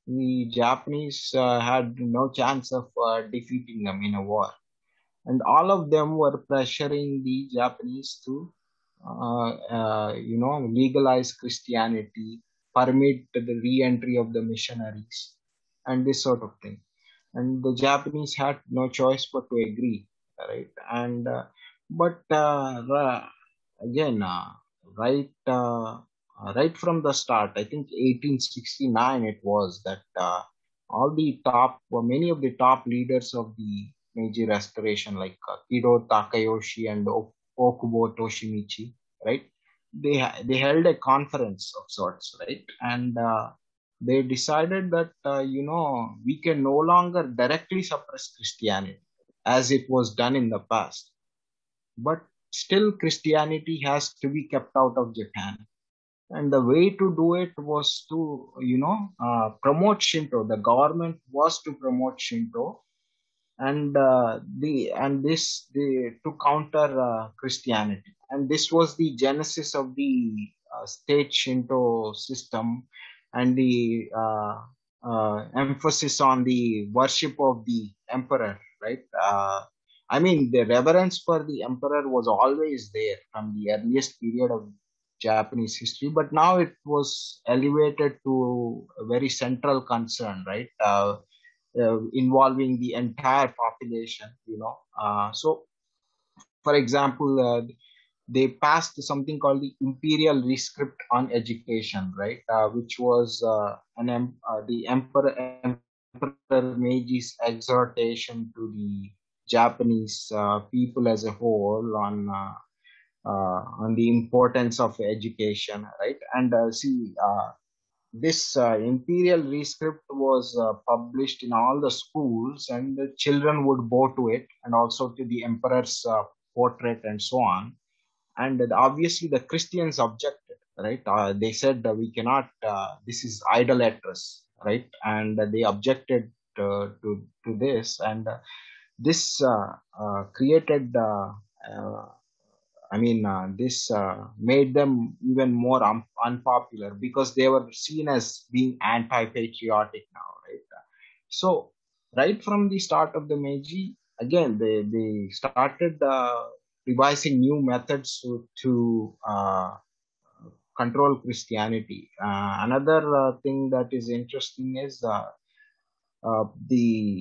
the Japanese had no chance of defeating them in a war. and all of them were pressuring the Japanese to, legalize Christianity, permit the re-entry of the missionaries, and this sort of thing. And the Japanese had no choice but to agree, right? And but again, right, right from the start, I think 1869 it was that many of the top leaders of the Meiji Restoration, like Kido Takayoshi and Okubo Toshimichi, right? They held a conference of sorts, right? And they decided that we can no longer directly suppress Christianity as it was done in the past, but still Christianity has to be kept out of Japan. And the way to do it was to promote Shinto. The government was to promote Shinto, and to counter Christianity. And this was the genesis of the state Shinto system, and the emphasis on the worship of the emperor, right? I mean, the reverence for the emperor was always there from the earliest period of Japanese history, but now it was elevated to a very central concern, right? Involving the entire population, so, for example, they passed something called the Imperial Rescript on Education, right? Which was the Emperor Meiji's exhortation to the Japanese people as a whole on the importance of education, right? And this imperial rescript was published in all the schools, and the children would bow to it, and also to the emperor's portrait and so on. And obviously the Christians objected, right? They said we cannot, this is idolatrous, right? And they objected to this, and this created this made them even more unpopular, because they were seen as being anti-patriotic now, right? So, right from the start of the Meiji, again, they started devising new methods to control Christianity. Another thing that is interesting is the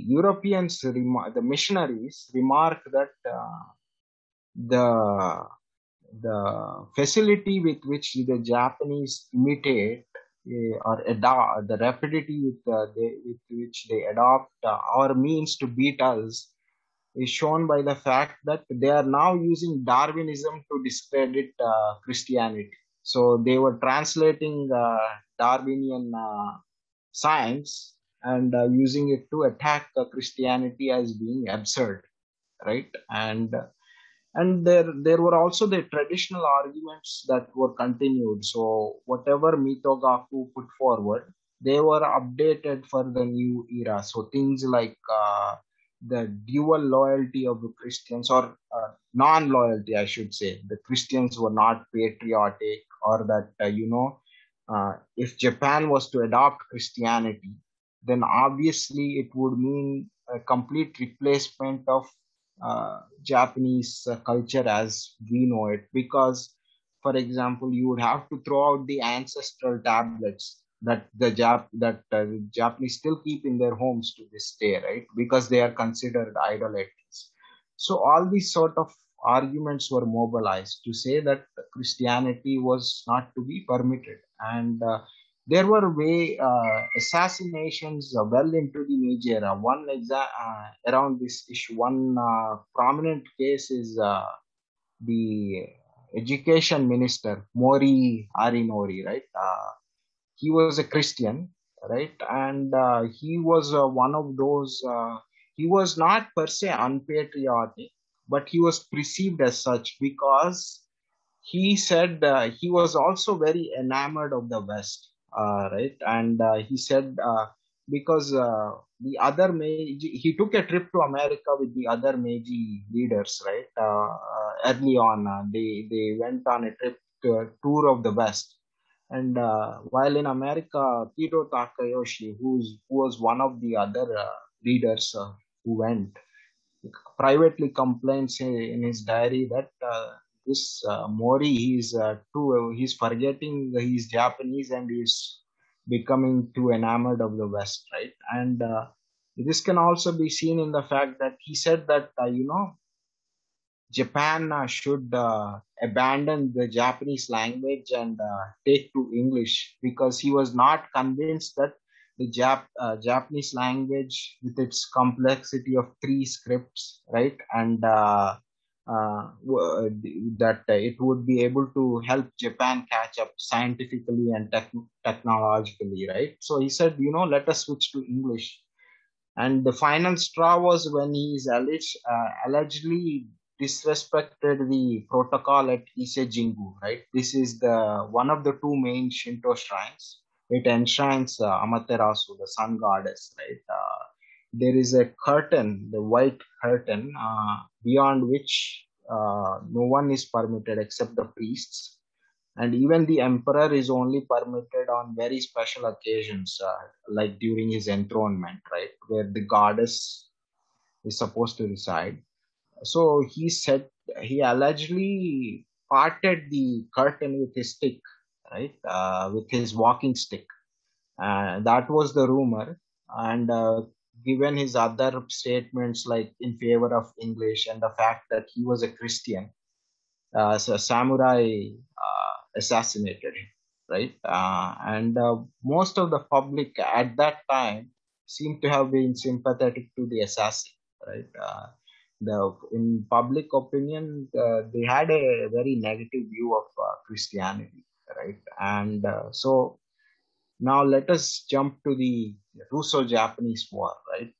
Europeans, the missionaries, remark that the facility with which the Japanese imitate or adopt, the rapidity with which they adopt our means to beat us, is shown by the fact that they are now using Darwinism to discredit Christianity. So they were translating Darwinian science and using it to attack Christianity as being absurd, right? And there were also the traditional arguments that were continued. So whatever Mitogaku put forward, they were updated for the new era. So things like the dual loyalty of the Christians, or non-loyalty, I should say. The Christians were not patriotic, or that, if Japan was to adopt Christianity, then obviously it would mean a complete replacement of Japanese culture as we know it. Because, for example, you would have to throw out the ancestral tablets that the Japanese still keep in their homes to this day, right? Because they are considered idolaters. So all these sort of arguments were mobilized to say that Christianity was not to be permitted, and there were assassinations well into the Meiji era. Around this issue, one prominent case is the education minister Mori Arinori, right? He was a Christian, right? And he was one of those. He was not per se unpatriotic, but he was perceived as such, because he said he was also very enamored of the West, right? And he said because the other Meiji, he took a trip to America with the other Meiji leaders, right? Early on, they went on a trip to a tour of the West. And while in America, Kido Takayoshi, who was one of the other leaders who went, privately complains in his diary that this Mori, he's forgetting he's Japanese and he's becoming too enamored of the West, right? And this can also be seen in the fact that he said that Japan should abandon the Japanese language and take to English, because he was not convinced that the Japanese language, with its complexity of three scripts, right, and that it would be able to help Japan catch up scientifically and technologically, right? So he said, let us switch to English. And the final straw was when he is allegedly disrespected the protocol at Ise Jingu, right? This is the one of the two main Shinto shrines. It enshrines Amaterasu, the sun goddess, right? There is a curtain, the white curtain, beyond which no one is permitted except the priests, and even the emperor is only permitted on very special occasions, like during his enthronement, right, where the goddess is supposed to reside. So he allegedly parted the curtain with his stick, right, with his walking stick. That was the rumor. And given his other statements, like in favor of English and the fact that he was a Christian, so samurai assassinated him, right? And most of the public at that time seemed to have been sympathetic to the assassin, right? In public opinion, they had a very negative view of Christianity, right? And so now let us jump to the Russo-Japanese War, right?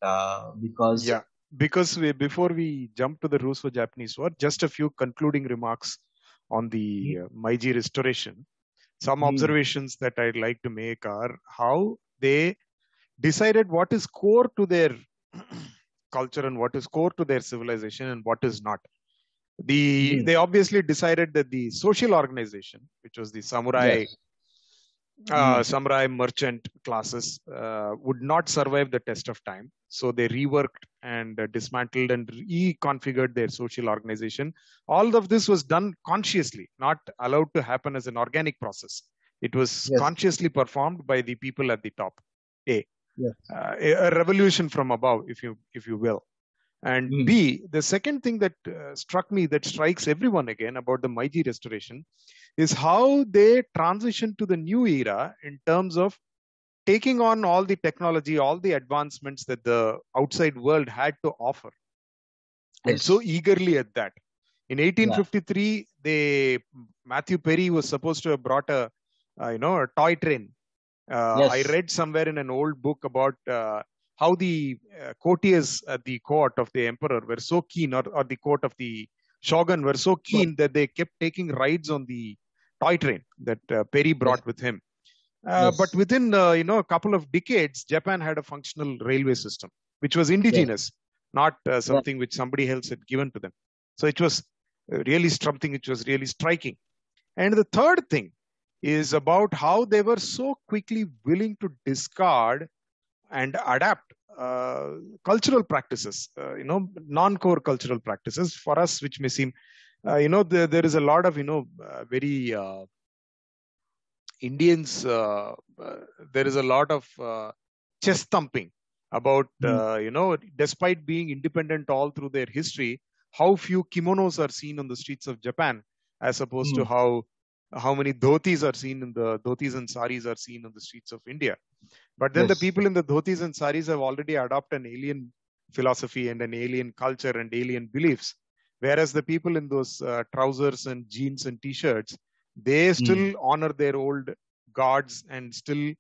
Because Yeah, because before we jump to the Russo-Japanese War, just a few concluding remarks on the Meiji Restoration. Some observations that I'd like to make are how they decided what is core to their culture and what is core to their civilization and what is not. They obviously decided that the social organization, which was the samurai yes, samurai merchant classes, would not survive the test of time. So they reworked and dismantled and reconfigured their social organization. All of this was done consciously, not allowed to happen as an organic process. It was yes, consciously performed by the people at the top. yes, A revolution from above, if you will. And B, the second thing that struck me, that strikes everyone again about the Meiji Restoration, is how they transitioned to the new era in terms of taking on all the technology, all the advancements that the outside world had to offer, and so eagerly at that. In 1853, Matthew Perry was supposed to have brought a toy train. I read somewhere in an old book about how the courtiers at the court of the emperor were so keen, or the court of the shogun were so keen, that they kept taking rides on the toy train that Perry brought with him. But within a couple of decades, Japan had a functional railway system, which was indigenous, not something which somebody else had given to them. So it was really something which was really striking. And the third thing is about how they were so quickly willing to discard and adapt cultural practices, non-core cultural practices for us, which may seem, there is a lot of, very Indians, there is a lot of chest thumping about, despite being independent all through their history, how few kimonos are seen on the streets of Japan, as opposed to how many dhotis are seen in the dhotis and saris are seen on the streets of India. But then the people in the dhotis and saris have already adopted an alien philosophy and an alien culture and alien beliefs. Whereas the people in those trousers and jeans and t-shirts, they still honor their old gods and still,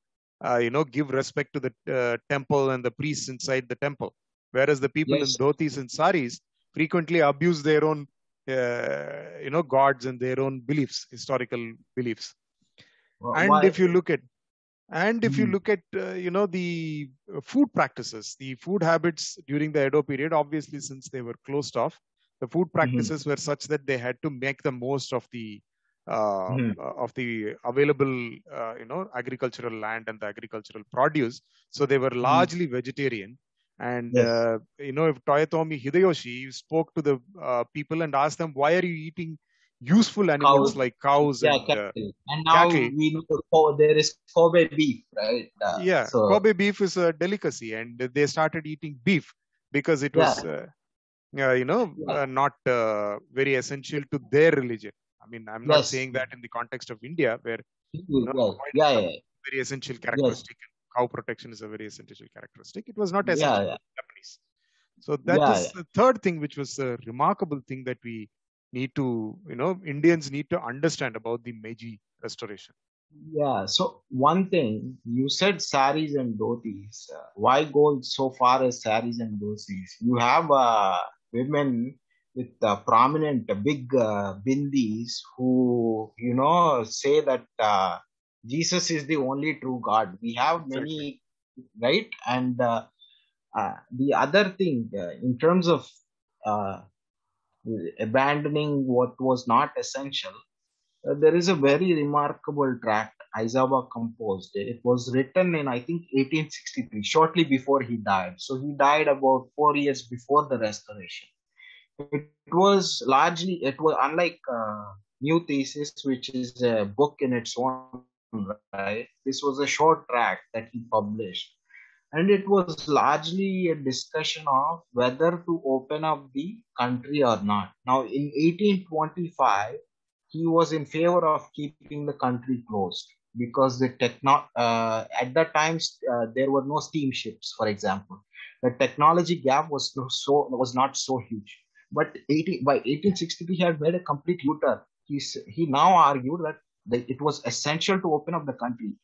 give respect to the temple and the priests inside the temple. Whereas the people in dhotis and saris frequently abuse their own, gods and their own beliefs, historical beliefs. And if you look at the food practices, the food habits during the Edo period, obviously since they were closed off, the food practices were such that they had to make the most of the available agricultural land and the agricultural produce. So they were largely vegetarian, And Yes. if Toyotomi Hideyoshi spoke to the people and asked them, why are you eating useful animals Cows. like cows Yeah, and cattle. And now cattle? we know there is Kobe beef, right? Yeah, So Kobe beef is a delicacy, and they started eating beef because it yeah, was yeah, not very essential to their religion. I mean, I'm not yes, saying that in the context of India, where right. avoiding Yeah, cow yeah, is a very essential yes, characteristic. Cow protection is a very essential characteristic. It was not yeah, essential yeah, to the Japanese. So that yeah, is the third thing, which was a remarkable thing that we need to, Indians need to understand about the Meiji Restoration. yeah. So one thing you said, saris and dhotis. Why go so far as saris and dhotis? You have women with prominent big bindis who say that Jesus is the only true God. We have Exactly. many, right? And the other thing, in terms of uh, abandoning what was not essential, there is a very remarkable tract Aizawa composed. It was written in, I think, 1863, shortly before he died. So he died about 4 years before the restoration. It was unlike New Thesis, which is a book in its own right. This was a short tract that he published, and it was largely a discussion of whether to open up the country or not. Now, in 1825, he was in favor of keeping the country closed because at that time there were no steamships, for example. The technology gap was not so huge. But by 1860, he had made a complete U-turn. He now argued that it was essential to open up the country,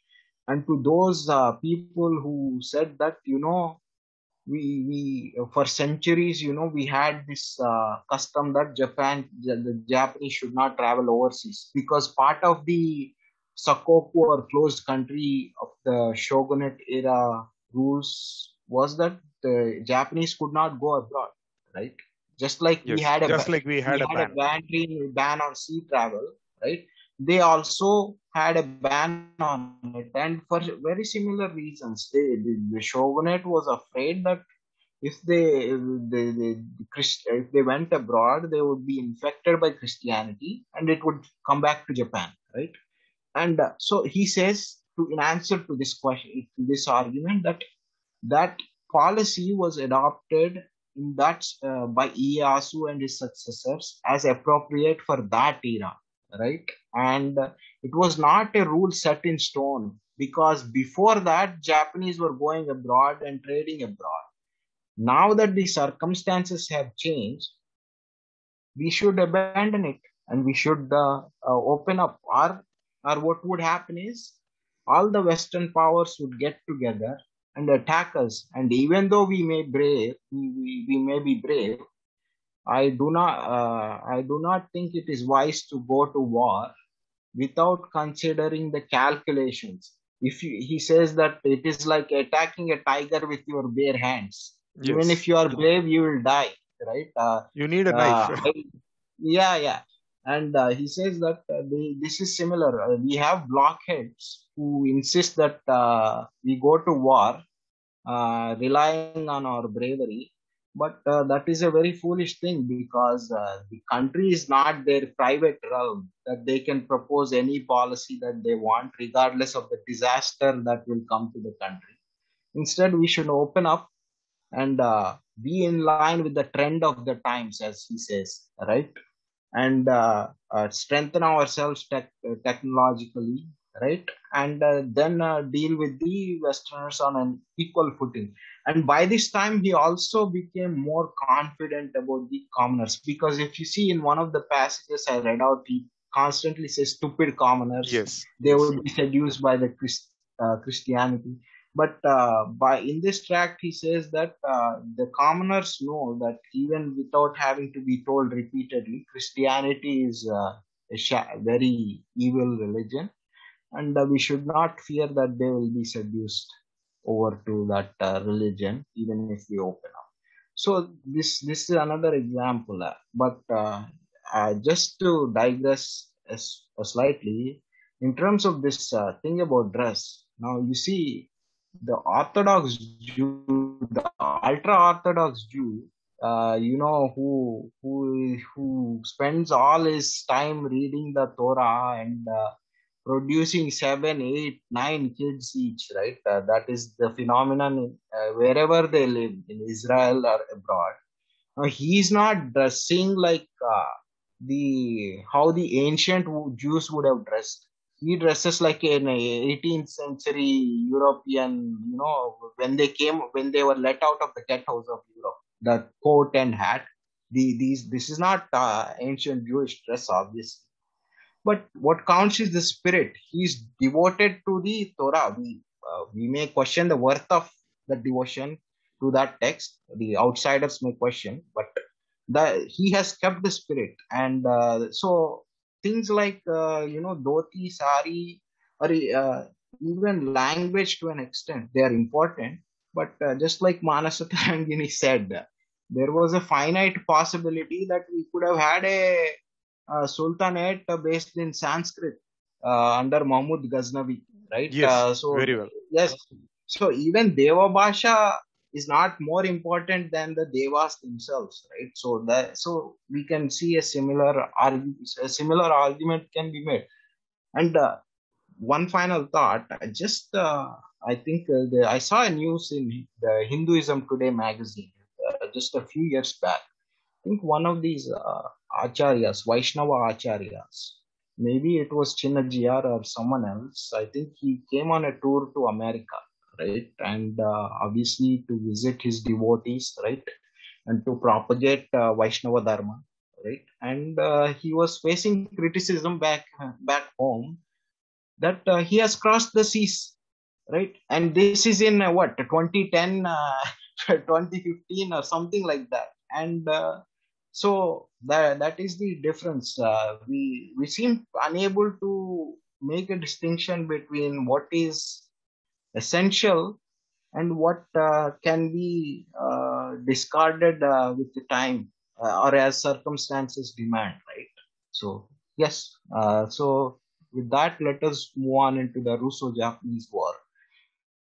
and to those people who said that we for centuries we had this custom that the Japanese should not travel overseas, because part of the sakoku or closed country of the shogunate era rules was that the Japanese could not go abroad, right? Just like we Yes, had just like we we had a had a ban. ban on sea travel, right? They also had a ban on it, and for very similar reasons. The shogunate was afraid that if if they went abroad, they would be infected by Christianity, and it would come back to Japan, right? And so he says, in answer to this question, to this argument, that policy was adopted in that by Ieyasu and his successors as appropriate for that era, right? And it was not a rule set in stone, because before that Japanese were going abroad and trading abroad. Now that the circumstances have changed, we should abandon it, and we should open up. Or what would happen is all the Western powers would get together and attack us. And even though we may be brave, I do not think it is wise to go to war without considering the calculations. He says that it is like attacking a tiger with your bare hands. Even Yes, if you are brave, you will die, right? you need a knife. Uh, yeah, yeah. And he says that this is similar. We have blockheads who insist that we go to war relying on our bravery. But that is a very foolish thing, because the country is not their private realm that they can propose any policy that they want, regardless of the disaster that will come to the country. Instead, we should open up and be in line with the trend of the times, as he says, right? And strengthen ourselves technologically, right? And then deal with the Westerners on an equal footing. And by this time, he also became more confident about the commoners, because if you see in one of the passages I read out, he constantly says stupid commoners. Yes, They yes, would be seduced by the Christianity. But by in this tract, he says that the commoners know that even without having to be told repeatedly, Christianity is very evil religion, and we should not fear that they will be seduced over to that religion, even if we open up. So this is another example. But just to digress slightly, in terms of this thing about dress, now you see the Orthodox Jews the ultra-Orthodox Jew, who spends all his time reading the Torah and producing 7, 8, 9 kids each, right? That is the phenomenon wherever they live, in Israel or abroad. He's not dressing like the how the ancient Jews would have dressed. He dresses like an 18th century European, when they were let out of the ghettos of Europe, the coat and hat. This is not ancient Jewish dress, obviously. But what counts is the spirit. He's devoted to the Torah. We may question the worth of the devotion to that text. The outsiders may question, but he has kept the spirit. And so things like dhoti, sari, or even language to an extent, they are important. But just like Manasa Tarangini said, there was a finite possibility that we could have had a sultanate based in Sanskrit under Mahmud Ghaznavi, right? Yes, very well. Yes, so even Deva Bhasha is not more important than the Devas themselves, right? So we can see a similar argument can be made. And one final thought, I think I saw a news in the Hinduism Today magazine just a few years back. I think one of these acharyas, Vaishnava acharyas, maybe it was Chinnajiyar or someone else. I think he came on a tour to America, right? And obviously to visit his devotees, right? And to propagate Vaishnava Dharma, right? And he was facing criticism back home that he has crossed the seas, right? And this is in 2010, 2015 or something like that. And so that is the difference. We seem unable to make a distinction between what is essential and what can be discarded with the time or as circumstances demand, right? So yes. So with that, let us move on into the Russo-Japanese War.